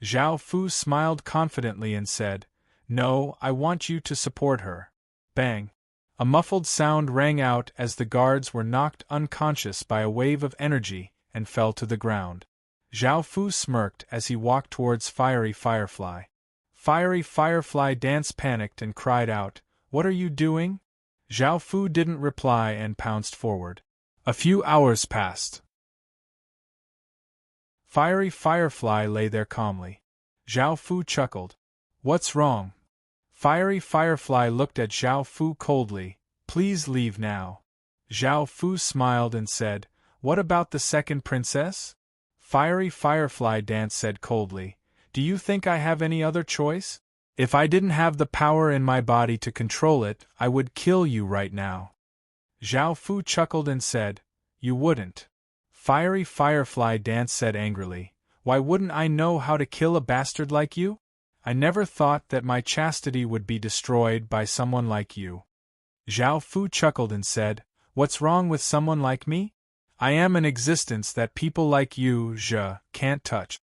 Zhao Fu smiled confidently and said, No, I want you to support her. Bang! A muffled sound rang out as the guards were knocked unconscious by a wave of energy and fell to the ground. Zhao Fu smirked as he walked towards Fiery Firefly. Fiery Firefly Dance panicked and cried out, What are you doing? Zhao Fu didn't reply and pounced forward. A few hours passed. Fiery Firefly lay there calmly. Zhao Fu chuckled. What's wrong? Fiery Firefly looked at Zhao Fu coldly. Please leave now. Zhao Fu smiled and said, What about the second princess? Fiery Firefly Dance said coldly, Do you think I have any other choice? If I didn't have the power in my body to control it, I would kill you right now. Zhao Fu chuckled and said, You wouldn't. Fiery Firefly Dance said angrily, Why wouldn't I know how to kill a bastard like you? I never thought that my chastity would be destroyed by someone like you. Zhao Fu chuckled and said, What's wrong with someone like me? I am an existence that people like you, can't touch.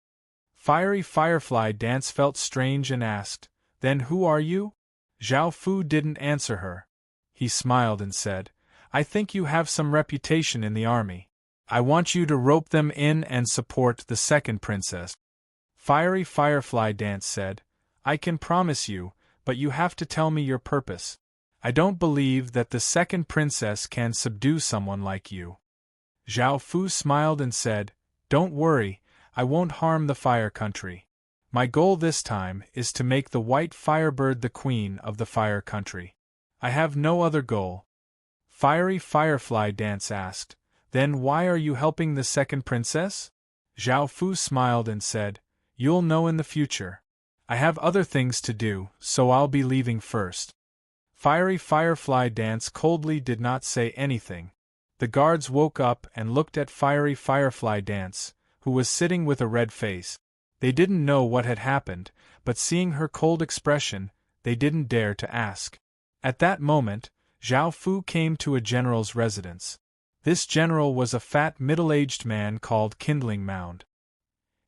Fiery Firefly Dance felt strange and asked, Then who are you? Zhao Fu didn't answer her. He smiled and said, I think you have some reputation in the army. I want you to rope them in and support the second princess. Fiery Firefly Dance said, I can promise you, but you have to tell me your purpose. I don't believe that the second princess can subdue someone like you. Zhao Fu smiled and said, Don't worry, I won't harm the Fire Country. My goal this time is to make the White Firebird the queen of the Fire Country. I have no other goal. Fiery Firefly Dance asked, Then why are you helping the second princess? Zhao Fu smiled and said, You'll know in the future. I have other things to do, so I'll be leaving first. Fiery Firefly Dance coldly did not say anything. The guards woke up and looked at Fiery Firefly Dance, who was sitting with a red face. They didn't know what had happened, but seeing her cold expression, they didn't dare to ask. At that moment, Zhao Fu came to a general's residence. This general was a fat middle-aged man called Kindling Mound.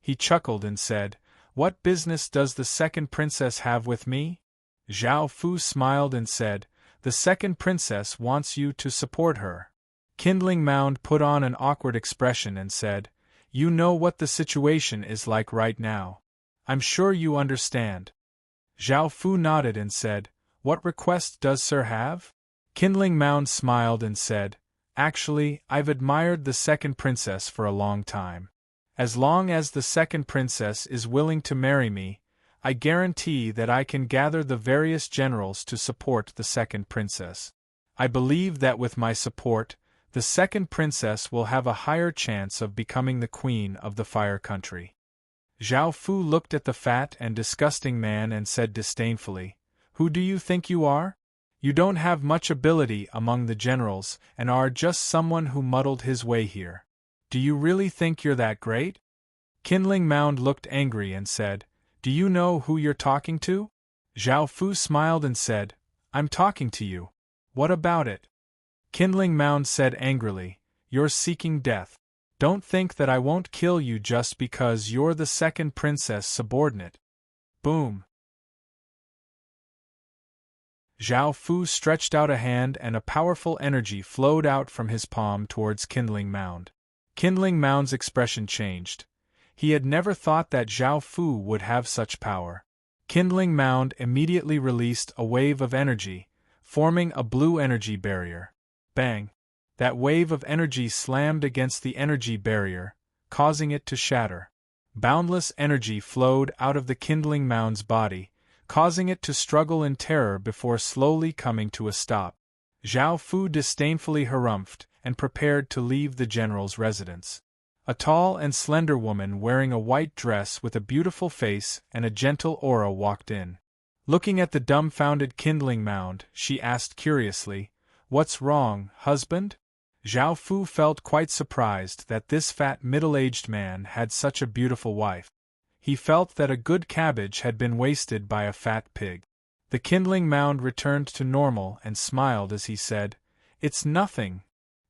He chuckled and said, What business does the second princess have with me? Zhao Fu smiled and said, The second princess wants you to support her. Kindling Mound put on an awkward expression and said, You know what the situation is like right now. I'm sure you understand. Zhao Fu nodded and said, What request does Sir have? Kindling Mound smiled and said, Actually, I've admired the second princess for a long time. As long as the second princess is willing to marry me, I guarantee that I can gather the various generals to support the second princess. I believe that with my support, the second princess will have a higher chance of becoming the queen of the Fire Country. Zhao Fu looked at the fat and disgusting man and said disdainfully, Who do you think you are? You don't have much ability among the generals and are just someone who muddled his way here. Do you really think you're that great? Kindling Mound looked angry and said, Do you know who you're talking to? Zhao Fu smiled and said, I'm talking to you. What about it? Kindling Mound said angrily, You're seeking death. Don't think that I won't kill you just because you're the second princess subordinate. Boom. Zhao Fu stretched out a hand and a powerful energy flowed out from his palm towards Kindling Mound. Kindling Mound's expression changed. He had never thought that Zhao Fu would have such power. Kindling Mound immediately released a wave of energy, forming a blue energy barrier. Bang! That wave of energy slammed against the energy barrier, causing it to shatter. Boundless energy flowed out of the Kindling Mound's body, causing it to struggle in terror before slowly coming to a stop. Zhao Fu disdainfully harumphed and prepared to leave the general's residence. A tall and slender woman wearing a white dress with a beautiful face and a gentle aura walked in. Looking at the dumbfounded kindling mound, she asked curiously, "What's wrong, husband?" Zhao Fu felt quite surprised that this fat middle-aged man had such a beautiful wife. He felt that a good cabbage had been wasted by a fat pig. The kindling mound returned to normal and smiled as he said, "It's nothing."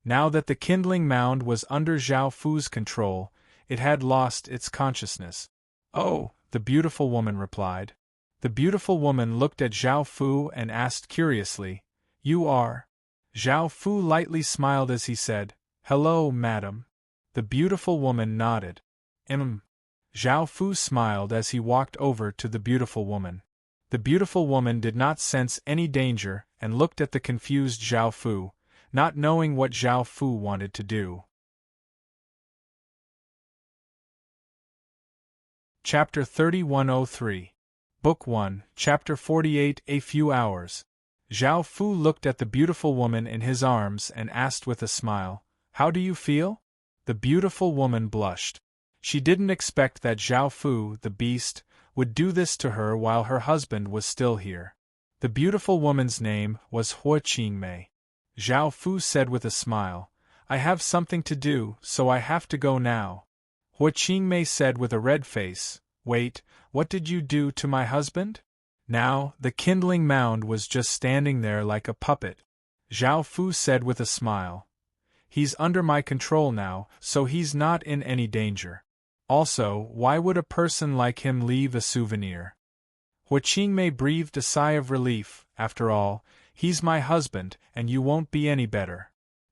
Now that the kindling mound was under Zhao Fu's control, it had lost its consciousness. "Oh," the beautiful woman replied. The beautiful woman looked at Zhao Fu and asked curiously, "You are?" Zhao Fu lightly smiled as he said, "Hello, madam." The beautiful woman nodded. Zhao Fu smiled as he walked over to the beautiful woman. The beautiful woman did not sense any danger and looked at the confused Zhao Fu, not knowing what Zhao Fu wanted to do. Chapter 3103. Book 1, Chapter 48. A few hours. Zhao Fu looked at the beautiful woman in his arms and asked with a smile, "How do you feel?" The beautiful woman blushed. She didn't expect that Zhao Fu, the beast, would do this to her while her husband was still here. The beautiful woman's name was Hua Qingmei. Zhao Fu said with a smile, "I have something to do, so I have to go now." Hua Qingmei said with a red face, "Wait, what did you do to my husband?" Now, the kindling mound was just standing there like a puppet. Zhao Fu said with a smile, "He's under my control now, so he's not in any danger. Also, why would a person like him leave a souvenir?" Hua Qingmei breathed a sigh of relief. "After all, he's my husband, and you won't be any better."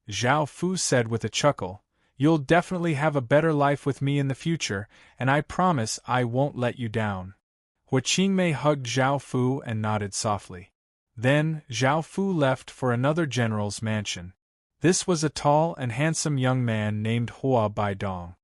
Zhao Fu said with a chuckle, "You'll definitely have a better life with me in the future, and I promise I won't let you down." Hua Qingmei hugged Zhao Fu and nodded softly. Then, Zhao Fu left for another general's mansion. This was a tall and handsome young man named Hua Baidong.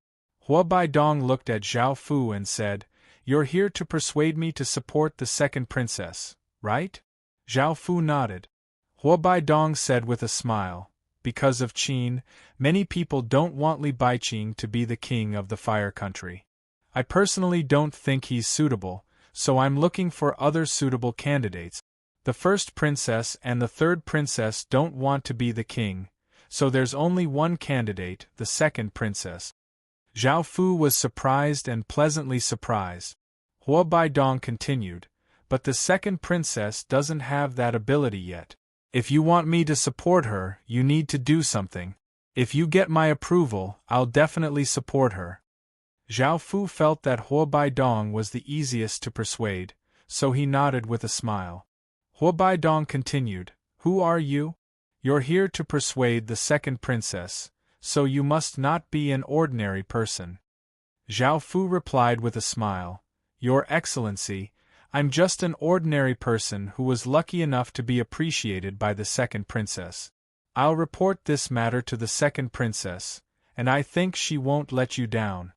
Hua Baidong looked at Zhao Fu and said, "You're here to persuade me to support the second princess, right?" Zhao Fu nodded. Hua Baidong said with a smile, "Because of Qin, many people don't want Li Baiqing to be the king of the Fire Country. I personally don't think he's suitable, so I'm looking for other suitable candidates. The first princess and the third princess don't want to be the king, so there's only one candidate, the second princess." Zhao Fu was surprised and pleasantly surprised. Hua Baidong continued, "But the second princess doesn't have that ability yet. If you want me to support her, you need to do something. If you get my approval, I'll definitely support her." Zhao Fu felt that Hua Baidong was the easiest to persuade, so he nodded with a smile. Hua Baidong continued, "Who are you? You're here to persuade the second princess, so you must not be an ordinary person." Zhao Fu replied with a smile, "Your Excellency, I'm just an ordinary person who was lucky enough to be appreciated by the second princess. I'll report this matter to the second princess, and I think she won't let you down."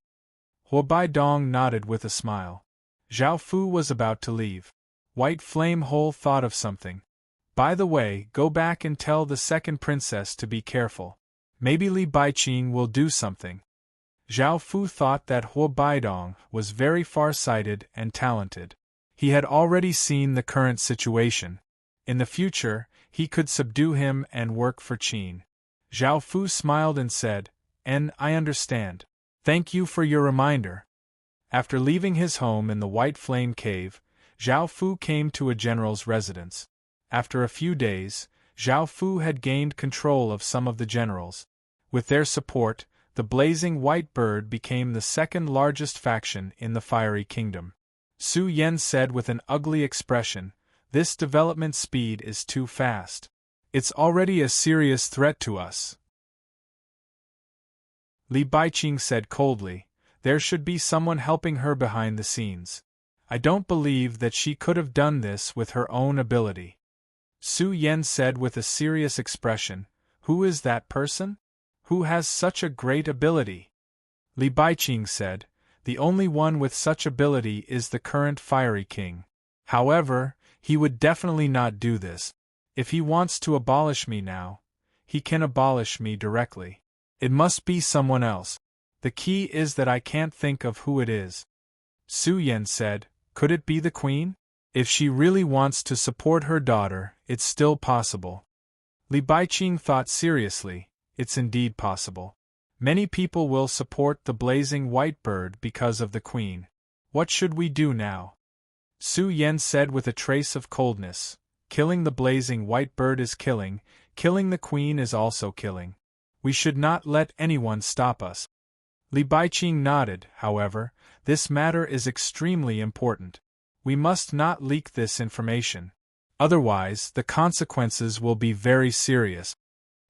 Hua Baidong nodded with a smile. Zhao Fu was about to leave. White Flame Hole thought of something. "By the way, go back and tell the second princess to be careful. Maybe Li Baiqing will do something." Zhao Fu thought that Hua Baidong was very far-sighted and talented. He had already seen the current situation. In the future, he could subdue him and work for Qin. Zhao Fu smiled and said, I understand. Thank you for your reminder." After leaving his home in the White Flame Cave, Zhao Fu came to a general's residence. After a few days, Zhao Fu had gained control of some of the generals. With their support, the Blazing White Bird became the second largest faction in the Fiery Kingdom. Su Yen said with an ugly expression, "This development speed is too fast. It's already a serious threat to us." Li Baiqing said coldly, "There should be someone helping her behind the scenes. I don't believe that she could have done this with her own ability." Su Yen said with a serious expression, "Who is that person? Who has such a great ability?" Li Baiqing said, "The only one with such ability is the current Fiery King. However, he would definitely not do this. If he wants to abolish me now, he can abolish me directly. It must be someone else. The key is that I can't think of who it is. Su Yan said, could it be the queen? If she really wants to support her daughter, it's still possible. Li Baiqing thought seriously, it's indeed possible. Many people will support the blazing white bird because of the queen. What should we do now? Su Yan said with a trace of coldness, killing the blazing white bird is killing the queen is also killing. We should not let anyone stop us. Li Baiqing nodded, however, this matter is extremely important. We must not leak this information. Otherwise, the consequences will be very serious.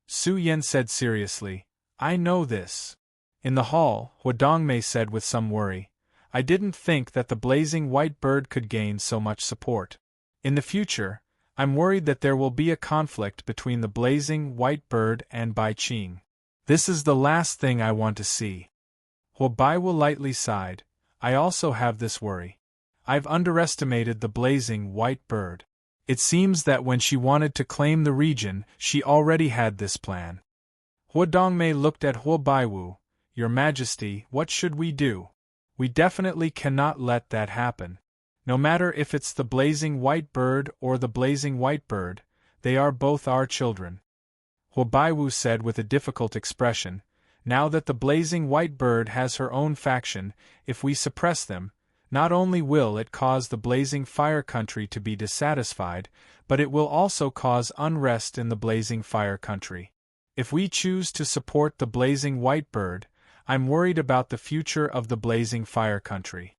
Su Yan said seriously, I know this. In the hall, Huadongmei said with some worry, I didn't think that the blazing white bird could gain so much support. In the future, I'm worried that there will be a conflict between the blazing white bird and Baiqing. This is the last thing I want to see. Huabaiwu lightly sighed, I also have this worry. I've underestimated the blazing white bird. It seems that when she wanted to claim the region, she already had this plan. Huadongmei looked at Huabaiwu, Your Majesty, what should we do? We definitely cannot let that happen. No matter if it's the blazing white bird or the blazing white bird, they are both our children. Huabaiwu said with a difficult expression, Now that the blazing white bird has her own faction, if we suppress them, not only will it cause the blazing fire country to be dissatisfied, but it will also cause unrest in the blazing fire country. If we choose to support the blazing white bird, I'm worried about the future of the blazing fire country.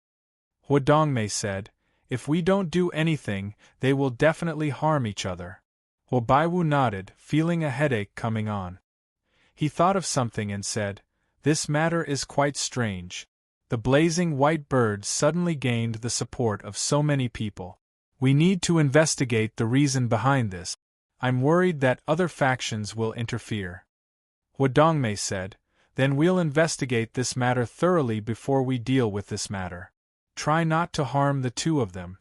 Huadongmei said, If we don't do anything, they will definitely harm each other. Huabaiwu nodded, feeling a headache coming on. He thought of something and said, This matter is quite strange. The blazing white bird suddenly gained the support of so many people. We need to investigate the reason behind this. I'm worried that other factions will interfere. Huadongmei said, Then we'll investigate this matter thoroughly before we deal with this matter. Try not to harm the two of them.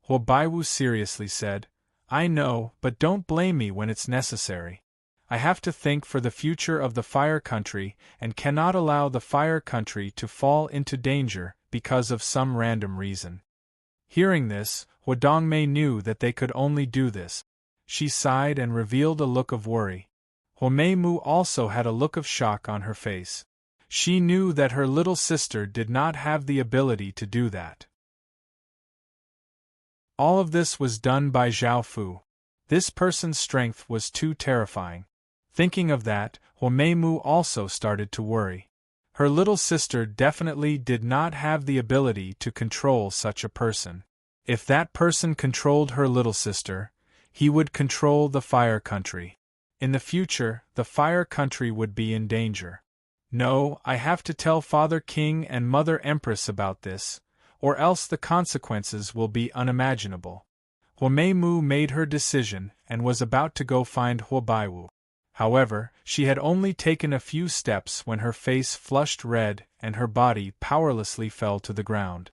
Huabaiwu seriously said, I know, but don't blame me when it's necessary. I have to think for the future of the fire country and cannot allow the fire country to fall into danger because of some random reason. Hearing this, Huadongmei knew that they could only do this. She sighed and revealed a look of worry. Huameimu also had a look of shock on her face. She knew that her little sister did not have the ability to do that. All of this was done by Zhao Fu. This person's strength was too terrifying. Thinking of that, Huameimu also started to worry. Her little sister definitely did not have the ability to control such a person. If that person controlled her little sister, he would control the fire country. In the future, the fire country would be in danger. No, I have to tell Father King and Mother Empress about this, or else the consequences will be unimaginable. Huameimu made her decision and was about to go find Huabaiwu. However, she had only taken a few steps when her face flushed red and her body powerlessly fell to the ground.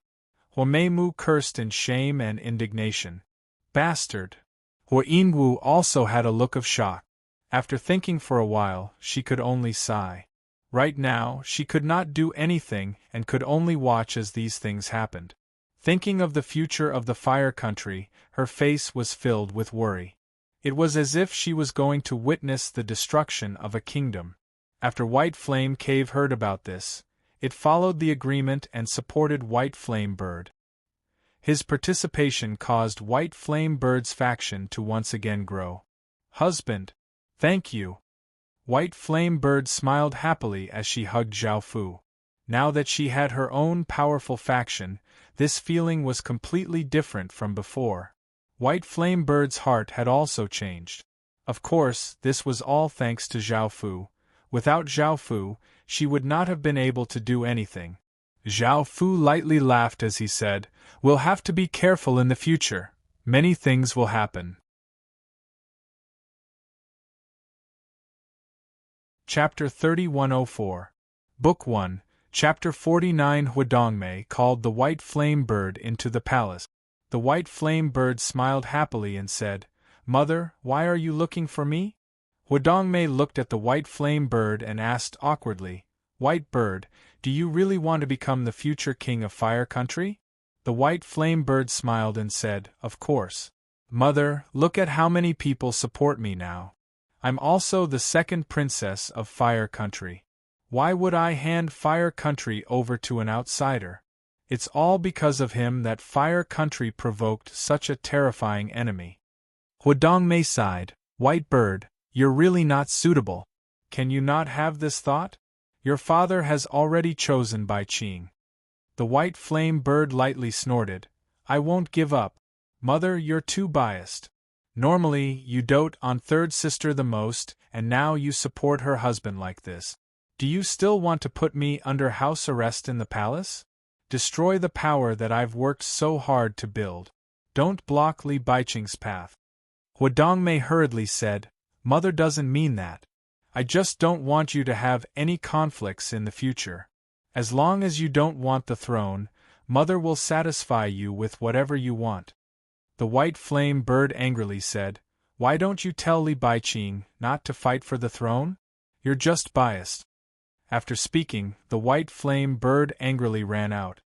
Huameimu cursed in shame and indignation. Bastard! Huaingwu also had a look of shock. After thinking for a while, she could only sigh. Right now, she could not do anything and could only watch as these things happened. Thinking of the future of the fire country, her face was filled with worry. It was as if she was going to witness the destruction of a kingdom. After White Flame Cave heard about this, it followed the agreement and supported White Flame Bird. His participation caused White Flame Bird's faction to once again grow. Husband! Thank you! White Flame Bird smiled happily as she hugged Zhao Fu. Now that she had her own powerful faction, this feeling was completely different from before. White Flame Bird's heart had also changed. Of course, this was all thanks to Zhao Fu. Without Zhao Fu, she would not have been able to do anything. Zhao Fu lightly laughed as he said, We'll have to be careful in the future. Many things will happen. Chapter 3104. Book 1, Chapter 49. Huadongmei called the White Flame Bird into the palace. The white flame bird smiled happily and said, "Mother, why are you looking for me?" Huadongmei looked at the white flame bird and asked awkwardly, "White bird, do you really want to become the future king of Fire Country?" The white flame bird smiled and said, "Of course. Mother, look at how many people support me now. I'm also the second princess of Fire Country. Why would I hand Fire Country over to an outsider? It's all because of him that Fire Country provoked such a terrifying enemy." Huadongmei sighed, "White bird, you're really not suitable. Can you not have this thought? Your father has already chosen Bai Qing." The white flame bird lightly snorted, "I won't give up. Mother, you're too biased. Normally, you dote on third sister the most, and now you support her husband like this. Do you still want to put me under house arrest in the palace? Destroy the power that I've worked so hard to build. Don't block Li Baiqing's path." Huadongmei hurriedly said, "Mother doesn't mean that. I just don't want you to have any conflicts in the future. As long as you don't want the throne, Mother will satisfy you with whatever you want." The white flame bird angrily said, "Why don't you tell Li Baiqing not to fight for the throne? You're just biased." After speaking, the white flame bird angrily ran out.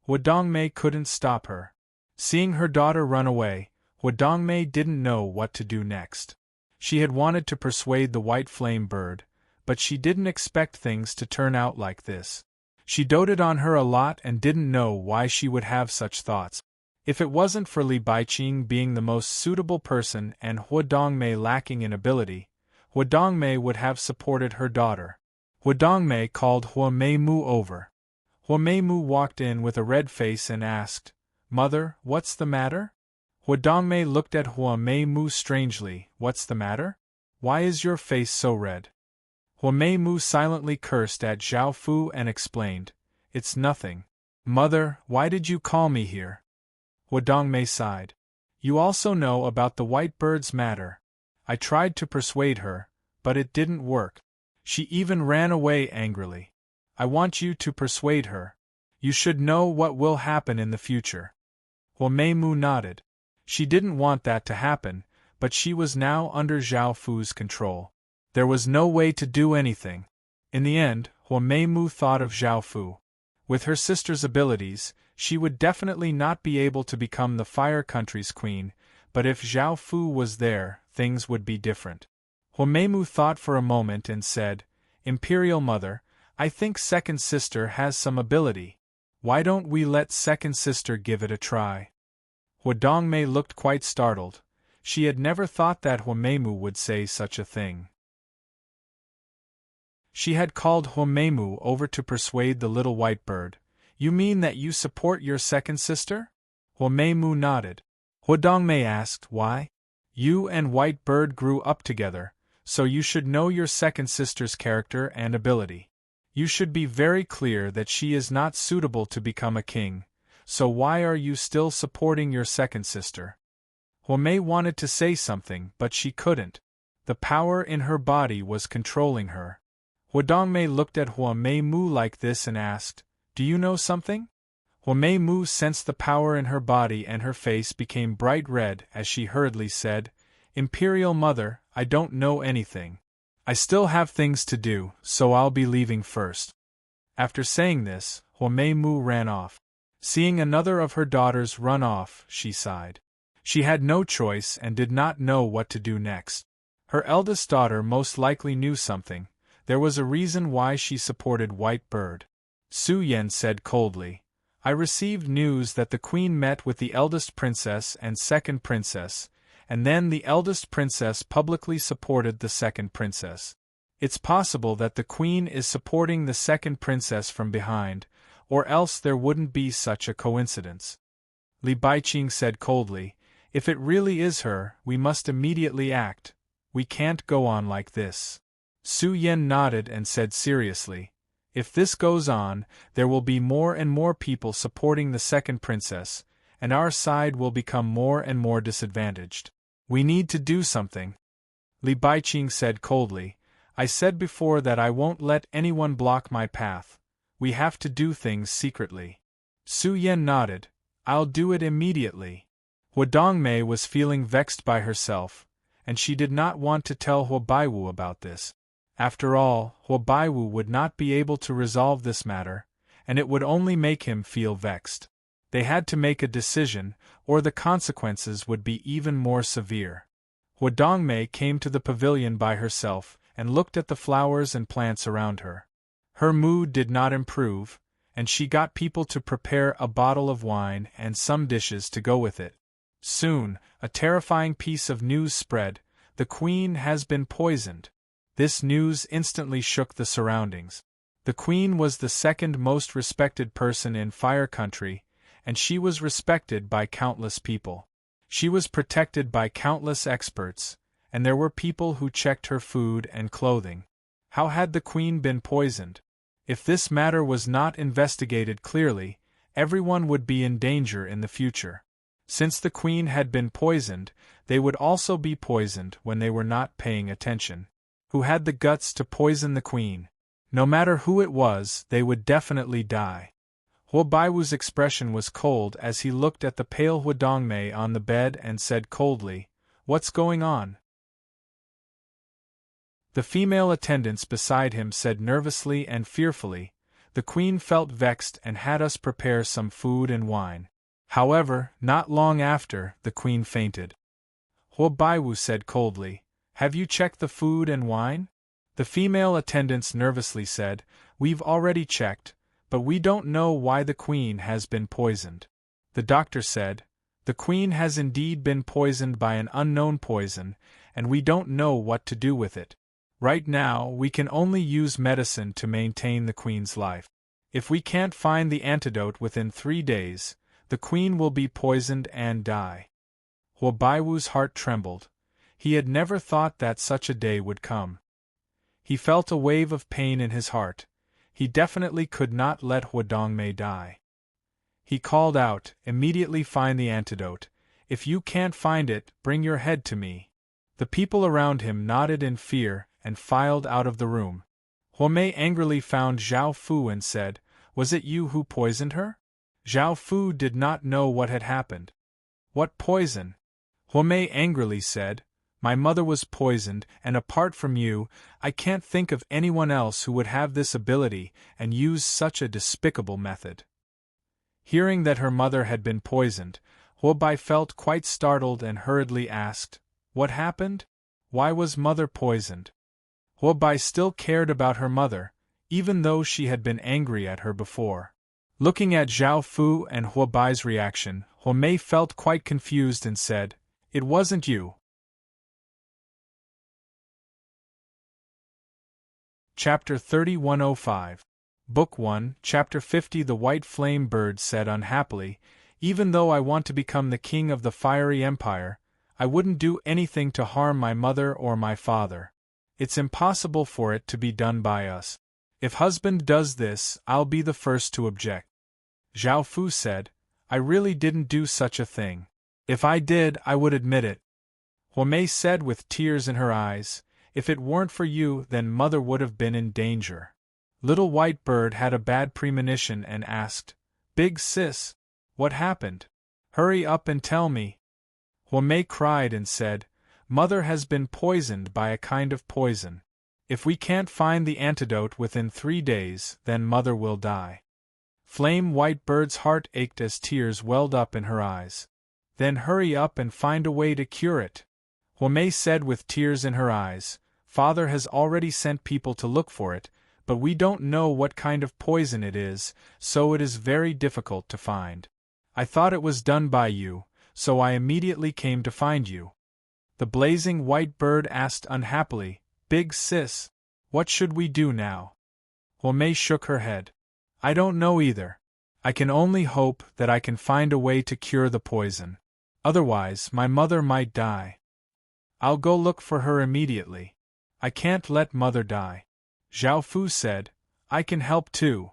Huadongmei couldn't stop her. Seeing her daughter run away, Huadongmei didn't know what to do next. She had wanted to persuade the white flame bird, but she didn't expect things to turn out like this. She doted on her a lot and didn't know why she would have such thoughts. If it wasn't for Li Baiqing being the most suitable person and Huadongmei lacking in ability, Huadongmei would have supported her daughter. Huadongmei called Huameimu over. Huameimu walked in with a red face and asked, "Mother, what's the matter?" Huadongmei looked at Huameimu strangely. "What's the matter? Why is your face so red?" Huameimu silently cursed at Zhao Fu and explained, "It's nothing. Mother, why did you call me here?" Huadongmei sighed. "You also know about the white bird's matter. I tried to persuade her, but it didn't work. She even ran away angrily. I want you to persuade her. You should know what will happen in the future." Huameimu nodded. She didn't want that to happen, but she was now under Zhao Fu's control. There was no way to do anything. In the end, Huameimu thought of Zhao Fu. With her sister's abilities, she would definitely not be able to become the Fire Country's queen, but if Zhao Fu was there, things would be different. Huameimu thought for a moment and said, "Imperial Mother, I think second sister has some ability. Why don't we let second sister give it a try?" Huadongmei looked quite startled. She had never thought that Huameimu would say such a thing. She had called Huameimu over to persuade the little white bird. "You mean that you support your second sister?" Huameimu nodded. Huadongmei asked, "Why?" "You and White Bird grew up together, so you should know your second sister's character and ability. You should be very clear that she is not suitable to become a king, so why are you still supporting your second sister?" Huamei wanted to say something, but she couldn't. The power in her body was controlling her. Huadongmei looked at Huameimu like this and asked, "Do you know something?" Huameimu sensed the power in her body and her face became bright red as she hurriedly said, "Imperial Mother, I don't know anything. I still have things to do, so I'll be leaving first." After saying this, Huameimu ran off. Seeing another of her daughters run off, she sighed. She had no choice and did not know what to do next. Her eldest daughter most likely knew something. There was a reason why she supported White Bird. Su Yan said coldly, "I received news that the queen met with the eldest princess and second princess, and then the eldest princess publicly supported the second princess. It's possible that the queen is supporting the second princess from behind, or else there wouldn't be such a coincidence." Li Baiqing said coldly, "If it really is her, we must immediately act. We can't go on like this." Su Yan nodded and said seriously, "If this goes on, there will be more and more people supporting the second princess, and our side will become more and more disadvantaged. We need to do something." Li Baiqing said coldly, "I said before that I won't let anyone block my path. We have to do things secretly." Su Yan nodded, "I'll do it immediately." Dongmei was feeling vexed by herself, and she did not want to tell Baiwu about this. After all, Baiwu would not be able to resolve this matter, and it would only make him feel vexed. They had to make a decision, or the consequences would be even more severe. Dongmei came to the pavilion by herself and looked at the flowers and plants around her. Her mood did not improve, and she got people to prepare a bottle of wine and some dishes to go with it. Soon, a terrifying piece of news spread: the queen has been poisoned. This news instantly shook the surroundings. The queen was the second most respected person in Fire Country, and she was respected by countless people. She was protected by countless experts, and there were people who checked her food and clothing. How had the queen been poisoned? If this matter was not investigated clearly, everyone would be in danger in the future. Since the queen had been poisoned, they would also be poisoned when they were not paying attention. Who had the guts to poison the queen? No matter who it was, they would definitely die. Baiwu's expression was cold as he looked at the pale Dongmei on the bed and said coldly, "What's going on?" The female attendants beside him said nervously and fearfully, "The queen felt vexed and had us prepare some food and wine. However, not long after, the queen fainted." Baiwu said coldly, "Have you checked the food and wine?" The female attendants nervously said, "We've already checked, but we don't know why the queen has been poisoned." The doctor said, "The queen has indeed been poisoned by an unknown poison, and we don't know what to do with it. Right now, we can only use medicine to maintain the queen's life. If we can't find the antidote within 3 days, the queen will be poisoned and die." Baiwu's heart trembled. He had never thought that such a day would come. He felt a wave of pain in his heart. He definitely could not let Dongmei die. He called out, "Immediately find the antidote. If you can't find it, bring your head to me." The people around him nodded in fear and filed out of the room. Mei angrily found Zhao Fu and said, "Was it you who poisoned her?" Zhao Fu did not know what had happened. "What poison?" Mei angrily said, "My mother was poisoned, and apart from you, I can't think of anyone else who would have this ability and use such a despicable method." Hearing that her mother had been poisoned, Bai felt quite startled and hurriedly asked, "What happened? Why was mother poisoned?" Bai still cared about her mother, even though she had been angry at her before. Looking at Zhao Fu and Bai's reaction, Mei felt quite confused and said, "It wasn't you." Chapter 3105. Book 1, Chapter 50. The White Flame Bird said unhappily, "Even though I want to become the king of the fiery empire, I wouldn't do anything to harm my mother or my father. It's impossible for it to be done by us. If husband does this, I'll be the first to object." Zhao Fu said, "I really didn't do such a thing. If I did, I would admit it." Mei said with tears in her eyes, "If it weren't for you, then mother would have been in danger." Little White Bird had a bad premonition and asked, "Big sis, what happened? Hurry up and tell me." Mei cried and said, "Mother has been poisoned by a kind of poison. If we can't find the antidote within 3 days, then mother will die." Flame White Bird's heart ached as tears welled up in her eyes. "Then hurry up and find a way to cure it." Mei said with tears in her eyes, "Father has already sent people to look for it, but we don't know what kind of poison it is, so it is very difficult to find. I thought it was done by you, so I immediately came to find you." The blazing White Bird asked unhappily, "Big sis, what should we do now?" Mei shook her head. "I don't know either. I can only hope that I can find a way to cure the poison. Otherwise, my mother might die. I'll go look for her immediately. I can't let mother die." Zhao Fu said, "I can help too."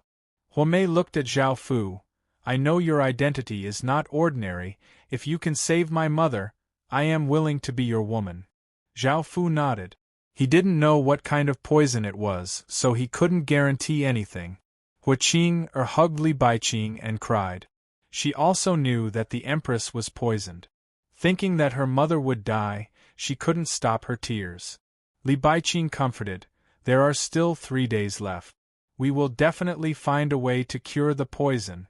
Mei looked at Zhao Fu. "I know your identity is not ordinary. If you can save my mother, I am willing to be your woman." Zhao Fu nodded. He didn't know what kind of poison it was, so he couldn't guarantee anything. Huaqing hugged Li Baiqing and cried. She also knew that the Empress was poisoned. Thinking that her mother would die, she couldn't stop her tears. Li Baiqing comforted, "There are still 3 days left. We will definitely find a way to cure the poison."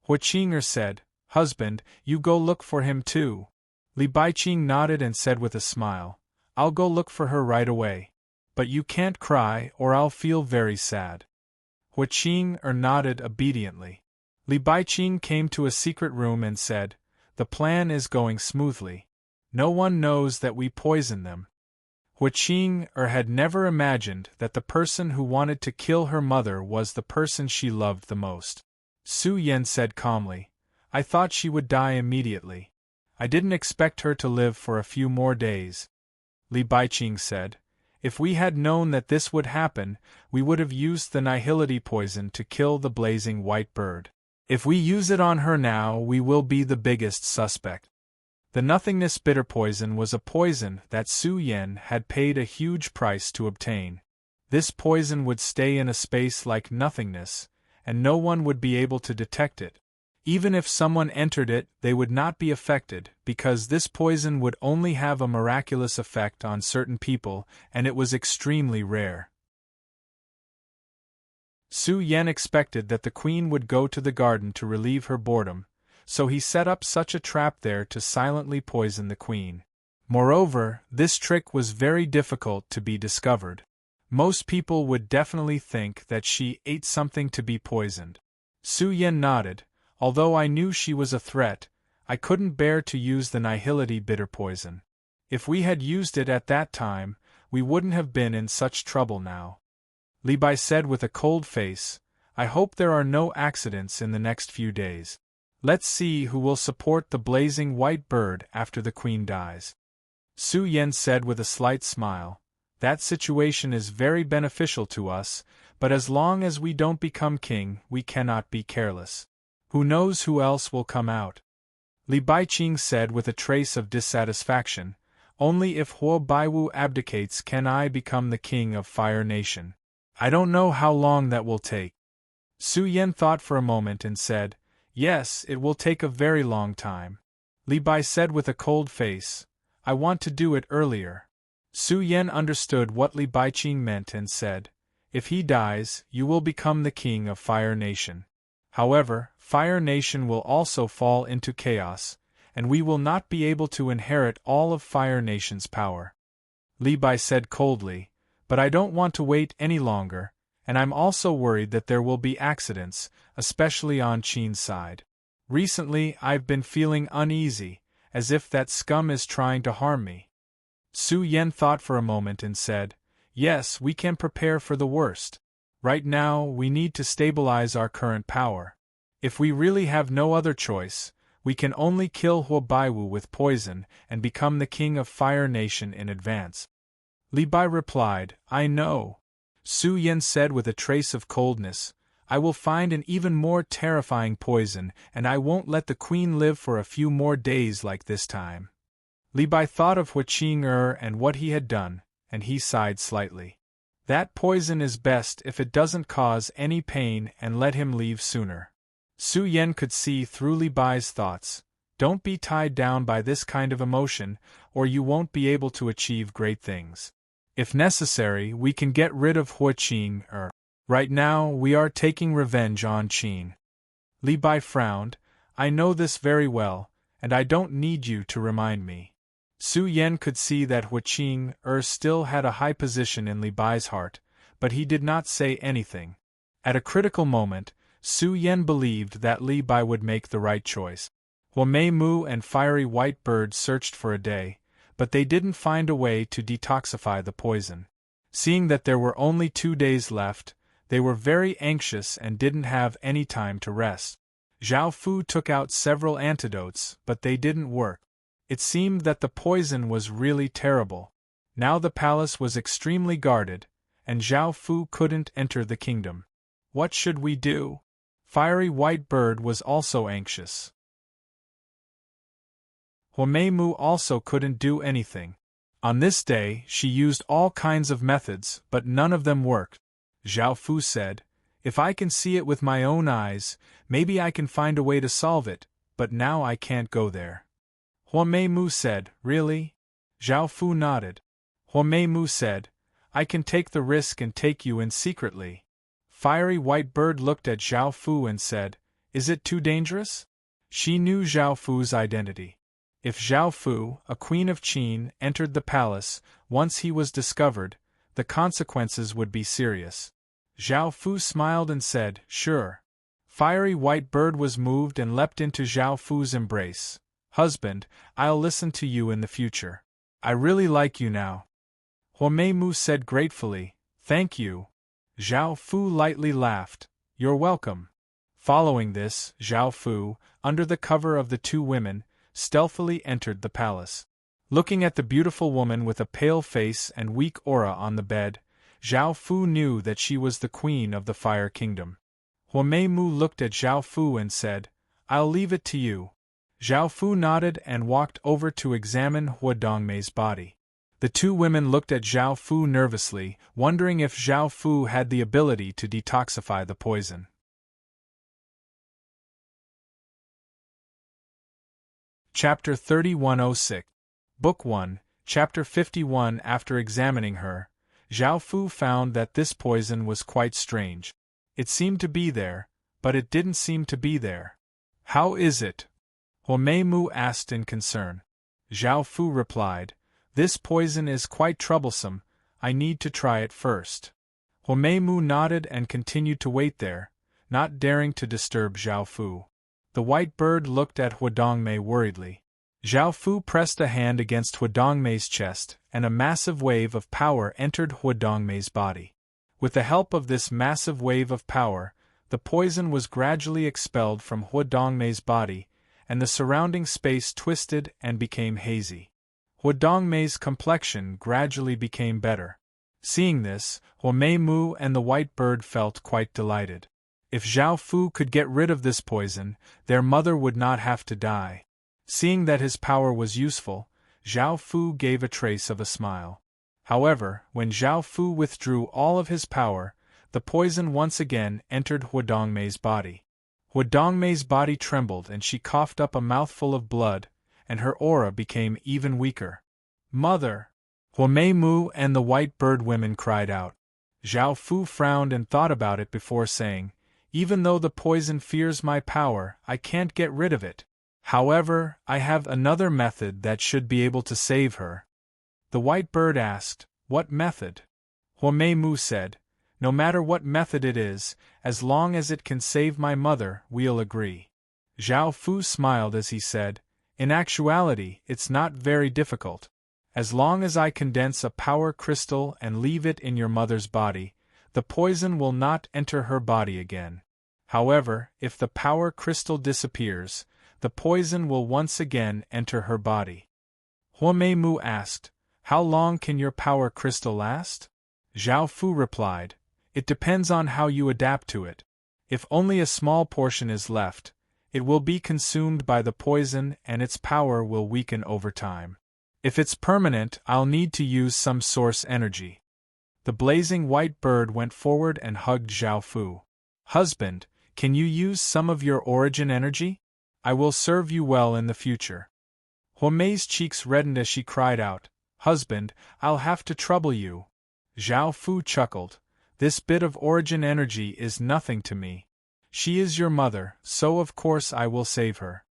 Hua Qing'er said, "Husband, you go look for him too." Li Baiqing nodded and said with a smile, "I'll go look for her right away. But you can't cry or I'll feel very sad." Hua Qing'er nodded obediently. Li Baiqing came to a secret room and said, "The plan is going smoothly. No one knows that we poison them." Hua Qing'er had never imagined that the person who wanted to kill her mother was the person she loved the most. Su Yan said calmly, "I thought she would die immediately. I didn't expect her to live for a few more days." Li Baiqing said, "If we had known that this would happen, we would have used the nihility poison to kill the blazing white bird. If we use it on her now, we will be the biggest suspect." The nothingness bitter poison was a poison that Su Yan had paid a huge price to obtain. This poison would stay in a space like nothingness, and no one would be able to detect it. Even if someone entered it, they would not be affected, because this poison would only have a miraculous effect on certain people, and it was extremely rare. Su Yan expected that the queen would go to the garden to relieve her boredom, so he set up such a trap there to silently poison the queen. Moreover, this trick was very difficult to be discovered. Most people would definitely think that she ate something to be poisoned. Su Yan nodded. "Although I knew she was a threat, I couldn't bear to use the nihility bitter poison. If we had used it at that time, we wouldn't have been in such trouble now." Li Bai said with a cold face, "I hope there are no accidents in the next few days. Let's see who will support the blazing white bird after the queen dies." Su Yan said with a slight smile, "That situation is very beneficial to us, but as long as we don't become king, we cannot be careless. Who knows who else will come out?" Li Baiqing said with a trace of dissatisfaction, "Only if Hua Baiwu abdicates can I become the king of Fire Nation. I don't know how long that will take." Su Yan thought for a moment and said, "Yes, it will take a very long time." Li Bai said with a cold face, "I want to do it earlier." Su Yan understood what Li Baiqing meant and said, "If he dies, you will become the king of Fire Nation. However, Fire Nation will also fall into chaos, and we will not be able to inherit all of Fire Nation's power." Li Bai said coldly, "But I don't want to wait any longer, and I'm also worried that there will be accidents, especially on Qin's side. Recently I've been feeling uneasy, as if that scum is trying to harm me." Su Yan thought for a moment and said, "Yes, we can prepare for the worst. Right now, we need to stabilize our current power. If we really have no other choice, we can only kill Hua Baiwu with poison and become the king of Fire Nation in advance." Li Bai replied, "I know." Su Yan said with a trace of coldness, "I will find an even more terrifying poison, and I won't let the queen live for a few more days like this time." Li Bai thought of Hua Qing'er and what he had done, and he sighed slightly. "That poison is best if it doesn't cause any pain, and let him leave sooner." Su Yan could see through Li Bai's thoughts. Don't be tied down by this kind of emotion, or you won't be able to achieve great things. If necessary, we can get rid of Hua Qing'er. Right now, we are taking revenge on Qin. Li Bai frowned. "I know this very well, and I don't need you to remind me." Su Yan could see that Hua Qing'er still had a high position in Li Bai's heart, but he did not say anything. At a critical moment, Su Yan believed that Li Bai would make the right choice. Hua Meimu and Fiery White Bird searched for a day, but they didn't find a way to detoxify the poison. Seeing that there were only 2 days left, they were very anxious and didn't have any time to rest. Zhao Fu took out several antidotes, but they didn't work. It seemed that the poison was really terrible. Now the palace was extremely guarded, and Zhao Fu couldn't enter the kingdom. What should we do? Fiery White Bird was also anxious. Hua Meimu also couldn't do anything. On this day, she used all kinds of methods, but none of them worked. Zhao Fu said, "If I can see it with my own eyes, maybe I can find a way to solve it, but now I can't go there." Huo Mu said, Really? Zhao Fu nodded. Huo Mu said, I can take the risk and take you in secretly. Fiery White Bird looked at Zhao Fu and said, Is it too dangerous? She knew Zhao Fu's identity. If Zhao Fu, a queen of Qin, entered the palace, once he was discovered, the consequences would be serious. Zhao Fu smiled and said, Sure. Fiery White Bird was moved and leapt into Zhao Fu's embrace. Husband, I'll listen to you in the future. I really like you now. Huo Mu said gratefully, Thank you. Zhao Fu lightly laughed, You're welcome. Following this, Zhao Fu, under the cover of the two women, stealthily entered the palace. Looking at the beautiful woman with a pale face and weak aura on the bed, Zhao Fu knew that she was the queen of the Fire Kingdom. Huo Mu looked at Zhao Fu and said, I'll leave it to you. Zhao Fu nodded and walked over to examine Huo Dongmei's body. The two women looked at Zhao Fu nervously, wondering if Zhao Fu had the ability to detoxify the poison. Chapter 3106. Book 1, Chapter 51. After examining her, Zhao Fu found that this poison was quite strange. It seemed to be there, but it didn't seem to be there. How is it? Huo Mu asked in concern. Zhao Fu replied, This poison is quite troublesome, I need to try it first. Huo Mu nodded and continued to wait there, not daring to disturb Zhao Fu. The White Bird looked at Huo Dongmei worriedly. Zhao Fu pressed a hand against Huo Dongmei's chest, and a massive wave of power entered Huo Dongmei's body. With the help of this massive wave of power, the poison was gradually expelled from Huo Dongmei's body, and the surrounding space twisted and became hazy. Huo Dongmei's complexion gradually became better. Seeing this, Huo Mu and the White Bird felt quite delighted. If Zhao Fu could get rid of this poison, their mother would not have to die. Seeing that his power was useful, Zhao Fu gave a trace of a smile. However, when Zhao Fu withdrew all of his power, the poison once again entered Huo Dongmei's body. Huo Dongmei's body trembled and she coughed up a mouthful of blood, and her aura became even weaker. Mother! Huo Mu and the White Bird women cried out. Zhao Fu frowned and thought about it before saying, Even though the poison fears my power, I can't get rid of it. However, I have another method that should be able to save her. The White Bird asked, What method? Huo Mu said, No matter what method it is, as long as it can save my mother, we'll agree. Zhao Fu smiled as he said, In actuality, it's not very difficult. As long as I condense a power crystal and leave it in your mother's body, the poison will not enter her body again. However, if the power crystal disappears, the poison will once again enter her body. Huo Mu asked, How long can your power crystal last? Zhao Fu replied, It depends on how you adapt to it. If only a small portion is left, it will be consumed by the poison and its power will weaken over time. If it's permanent, I'll need to use some source energy. The blazing White Bird went forward and hugged Zhao Fu. Husband, can you use some of your origin energy? I will serve you well in the future. Huo Mei's cheeks reddened as she cried out, Husband, I'll have to trouble you. Zhao Fu chuckled. This bit of origin energy is nothing to me. She is your mother, so of course I will save her.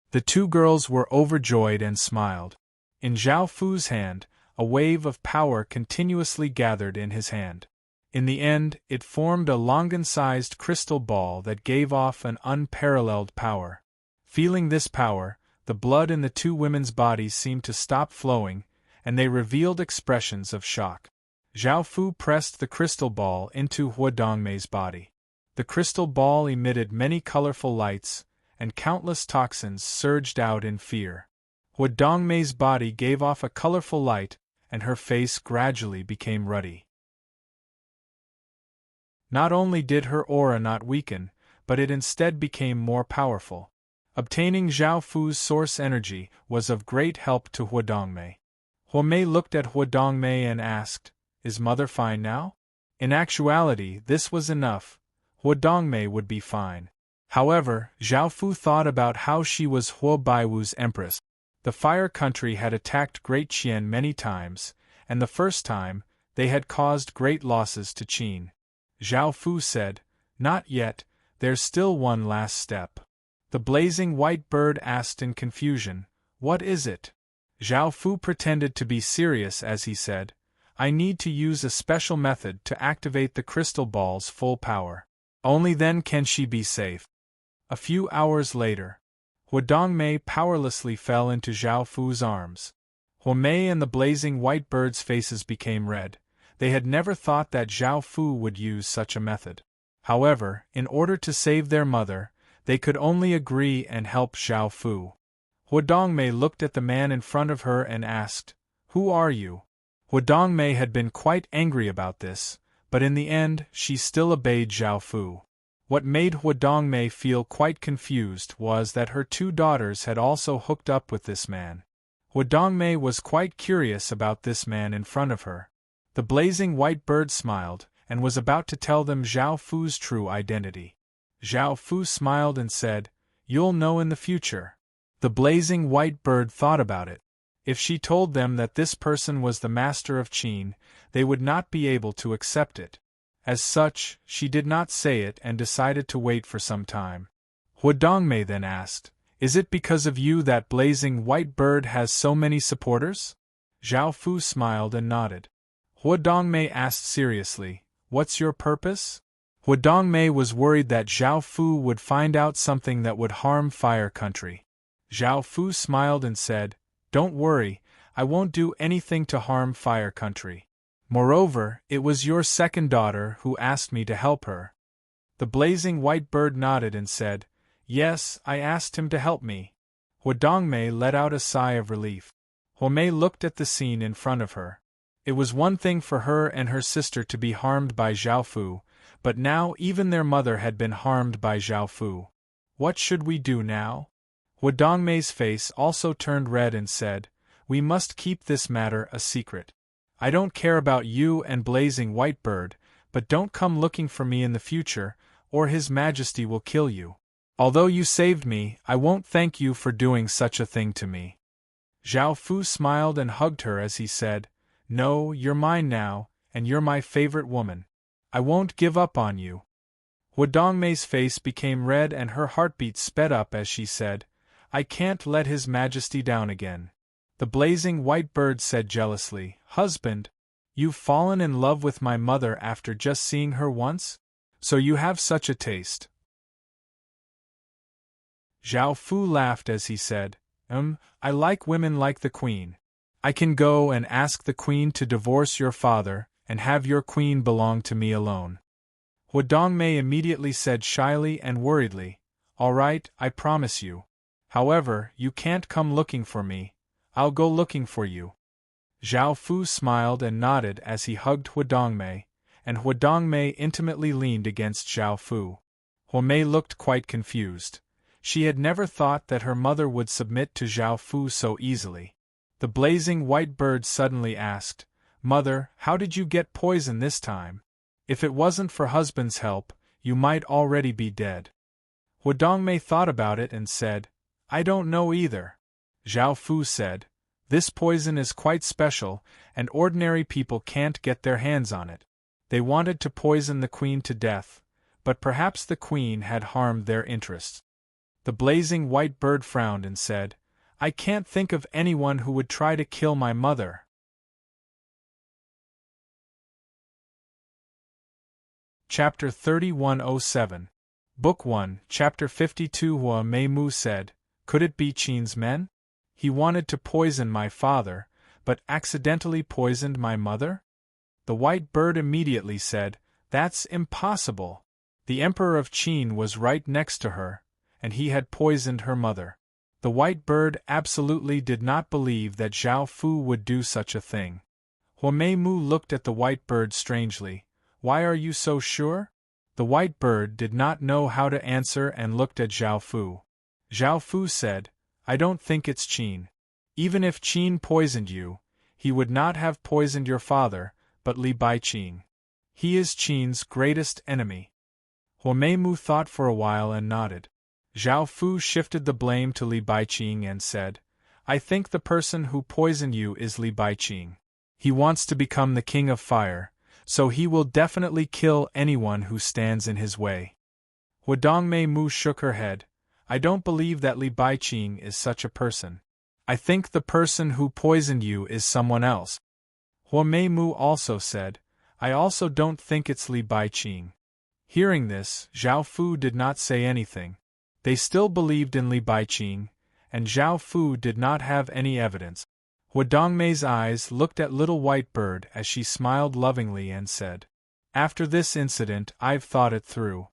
The two girls were overjoyed and smiled. In Zhao Fu's hand, a wave of power continuously gathered in his hand. In the end, it formed a Longan-sized crystal ball that gave off an unparalleled power. Feeling this power, the blood in the two women's bodies seemed to stop flowing, and they revealed expressions of shock. Zhao Fu pressed the crystal ball into Huo Dongmei's body. The crystal ball emitted many colorful lights, and countless toxins surged out in fear. Huo Dongmei's body gave off a colorful light, and her face gradually became ruddy. Not only did her aura not weaken, but it instead became more powerful. Obtaining Zhao Fu's source energy was of great help to Huo Dongmei. Huo Mei looked at Huo Dongmei and asked, Is mother fine now? In actuality, this was enough. Huo Dongmei would be fine. However, Zhao Fu thought about how she was Huo Baiwu's empress. The Fire Country had attacked Great Qian many times, and the first time, they had caused great losses to Qin. Zhao Fu said, "Not yet, there's still one last step." The blazing white bird asked in confusion, "What is it?" Zhao Fu pretended to be serious as he said, "I need to use a special method to activate the crystal ball's full power. Only then can she be safe." A few hours later, Dongmei powerlessly fell into Zhao Fu's arms. Mei and the blazing white bird's faces became red. They had never thought that Zhao Fu would use such a method. However, in order to save their mother, they could only agree and help Zhao Fu. Dongmei looked at the man in front of her and asked, "Who are you?" Dongmei had been quite angry about this, but in the end she still obeyed Zhao Fu. What made Dongmei feel quite confused was that her two daughters had also hooked up with this man. Dongmei was quite curious about this man in front of her. The blazing white bird smiled, and was about to tell them Zhao Fu's true identity. Zhao Fu smiled and said, "You'll know in the future." The blazing white bird thought about it. If she told them that this person was the master of Qin, they would not be able to accept it. As such, she did not say it and decided to wait for some time. Dongmei then asked, "Is it because of you that blazing white bird has so many supporters?" Zhao Fu smiled and nodded. Dongmei asked seriously, "What's your purpose?" Dongmei was worried that Zhao Fu would find out something that would harm Fire Country. Zhao Fu smiled and said, "Don't worry, I won't do anything to harm Fire Country. Moreover, it was your second daughter who asked me to help her." The blazing white bird nodded and said, "Yes, I asked him to help me." Dongmei let out a sigh of relief. Mei looked at the scene in front of her. It was one thing for her and her sister to be harmed by Zhao Fu, but now even their mother had been harmed by Zhao Fu. What should we do now? Dongmei's face also turned red and said, "We must keep this matter a secret. I don't care about you and blazing white bird, but don't come looking for me in the future, or His Majesty will kill you. Although you saved me, I won't thank you for doing such a thing to me." Zhao Fu smiled and hugged her as he said, "No, you're mine now, and you're my favorite woman. I won't give up on you." Dongmei's face became red and her heartbeat sped up as she said, "I can't let His Majesty down again." The blazing white bird said jealously, "Husband, you've fallen in love with my mother after just seeing her once? So you have such a taste." Zhao Fu laughed as he said, I like women like the queen. I can go and ask the queen to divorce your father, and have your queen belong to me alone." Dongmei immediately said shyly and worriedly, "All right, I promise you. However, you can't come looking for me. I'll go looking for you." Zhao Fu smiled and nodded as he hugged Dongmei, and Dongmei intimately leaned against Zhao Fu. Mei looked quite confused. She had never thought that her mother would submit to Zhao Fu so easily. The blazing white bird suddenly asked, "Mother, how did you get poison this time? If it wasn't for husband's help, you might already be dead." Dongmei thought about it and said, "I don't know either." Zhao Fu said, "This poison is quite special, and ordinary people can't get their hands on it. They wanted to poison the queen to death, but perhaps the queen had harmed their interests." The blazing white bird frowned and said, "I can't think of anyone who would try to kill my mother." Chapter 3107 Book 1, Chapter 52 Hua Mei Mu said, "Could it be Qin's men? He wanted to poison my father, but accidentally poisoned my mother?" The white bird immediately said, "That's impossible. The Emperor of Qin was right next to her, and he had poisoned her mother." The white bird absolutely did not believe that Zhao Fu would do such a thing. Hua Mei Mu looked at the white bird strangely. "Why are you so sure?" The white bird did not know how to answer and looked at Zhao Fu. Zhao Fu said, "I don't think it's Qin. Even if Qin poisoned you, he would not have poisoned your father, but Li Baiqing. He is Qin's greatest enemy." Hua Mei Mu thought for a while and nodded. Zhao Fu shifted the blame to Li Baiqing and said, I think the person who poisoned you is Li Baiqing. He wants to become the king of fire, so he will definitely kill anyone who stands in his way. Huadongmei Mu shook her head. I don't believe that Li Baiqing is such a person. I think the person who poisoned you is someone else. Huamei Mu also said, I also don't think it's Li Baiqing. Hearing this, Zhao Fu did not say anything. They still believed in Li Baiqing, and Zhao Fu did not have any evidence. Huadongmei's eyes looked at Little White Bird as she smiled lovingly and said, After this incident I've thought it through.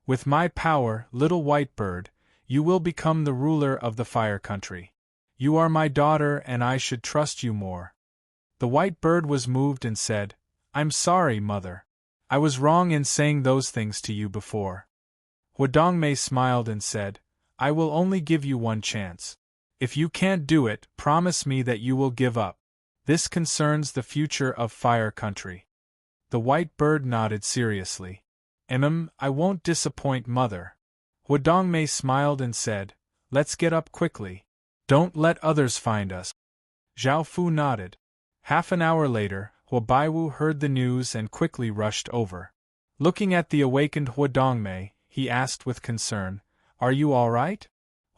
With my power, Little White Bird, you will become the ruler of the Fire Country. You are my daughter and I should trust you more. The White Bird was moved and said, I'm sorry, Mother. I was wrong in saying those things to you before. Huadongmei smiled and said, I will only give you one chance. If you can't do it, promise me that you will give up. This concerns the future of Fire Country. The White Bird nodded seriously. I won't disappoint Mother. Huadongmei smiled and said, Let's get up quickly. Don't let others find us. Zhao Fu nodded. Half an hour later, Huabaiwu heard the news and quickly rushed over. Looking at the awakened Huadongmei, he asked with concern, Are you all right?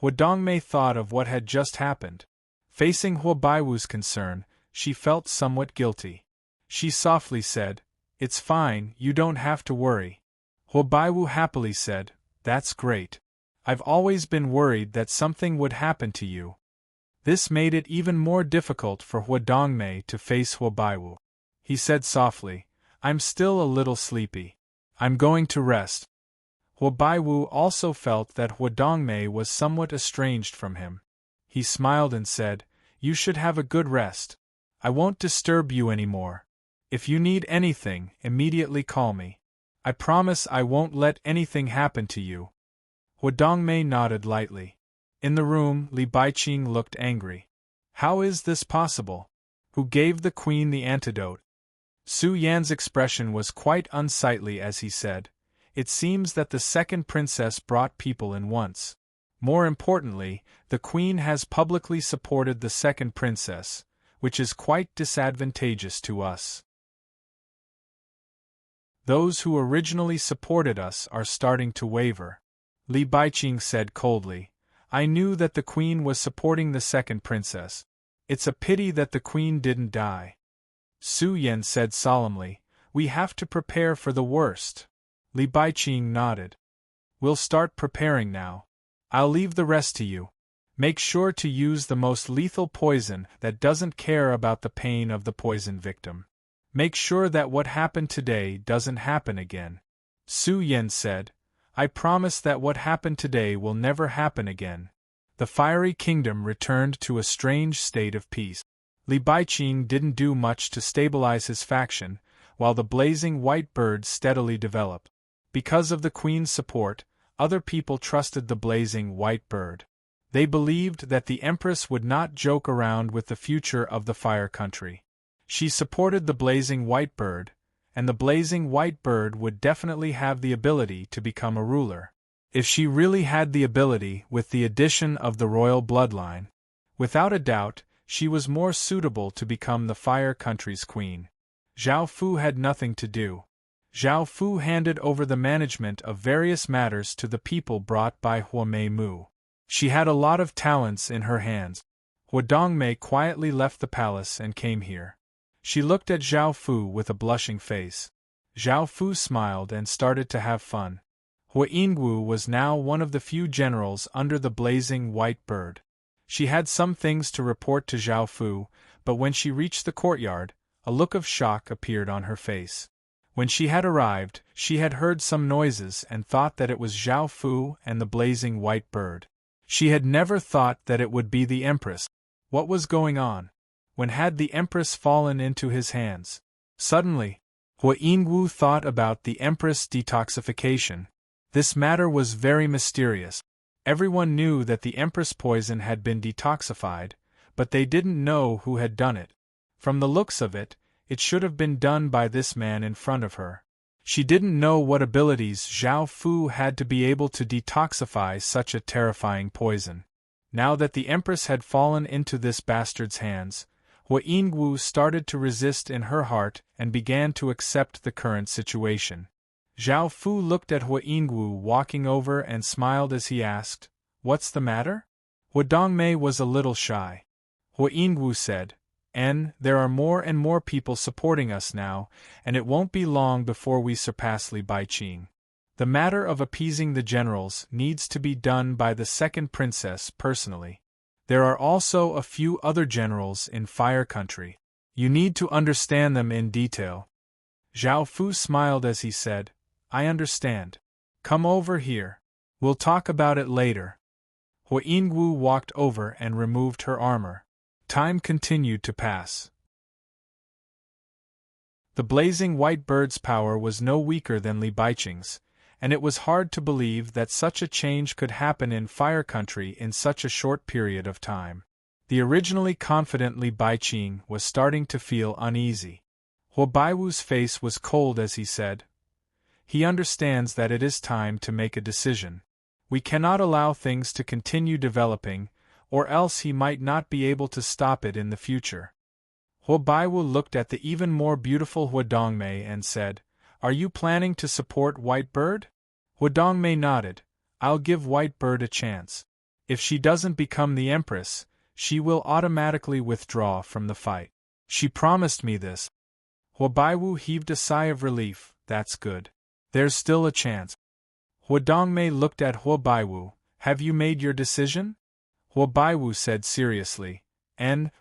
Huadongmei thought of what had just happened. Facing Huabaiwu's concern, she felt somewhat guilty. She softly said, It's fine, you don't have to worry. Huabaiwu happily said, That's great. I've always been worried that something would happen to you. This made it even more difficult for Huadongmei to face Huabaiwu. He said softly, I'm still a little sleepy. I'm going to rest. Huabaiwu also felt that Huadongmei was somewhat estranged from him. He smiled and said, You should have a good rest. I won't disturb you anymore. If you need anything, immediately call me. I promise I won't let anything happen to you. Huadongmei nodded lightly. In the room, Li Baiqing looked angry. How is this possible? Who gave the queen the antidote? Su Yan's expression was quite unsightly as he said, It seems that the second princess brought people in once. More importantly, the queen has publicly supported the second princess, which is quite disadvantageous to us. Those who originally supported us are starting to waver. Li Baiqing said coldly, I knew that the queen was supporting the second princess. It's a pity that the queen didn't die. Su Yan said solemnly, We have to prepare for the worst. Li Baiqing nodded. We'll start preparing now. I'll leave the rest to you. Make sure to use the most lethal poison that doesn't care about the pain of the poison victim. Make sure that what happened today doesn't happen again. Su Yan said, I promise that what happened today will never happen again. The fiery kingdom returned to a strange state of peace. Li Baiqing didn't do much to stabilize his faction, while the blazing white bird steadily developed. Because of the queen's support, other people trusted the blazing white bird. They believed that the empress would not joke around with the future of the Fire Country. She supported the blazing white bird, and the blazing white bird would definitely have the ability to become a ruler. If she really had the ability with the addition of the royal bloodline. Without a doubt, she was more suitable to become the Fire Country's queen. Zhao Fu had nothing to do. Zhao Fu handed over the management of various matters to the people brought by Huamei Mu. She had a lot of talents in her hands. Huadongmei quietly left the palace and came here. She looked at Zhao Fu with a blushing face. Zhao Fu smiled and started to have fun. Hua Yingwu was now one of the few generals under the blazing white bird. She had some things to report to Zhao Fu, but when she reached the courtyard, a look of shock appeared on her face. When she had arrived, she had heard some noises and thought that it was Zhao Fu and the blazing white bird. She had never thought that it would be the Empress. What was going on? When had the Empress fallen into his hands? Suddenly, Hua Yingwu thought about the Empress detoxification. This matter was very mysterious. Everyone knew that the Empress poison had been detoxified, but they didn't know who had done it. From the looks of it, it should have been done by this man in front of her. She didn't know what abilities Zhao Fu had to be able to detoxify such a terrifying poison. Now that the Empress had fallen into this bastard's hands, Hua Yingwu started to resist in her heart and began to accept the current situation. Zhao Fu looked at Hua Yingwu walking over and smiled as he asked, "What's the matter?" Hua Dongmei was a little shy. Hua Yingwu said, There are more and more people supporting us now, and it won't be long before we surpass Li Baiqing. The matter of appeasing the generals needs to be done by the second princess personally. There are also a few other generals in Fire Country. You need to understand them in detail." Zhao Fu smiled as he said, "I understand. Come over here. We'll talk about it later." Hua Yingwu walked over and removed her armor. Time continued to pass. The blazing white bird's power was no weaker than Li Baiqing's, and it was hard to believe that such a change could happen in Fire Country in such a short period of time. The originally confident Li Baiqing was starting to feel uneasy. Hua Baiwu's face was cold as he said, "He understands that it is time to make a decision. We cannot allow things to continue developing, or else he might not be able to stop it in the future." Hua Baiwu looked at the even more beautiful Hua Dongmei and said, "Are you planning to support White Bird?" Hua Dongmei nodded. "I'll give White Bird a chance. If she doesn't become the Empress, she will automatically withdraw from the fight. She promised me this." Hua Baiwu heaved a sigh of relief. "That's good. There's still a chance." Hua Dongmei looked at Hua Baiwu. "Have you made your decision?" Hua Baiwu said seriously,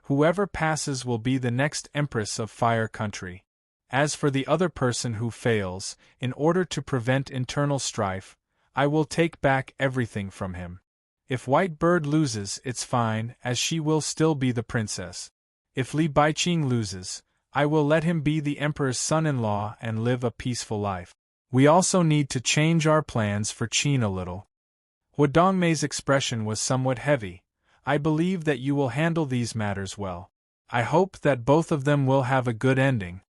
"Whoever passes will be the next Empress of Fire Country. As for the other person who fails, in order to prevent internal strife, I will take back everything from him. If White Bird loses, it's fine, as she will still be the princess. If Li Baiqing loses, I will let him be the Emperor's son-in-law and live a peaceful life. We also need to change our plans for Qin a little." Hua Dongmei's expression was somewhat heavy. "I believe that you will handle these matters well. I hope that both of them will have a good ending."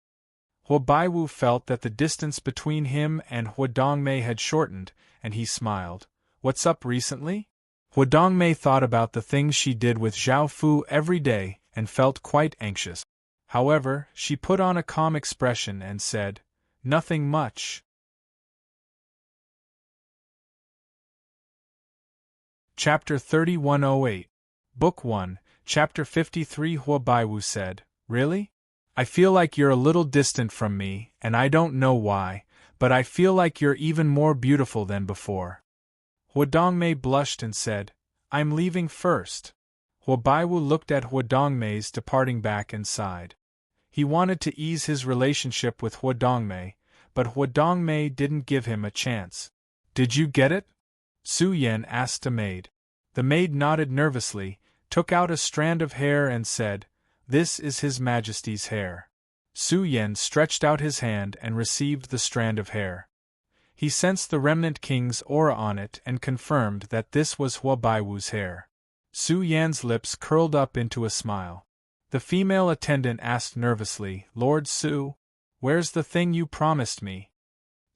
Hua Baiwu felt that the distance between him and Hua Dongmei had shortened, and he smiled. "What's up recently?" Hua Dongmei thought about the things she did with Zhao Fu every day and felt quite anxious. However, she put on a calm expression and said, "Nothing much." Chapter 3108. Book 1, Chapter 53. Hua Baiwu said, "Really? I feel like you're a little distant from me, and I don't know why, but I feel like you're even more beautiful than before." Hua Dongmei blushed and said, "I'm leaving first." Hua Baiwu looked at Hua Dongmei's departing back and sighed. He wanted to ease his relationship with Hua Dongmei, but Hua Dongmei didn't give him a chance. "Did you get it?" Su Yan asked a maid. The maid nodded nervously, took out a strand of hair and said, "This is His Majesty's hair." Su Yan stretched out his hand and received the strand of hair. He sensed the remnant king's aura on it and confirmed that this was Hua Baiwu's hair. Su Yan's lips curled up into a smile. The female attendant asked nervously, "Lord Su, where's the thing you promised me?"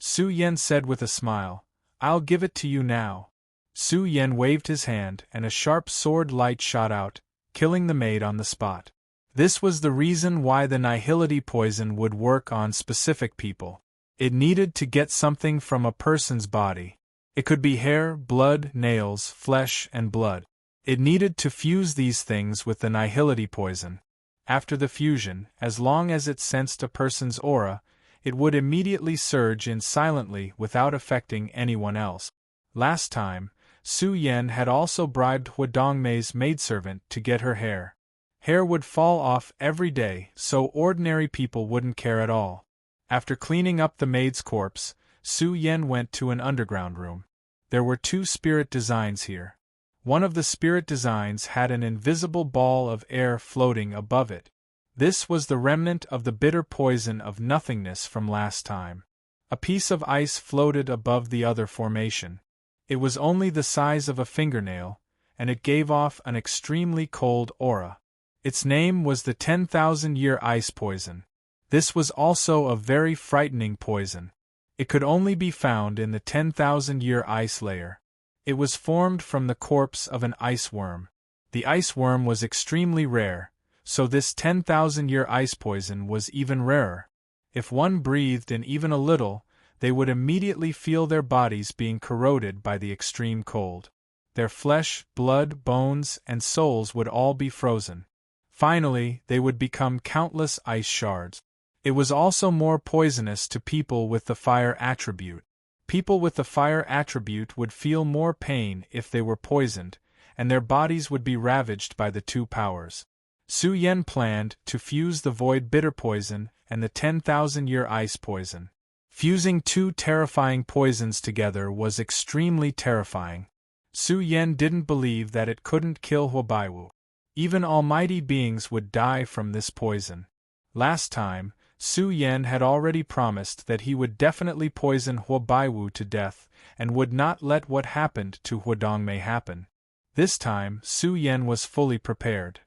Su Yan said with a smile, "I'll give it to you now." Su Yan waved his hand and a sharp sword light shot out, killing the maid on the spot. This was the reason why the nihility poison would work on specific people. It needed to get something from a person's body. It could be hair, blood, nails, flesh, and blood. It needed to fuse these things with the nihility poison. After the fusion, as long as it sensed a person's aura, it would immediately surge in silently without affecting anyone else. Last time, Su Yan had also bribed Hua Dongmei's maidservant to get her hair. Hair would fall off every day, so ordinary people wouldn't care at all. After cleaning up the maid's corpse, Su Yan went to an underground room. There were 2 spirit designs here. One of the spirit designs had an invisible ball of air floating above it. This was the remnant of the bitter poison of nothingness from last time. A piece of ice floated above the other formation. It was only the size of a fingernail, and it gave off an extremely cold aura. Its name was the 10,000-year ice poison. This was also a very frightening poison. It could only be found in the 10,000-year ice layer. It was formed from the corpse of an ice worm. The ice worm was extremely rare, so this 10,000-year ice poison was even rarer. If one breathed in even a little, they would immediately feel their bodies being corroded by the extreme cold. Their flesh, blood, bones, and souls would all be frozen. Finally, they would become countless ice shards. It was also more poisonous to people with the fire attribute. People with the fire attribute would feel more pain if they were poisoned, and their bodies would be ravaged by the two powers. Su Yen planned to fuse the void bitter poison and the 10,000-year ice poison. Fusing two terrifying poisons together was extremely terrifying. Su Yen didn't believe that it couldn't kill Huobaiwu. Even almighty beings would die from this poison. Last time, Su Yen had already promised that he would definitely poison Huobaiwu to death and would not let what happened to Huodongmei happen. This time, Su Yen was fully prepared.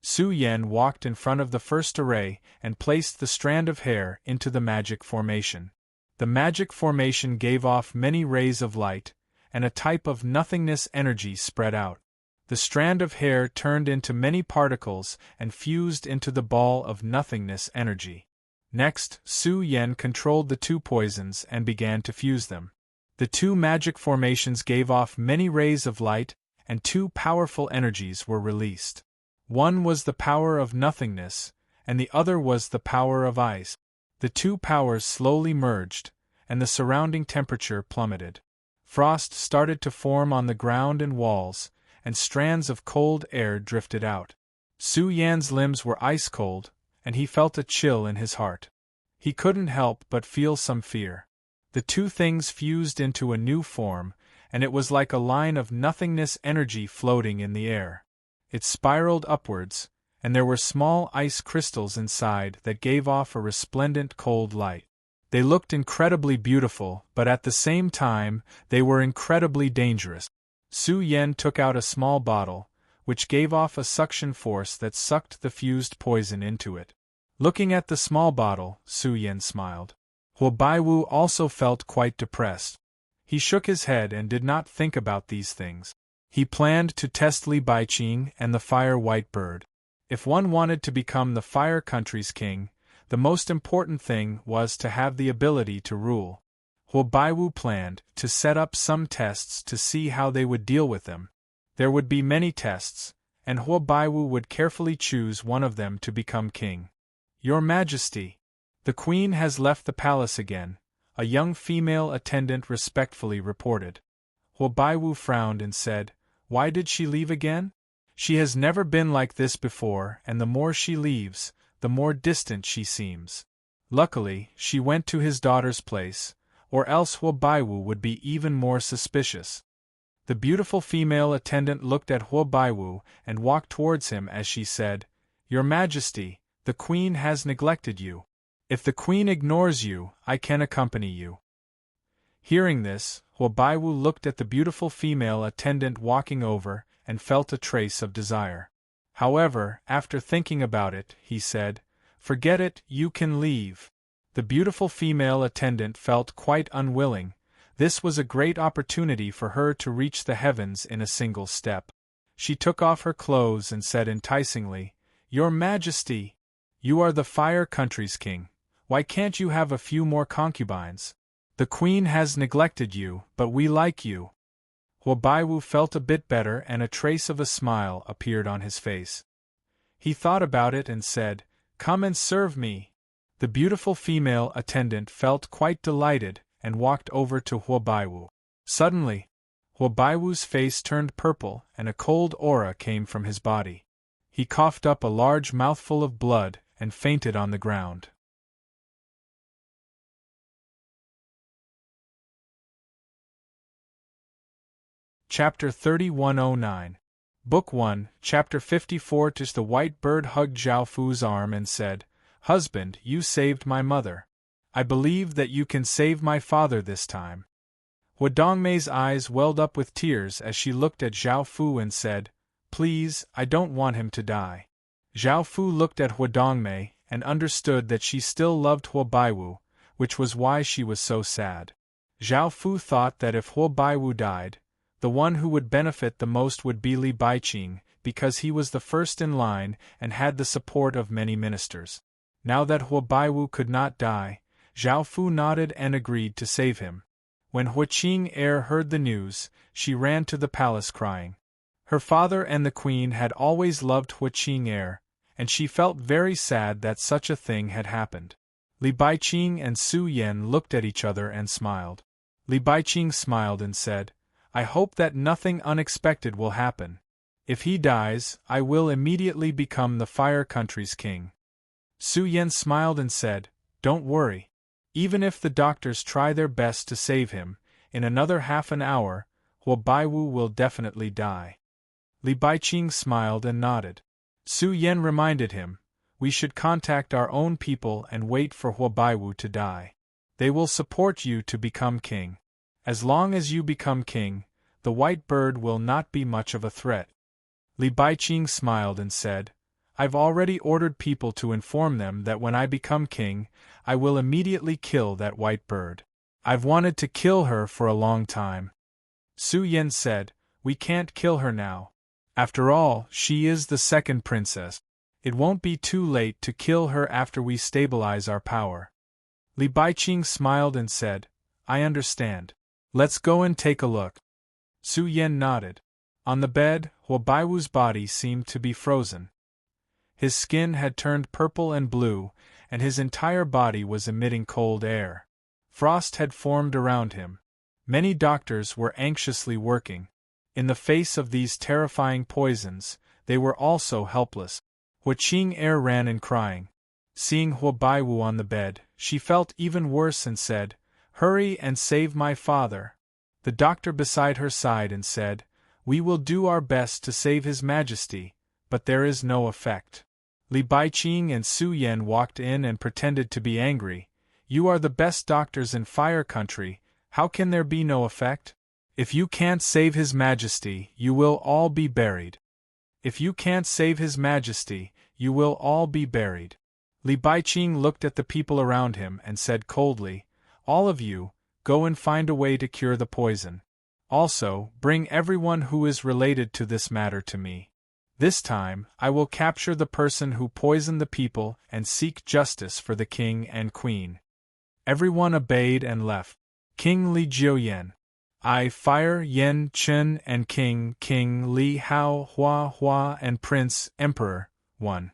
Su Yen walked in front of the first array and placed the strand of hair into the magic formation. The magic formation gave off many rays of light, and a type of nothingness energy spread out. The strand of hair turned into many particles and fused into the ball of nothingness energy. Next, Su Yen controlled the two poisons and began to fuse them. The two magic formations gave off many rays of light, and two powerful energies were released. One was the power of nothingness, and the other was the power of ice. The two powers slowly merged, and the surrounding temperature plummeted. Frost started to form on the ground and walls, and strands of cold air drifted out. Su Yan's limbs were ice cold, and he felt a chill in his heart. He couldn't help but feel some fear. The two things fused into a new form, and it was like a line of nothingness energy floating in the air. It spiraled upwards, and there were small ice crystals inside that gave off a resplendent cold light. They looked incredibly beautiful, but at the same time, they were incredibly dangerous. Su Yen took out a small bottle, which gave off a suction force that sucked the fused poison into it. Looking at the small bottle, Su Yen smiled. Huobaiwu also felt quite depressed. He shook his head and did not think about these things. He planned to test Li Baiqing and the Fire White Bird. If one wanted to become the Fire Country's king, the most important thing was to have the ability to rule. Huobaiwu planned to set up some tests to see how they would deal with them. There would be many tests, and Huobaiwu would carefully choose one of them to become king. Your Majesty, the Queen has left the palace again, a young female attendant respectfully reported. Huobaiwu frowned and said, "Why did she leave again? She has never been like this before, and the more she leaves, the more distant she seems." Luckily, she went to his daughter's place, or else Huobaiwu would be even more suspicious. The beautiful female attendant looked at Huobaiwu and walked towards him as she said, "Your Majesty, the Queen has neglected you. If the Queen ignores you, I can accompany you." Hearing this, Huobaiwu looked at the beautiful female attendant walking over and felt a trace of desire. However, after thinking about it, he said, "Forget it, you can leave." The beautiful female attendant felt quite unwilling. This was a great opportunity for her to reach the heavens in a single step. She took off her clothes and said enticingly, "Your Majesty, you are the Fire Country's king. Why can't you have a few more concubines? The Queen has neglected you, but we like you." Huobaiwu felt a bit better and a trace of a smile appeared on his face. He thought about it and said, "Come and serve me." The beautiful female attendant felt quite delighted and walked over to Huobaiwu. Suddenly, Huobaiwu's face turned purple and a cold aura came from his body. He coughed up a large mouthful of blood and fainted on the ground. Chapter 3109. Book 1, Chapter 54. The white bird hugged Zhao Fu's arm and said, "Husband, you saved my mother. I believe that you can save my father this time." Huodongmei's eyes welled up with tears as she looked at Zhao Fu and said, "Please, I don't want him to die." Zhao Fu looked at Huodongmei and understood that she still loved Huobaiwu, which was why she was so sad. Zhao Fu thought that if Huobaiwu died, The one who would benefit the most would be Li Baiqing, because he was the first in line and had the support of many ministers. Now that Hua Baiwu could not die, Zhao Fu nodded and agreed to save him. When Hua Qing heard the news, she ran to the palace crying. Her father and the queen had always loved Hua Qing, and she felt very sad that such a thing had happened. Li Baiqing and Su Yan looked at each other and smiled. Li Baiqing smiled and said, "I hope that nothing unexpected will happen. If he dies, I will immediately become the Fire Country's king." Su Yan smiled and said, "Don't worry. Even if the doctors try their best to save him, in another half an hour, Hua Baiwu will definitely die." Li Baiqing smiled and nodded. Su Yan reminded him, "We should contact our own people and wait for Hua Baiwu to die. They will support you to become king. As long as you become king, the white bird will not be much of a threat." Li Baiqing smiled and said, "I've already ordered people to inform them that when I become king, I will immediately kill that white bird. I've wanted to kill her for a long time." Su Yan said, "We can't kill her now. After all, she is the second princess. It won't be too late to kill her after we stabilize our power." Li Baiqing smiled and said, "I understand. Let's go and take a look." Su Yan nodded. On the bed, Hua Baiwu's body seemed to be frozen. His skin had turned purple and blue, and his entire body was emitting cold air. Frost had formed around him. Many doctors were anxiously working. In the face of these terrifying poisons, they were also helpless. Hua Qing ran in crying. Seeing Hua Baiwu on the bed, she felt even worse and said, "Hurry and save my father." The doctor beside her sighed and said, "We will do our best to save His Majesty, but there is no effect." Li Baiqing and Su Yan walked in and pretended to be angry. "You are the best doctors in Fire Country, how can there be no effect? If you can't save His Majesty, you will all be buried. If you can't save His Majesty, you will all be buried." Li Baiqing looked at the people around him and said coldly, "All of you, go and find a way to cure the poison. Also, bring everyone who is related to this matter to me. This time, I will capture the person who poisoned the people and seek justice for the king and queen." Everyone obeyed and left. King Li Jiuyan, Fire Yen Chen and King Li Hao Hua and Prince Emperor 1.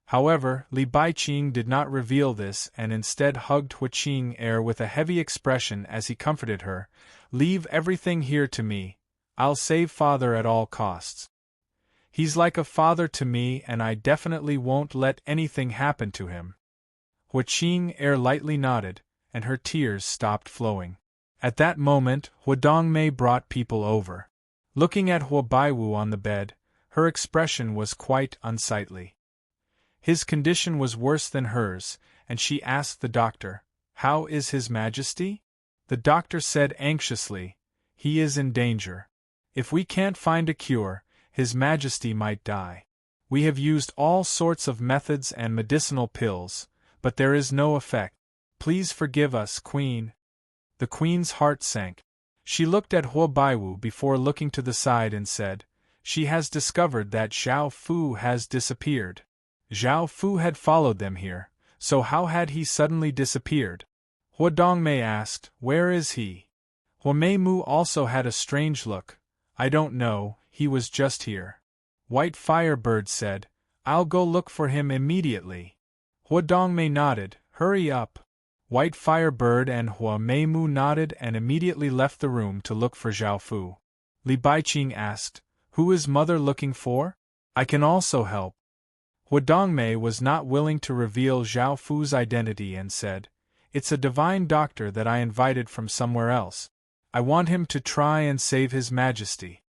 However, Li Baiqing did not reveal this and instead hugged Hua Qing with a heavy expression as he comforted her, "Leave everything here to me. I'll save father at all costs. He's like a father to me and I definitely won't let anything happen to him." Hua Qing lightly nodded, and her tears stopped flowing. At that moment, Hua Dongmei brought people over. Looking at Hua Baiwu on the bed, her expression was quite unsightly. His condition was worse than hers, and she asked the doctor, "How is His Majesty?" The doctor said anxiously, "He is in danger. If we can't find a cure, His Majesty might die. We have used all sorts of methods and medicinal pills, but there is no effect. Please forgive us, Queen." The Queen's heart sank. She looked at Hua Baiwu before looking to the side and said, "She has discovered that Zhao Fu has disappeared." Zhao Fu had followed them here, so how had he suddenly disappeared? Hua Dongmei asked, "Where is he?" Hua Meimu also had a strange look. "I don't know, he was just here." White Firebird said, "I'll go look for him immediately." Hua Dongmei nodded, "Hurry up." White Firebird and Hua Meimu nodded and immediately left the room to look for Zhao Fu. Li Baiqing asked, "Who is mother looking for? I can also help." Hua Dongmei was not willing to reveal Zhao Fu's identity and said, "It's a divine doctor that I invited from somewhere else. I want him to try and save His Majesty."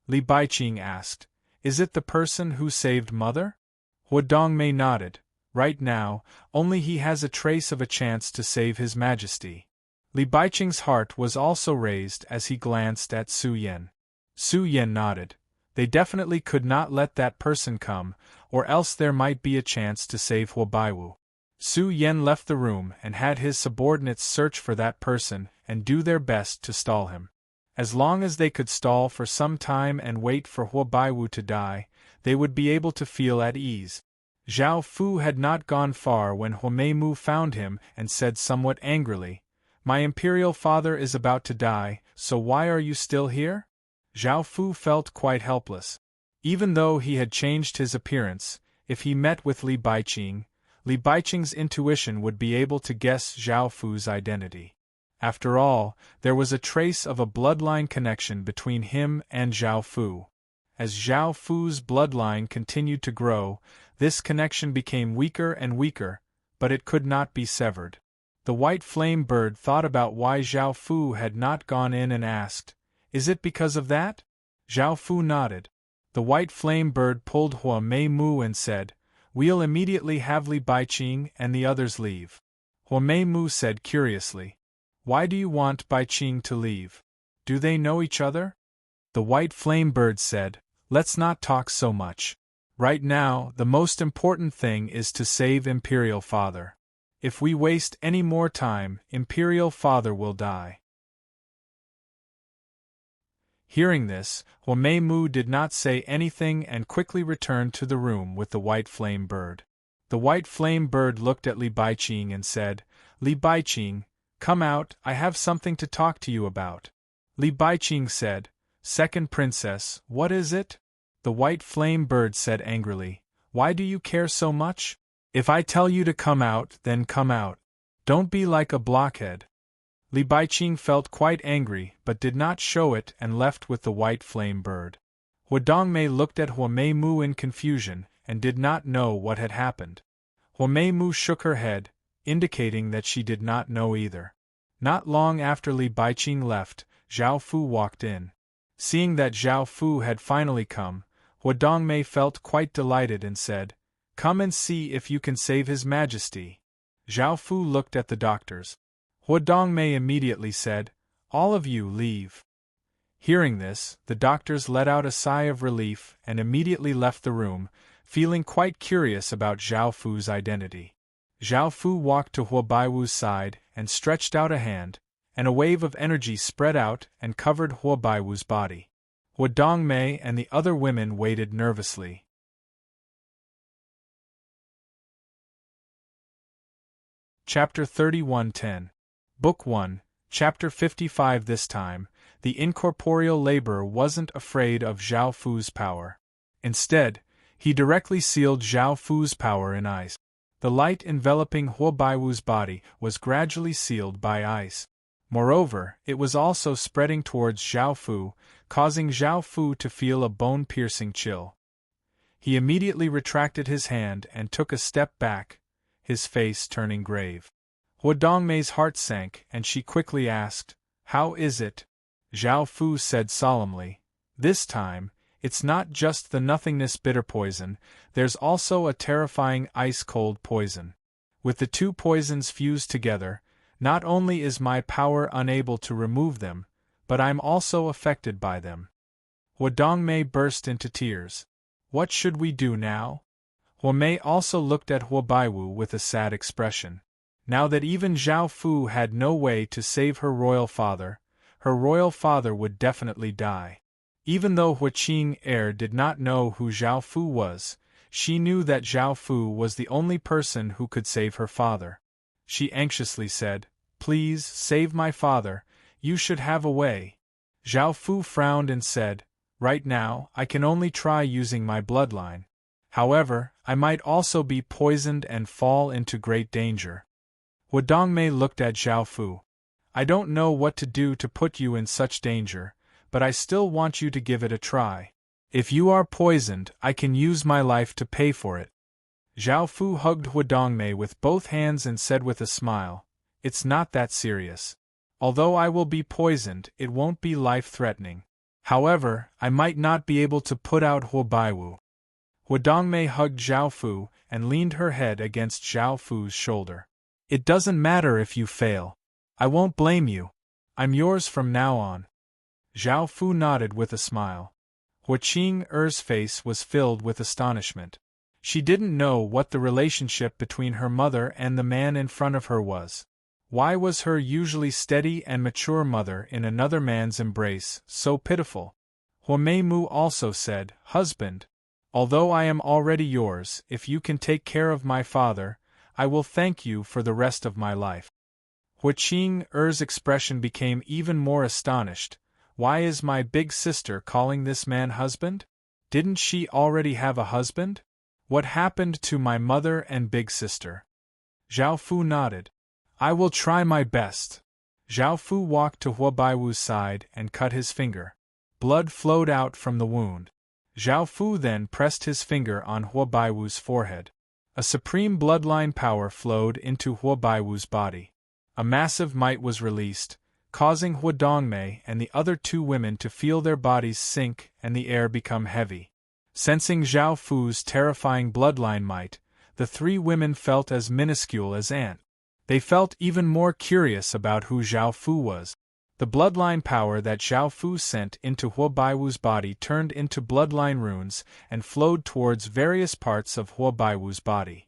Li Baiqing asked, "Is it the person who saved mother?" Hua Dongmei nodded. "Right now, only he has a trace of a chance to save His Majesty." Li Baiqing's heart was also raised as he glanced at Su Yan. Su Yan nodded. They definitely could not let that person come, or else there might be a chance to save Hua Baiwu. Su Yen left the room and had his subordinates search for that person and do their best to stall him. As long as they could stall for some time and wait for Huo Baiwu to die, they would be able to feel at ease. Zhao Fu had not gone far when Huo Meimu found him and said somewhat angrily, "My imperial father is about to die, so why are you still here?" Zhao Fu felt quite helpless. Even though he had changed his appearance, if he met with Li Baiqing, Li Baiqing's intuition would be able to guess Zhao Fu's identity. After all, there was a trace of a bloodline connection between him and Zhao Fu. As Zhao Fu's bloodline continued to grow, this connection became weaker and weaker, but it could not be severed. The white flame bird thought about why Zhao Fu had not gone in and asked, "Is it because of that?" Zhao Fu nodded. The white flame bird pulled Huo Meimu and said, "We'll immediately have Li Baiqing and the others leave." Huo Meimu said curiously, "Why do you want Baiqing to leave? Do they know each other?" The white flame bird said, "Let's not talk so much. Right now, the most important thing is to save Imperial Father. If we waste any more time, Imperial Father will die." Hearing this, Huo Meimu did not say anything and quickly returned to the room with the white flame bird. The white flame bird looked at Li Baiqing and said, "Li Baiqing, come out, I have something to talk to you about." Li Baiqing said, "Second princess, what is it?" The white flame bird said angrily, "Why do you care so much? If I tell you to come out, then come out. Don't be like a blockhead." Li Baiqing felt quite angry but did not show it and left with the white flame bird. Huo Dongmei looked at Huo Meimu in confusion and did not know what had happened. Huo Meimu shook her head, indicating that she did not know either. Not long after Li Baiqing left, Zhao Fu walked in. Seeing that Zhao Fu had finally come, Huo Dongmei felt quite delighted and said, "Come and see if you can save His Majesty." Zhao Fu looked at the doctors. Huo Dongmei immediately said, "All of you leave." Hearing this, the doctors let out a sigh of relief and immediately left the room, feeling quite curious about Zhao Fu's identity. Zhao Fu walked to Huo Baiwu's side and stretched out a hand, and a wave of energy spread out and covered Huo Baiwu's body. Huo Dongmei and the other women waited nervously. Chapter 31:10. Book 1, Chapter 55. This time, the incorporeal laborer wasn't afraid of Zhao Fu's power. Instead, he directly sealed Zhao Fu's power in ice. The light enveloping Huo Baiwu's body was gradually sealed by ice. Moreover, it was also spreading towards Zhao Fu, causing Zhao Fu to feel a bone-piercing chill. He immediately retracted his hand and took a step back, his face turning grave. Huo Dongmei's heart sank and she quickly asked, "How is it?" Zhao Fu said solemnly, "This time, it's not just the nothingness bitter poison, there's also a terrifying ice-cold poison. With the two poisons fused together, not only is my power unable to remove them, but I'm also affected by them." Huo Dongmei burst into tears. "What should we do now?" Huo Mei also looked at Huo Baiwu with a sad expression. Now that even Zhao Fu had no way to save her royal father would definitely die. Even though Huo Qing did not know who Zhao Fu was, she knew that Zhao Fu was the only person who could save her father. She anxiously said, "Please, save my father, you should have a way." Zhao Fu frowned and said, "Right now, I can only try using my bloodline. However, I might also be poisoned and fall into great danger." Huo Dongmei looked at Zhao Fu. "I don't know what to do to put you in such danger, but I still want you to give it a try. If you are poisoned, I can use my life to pay for it." Zhao Fu hugged Huo Dongmei with both hands and said with a smile, "It's not that serious. Although I will be poisoned, it won't be life-threatening. However, I might not be able to put out Huo Baiwu." Huo Dongmei hugged Zhao Fu and leaned her head against Zhao Fu's shoulder. "It doesn't matter if you fail. I won't blame you. I'm yours from now on." Zhao Fu nodded with a smile. Huo Qing's face was filled with astonishment. She didn't know what the relationship between her mother and the man in front of her was. Why was her usually steady and mature mother in another man's embrace so pitiful? Huameimu also said, "Husband, although I am already yours, if you can take care of my father, I will thank you for the rest of my life." Huaqing-er's expression became even more astonished. Why is my big sister calling this man husband? Didn't she already have a husband? What happened to my mother and big sister? Zhao Fu nodded. I will try my best. Zhao Fu walked to Huabaiwu's side and cut his finger. Blood flowed out from the wound. Zhao Fu then pressed his finger on Huabaiwu's forehead. A supreme bloodline power flowed into Huabaiwu's body. A massive might was released, causing Huadongmei and the other two women to feel their bodies sink and the air become heavy. Sensing Zhao Fu's terrifying bloodline might, the three women felt as minuscule as ants. They felt even more curious about who Zhao Fu was. The bloodline power that Zhao Fu sent into Huabaiwu's body turned into bloodline runes and flowed towards various parts of Huabaiwu's body.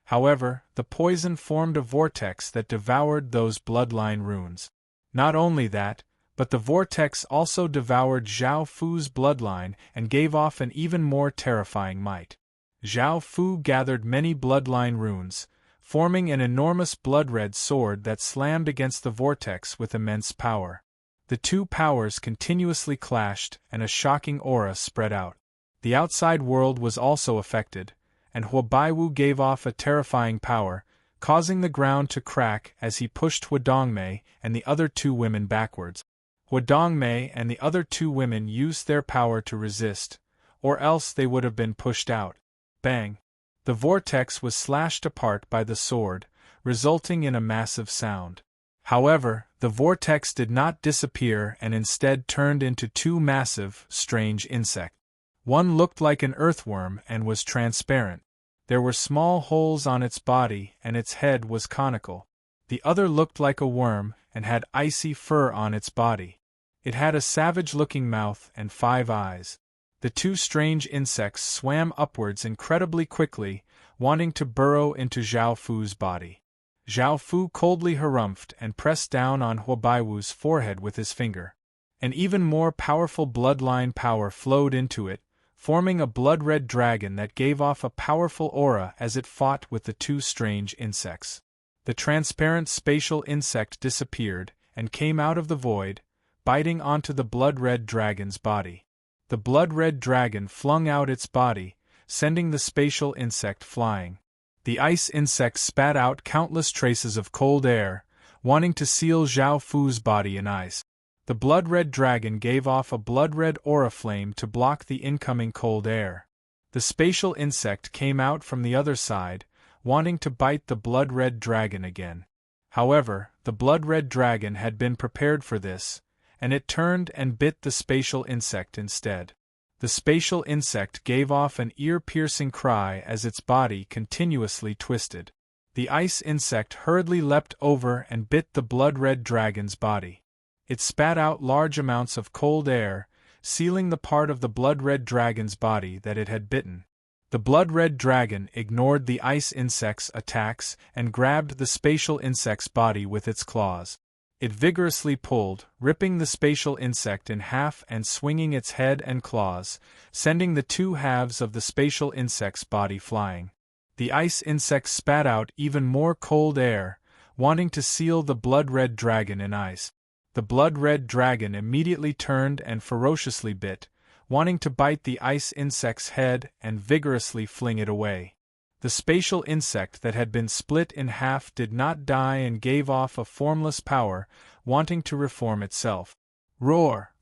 However, the poison formed a vortex that devoured those bloodline runes. Not only that, but the vortex also devoured Zhao Fu's bloodline and gave off an even more terrifying might. Zhao Fu gathered many bloodline runes, forming an enormous blood-red sword that slammed against the vortex with immense power. The two powers continuously clashed and a shocking aura spread out. The outside world was also affected, and Huabaiwu gave off a terrifying power, causing the ground to crack as he pushed Huadongmei and the other two women backwards. Huadongmei and the other two women used their power to resist, or else they would have been pushed out. Bang! The vortex was slashed apart by the sword, resulting in a massive sound. However, the vortex did not disappear and instead turned into two massive, strange insects. One looked like an earthworm and was transparent. There were small holes on its body and its head was conical. The other looked like a worm and had icy fur on its body. It had a savage-looking mouth and 5 eyes. The two strange insects swam upwards incredibly quickly, wanting to burrow into Zhao Fu's body. Zhao Fu coldly harumphed and pressed down on Huabaiwu's forehead with his finger. An even more powerful bloodline power flowed into it, forming a blood-red dragon that gave off a powerful aura as it fought with the two strange insects. The transparent spatial insect disappeared and came out of the void, biting onto the blood-red dragon's body. The blood-red dragon flung out its body, sending the spatial insect flying. The ice insect spat out countless traces of cold air, wanting to seal Zhao Fu's body in ice. The blood-red dragon gave off a blood-red aura flame to block the incoming cold air. The spatial insect came out from the other side, wanting to bite the blood-red dragon again. However, the blood-red dragon had been prepared for this, and it turned and bit the spatial insect instead. The spatial insect gave off an ear-piercing cry as its body continuously twisted. The ice insect hurriedly leapt over and bit the blood-red dragon's body. It spat out large amounts of cold air, sealing the part of the blood-red dragon's body that it had bitten. The blood-red dragon ignored the ice insect's attacks and grabbed the spatial insect's body with its claws. It vigorously pulled, ripping the spatial insect in half and swinging its head and claws, sending the two halves of the spatial insect's body flying. The ice insect spat out even more cold air, wanting to seal the blood-red dragon in ice. The blood-red dragon immediately turned and ferociously bit, wanting to bite the ice insect's head and vigorously fling it away. The spatial insect that had been split in half did not die and gave off a formless power, wanting to reform itself. Roar!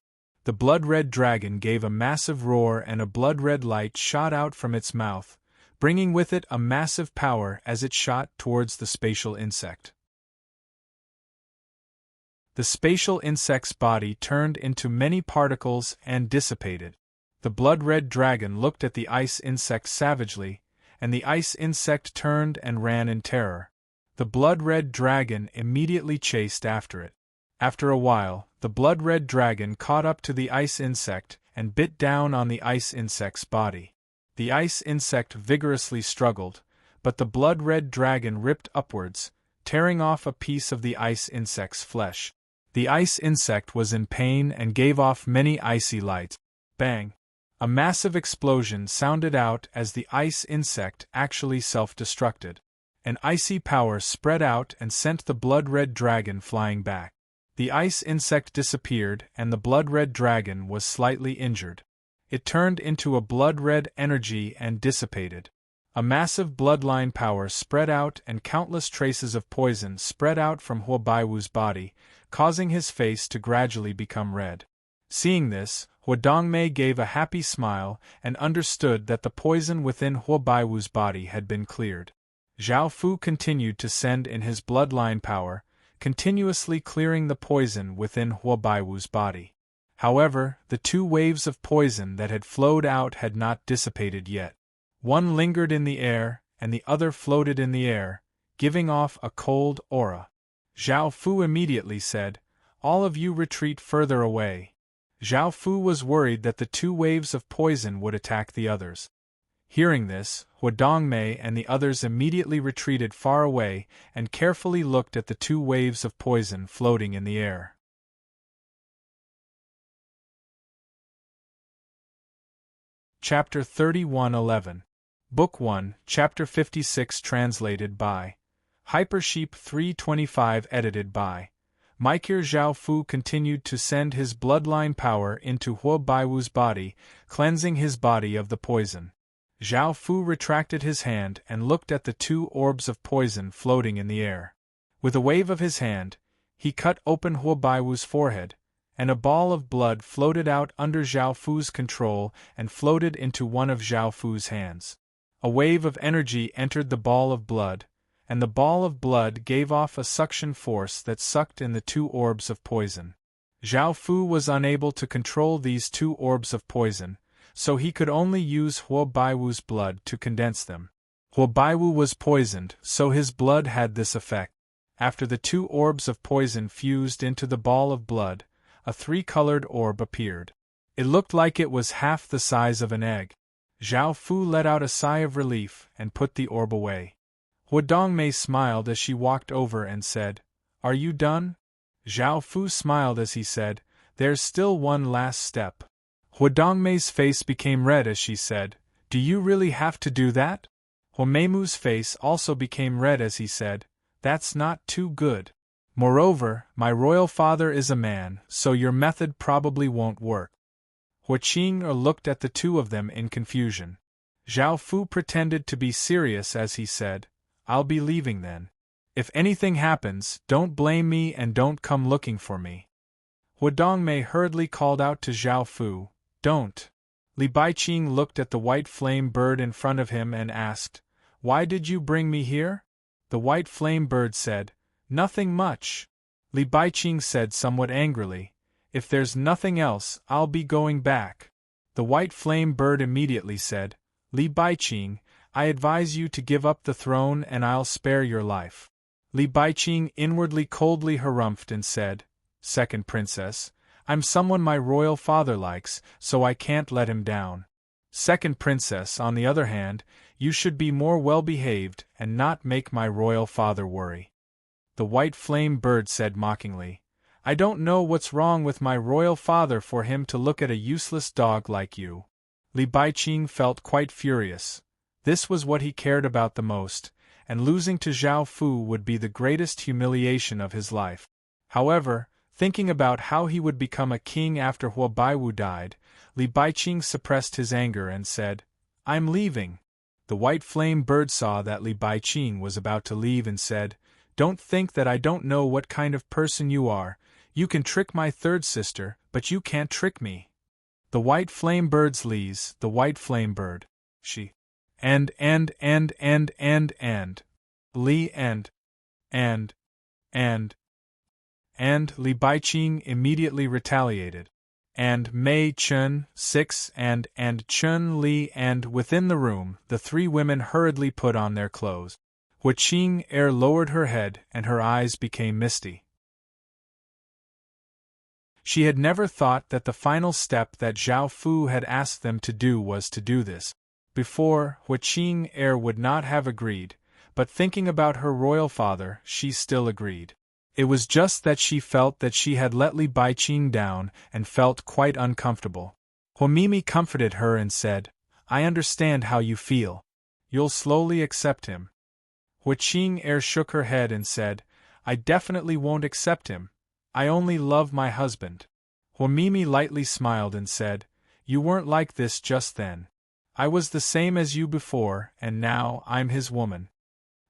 The blood-red dragon gave a massive roar and a blood-red light shot out from its mouth, bringing with it a massive power as it shot towards the spatial insect. The spatial insect's body turned into many particles and dissipated. The blood-red dragon looked at the ice insect savagely, and the ice insect turned and ran in terror. The blood-red dragon immediately chased after it. After a while, the blood-red dragon caught up to the ice insect and bit down on the ice insect's body. The ice insect vigorously struggled, but the blood-red dragon ripped upwards, tearing off a piece of the ice insect's flesh. The ice insect was in pain and gave off many icy lights. Bang! A massive explosion sounded out as the ice insect actually self-destructed. An icy power spread out and sent the blood-red dragon flying back. The ice insect disappeared and the blood-red dragon was slightly injured. It turned into a blood-red energy and dissipated. A massive bloodline power spread out and countless traces of poison spread out from Huobaiwu's body, causing his face to gradually become red. Seeing this, Huodongmei gave a happy smile and understood that the poison within Huobaiwu's body had been cleared. Zhao Fu continued to send in his bloodline power, continuously clearing the poison within Huobaiwu's body. However, the 2 waves of poison that had flowed out had not dissipated yet. One lingered in the air, and the other floated in the air, giving off a cold aura. Zhao Fu immediately said, "All of you retreat further away." Zhao Fu was worried that the 2 waves of poison would attack the others. Hearing this, Huodongmei and the others immediately retreated far away and carefully looked at the 2 waves of poison floating in the air. Chapter 31:11. Book 1, Chapter 56. Translated by Hypersheep 325. Edited by Micur. Zhao Fu continued to send his bloodline power into Huobaiwu's body, cleansing his body of the poison. Zhao Fu retracted his hand and looked at the 2 orbs of poison floating in the air. With a wave of his hand, he cut open Huobaiwu's forehead, and a ball of blood floated out under Zhao Fu's control and floated into one of Zhao Fu's hands. A wave of energy entered the ball of blood, and the ball of blood gave off a suction force that sucked in the 2 orbs of poison. Zhao Fu was unable to control these 2 orbs of poison, so he could only use Huobaiwu's blood to condense them. Huobaiwu was poisoned, so his blood had this effect. After the 2 orbs of poison fused into the ball of blood, a 3-colored orb appeared. It looked like it was half the size of an egg. Zhao Fu let out a sigh of relief and put the orb away. Huodongmei smiled as she walked over and said, "Are you done?" Zhao Fu smiled as he said, "There's still one last step." Huodongmei's face became red as she said, "Do you really have to do that?" Huomeimu's face also became red as he said, "That's not too good. Moreover, my royal father is a man, so your method probably won't work." Huoqing looked at the 2 of them in confusion. Zhao Fu pretended to be serious as he said, "I'll be leaving then. If anything happens, don't blame me and don't come looking for me." Huodongmei hurriedly called out to Zhao Fu, "Don't." Li Baiqing looked at the white flame bird in front of him and asked, "Why did you bring me here?" The white flame bird said, "Nothing much." Li Baiqing said somewhat angrily, "If there's nothing else, I'll be going back." The white flame bird immediately said, "Li Baiqing, I advise you to give up the throne and I'll spare your life." Li Baiqing inwardly coldly harumphed and said, "Second princess, I'm someone my royal father likes, so I can't let him down. Second princess, on the other hand, you should be more well-behaved and not make my royal father worry." The white flame bird said mockingly, "I don't know what's wrong with my royal father for him to look at a useless dog like you." Li Baiqing felt quite furious. This was what he cared about the most, and losing to Zhao Fu would be the greatest humiliation of his life. However, thinking about how he would become a king after Huobaiwu died, Li Baiqing suppressed his anger and said, "I'm leaving." The white flame bird saw that Li Baiqing was about to leave and said, "Don't think that I don't know what kind of person you are. You can trick my 3rd sister, but you can't trick me." The white flame bird's Li's, the white flame bird. She. And. Li and. Li Baiqing immediately retaliated. And Mei Chun, 6 and Chun Li, and within the room, the 3 women hurriedly put on their clothes. Huoqing lowered her head and her eyes became misty. She had never thought that the final step that Zhao Fu had asked them to do was to do this. Before, Hua Qing'er would not have agreed, but thinking about her royal father, she still agreed. It was just that she felt that she had let Li Baiqing down and felt quite uncomfortable. Hua Mimi comforted her and said, "I understand how you feel. You'll slowly accept him." Hua Qing'er shook her head and said, "I definitely won't accept him. I only love my husband." Hua Mimi lightly smiled and said, "You weren't like this just then. I was the same as you before, and now I'm his woman."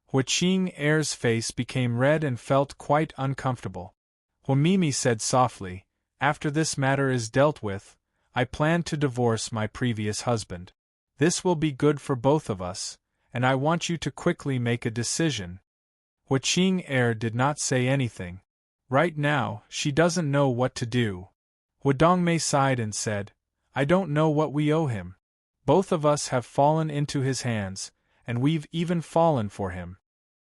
Hua Qing'er's face became red and felt quite uncomfortable. Hua Mimi said softly, "After this matter is dealt with, I plan to divorce my previous husband. This will be good for both of us, and I want you to quickly make a decision." Hua Qing'er did not say anything. Right now, she doesn't know what to do. Hua Dongmei sighed and said, "I don't know what we owe him. Both of us have fallen into his hands, and we've even fallen for him."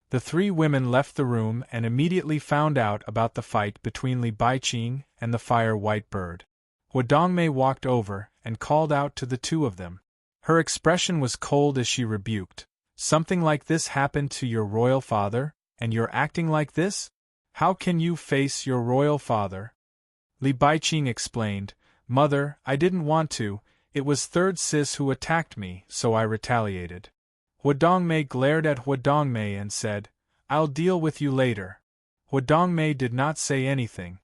The three women left the room and immediately found out about the fight between Li Baiqing and the fire-white bird. Hua Dongmei walked over and called out to the two of them. Her expression was cold as she rebuked. "Something like this happened to your royal father, and you're acting like this? How can you face your royal father?" Li Baiqing explained, "Mother, I didn't want to, it was third sis who attacked me, so I retaliated." Hua Dongmei glared at Hua Dongmei and said, "I'll deal with you later." Hua Dongmei did not say anything.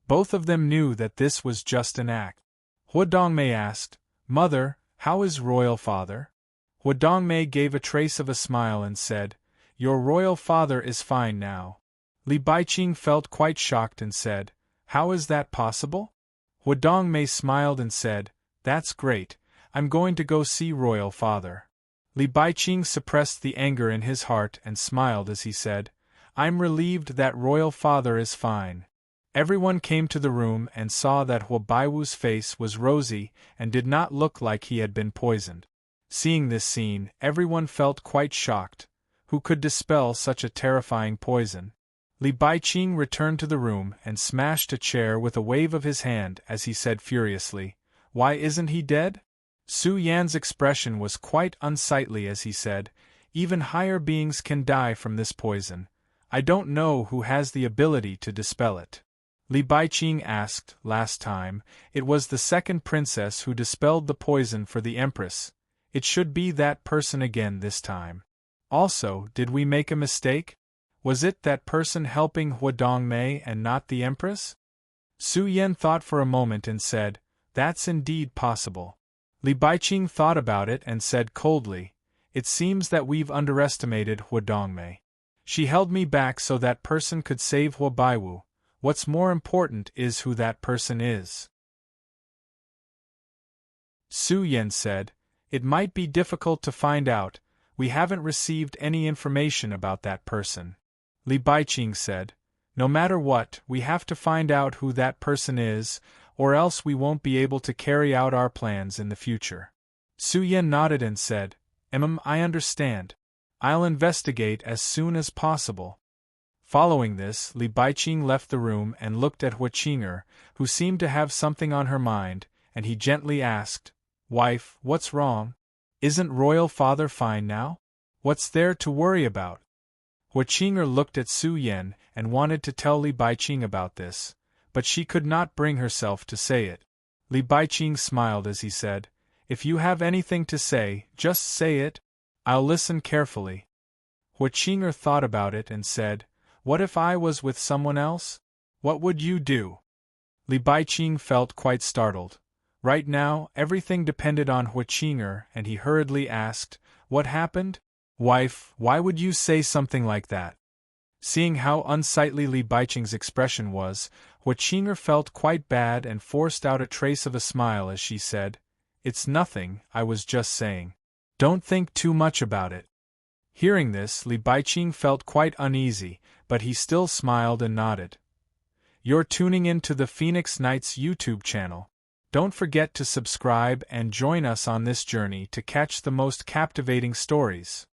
Both of them knew that this was just an act. Hua Dongmei asked, "Mother, how is royal father?" Hua Dongmei gave a trace of a smile and said, "Your royal father is fine now." Li Baiqing felt quite shocked and said, "How is that possible?" Hua Dongmei smiled and said, "That's great, I'm going to go see royal father." Li Baiqing suppressed the anger in his heart and smiled as he said, "I'm relieved that royal father is fine." Everyone came to the room and saw that Hua Baiwu's face was rosy and did not look like he had been poisoned. Seeing this scene, everyone felt quite shocked. Who could dispel such a terrifying poison? Li Baiqing returned to the room and smashed a chair with a wave of his hand as he said furiously, "Why isn't he dead?" Su Yan's expression was quite unsightly as he said, "Even higher beings can die from this poison. I don't know who has the ability to dispel it." Li Baiqing asked, "Last time, it was the second princess who dispelled the poison for the empress. It should be that person again this time. Also, did we make a mistake? Was it that person helping Hua Dongmei and not the empress?" Su Yan thought for a moment and said, "That's indeed possible." Li Baiqing thought about it and said coldly, "It seems that we've underestimated Hua Dongmei. She held me back so that person could save Hua Baiwu. What's more important is who that person is." Su Yan said, "It might be difficult to find out, we haven't received any information about that person." Li Baiqing said, "No matter what, we have to find out who that person is, or else we won't be able to carry out our plans in the future." Su Yan nodded and said, I understand. I'll investigate as soon as possible." Following this, Li Baiqing left the room and looked at Hua Qing'er, who seemed to have something on her mind, and he gently asked, "Wife, what's wrong? Isn't royal father fine now? What's there to worry about?" Hua Qing'er looked at Su Yan and wanted to tell Li Baiqing about this, but she could not bring herself to say it. Li Baiqing smiled as he said, "If you have anything to say, just say it. I'll listen carefully." Hua Qing'er thought about it and said, "What if I was with someone else? What would you do?" Li Baiqing felt quite startled. Right now, everything depended on Hua Qing'er, and he hurriedly asked, "What happened?" "Wife, why would you say something like that?" Seeing how unsightly Li Baiqing's expression was, Hua Qing'er felt quite bad and forced out a trace of a smile as she said, "It's nothing, I was just saying. Don't think too much about it." Hearing this, Li Baiqing felt quite uneasy, but he still smiled and nodded. You're tuning in to the Phoenix Nights YouTube channel. Don't forget to subscribe and join us on this journey to catch the most captivating stories.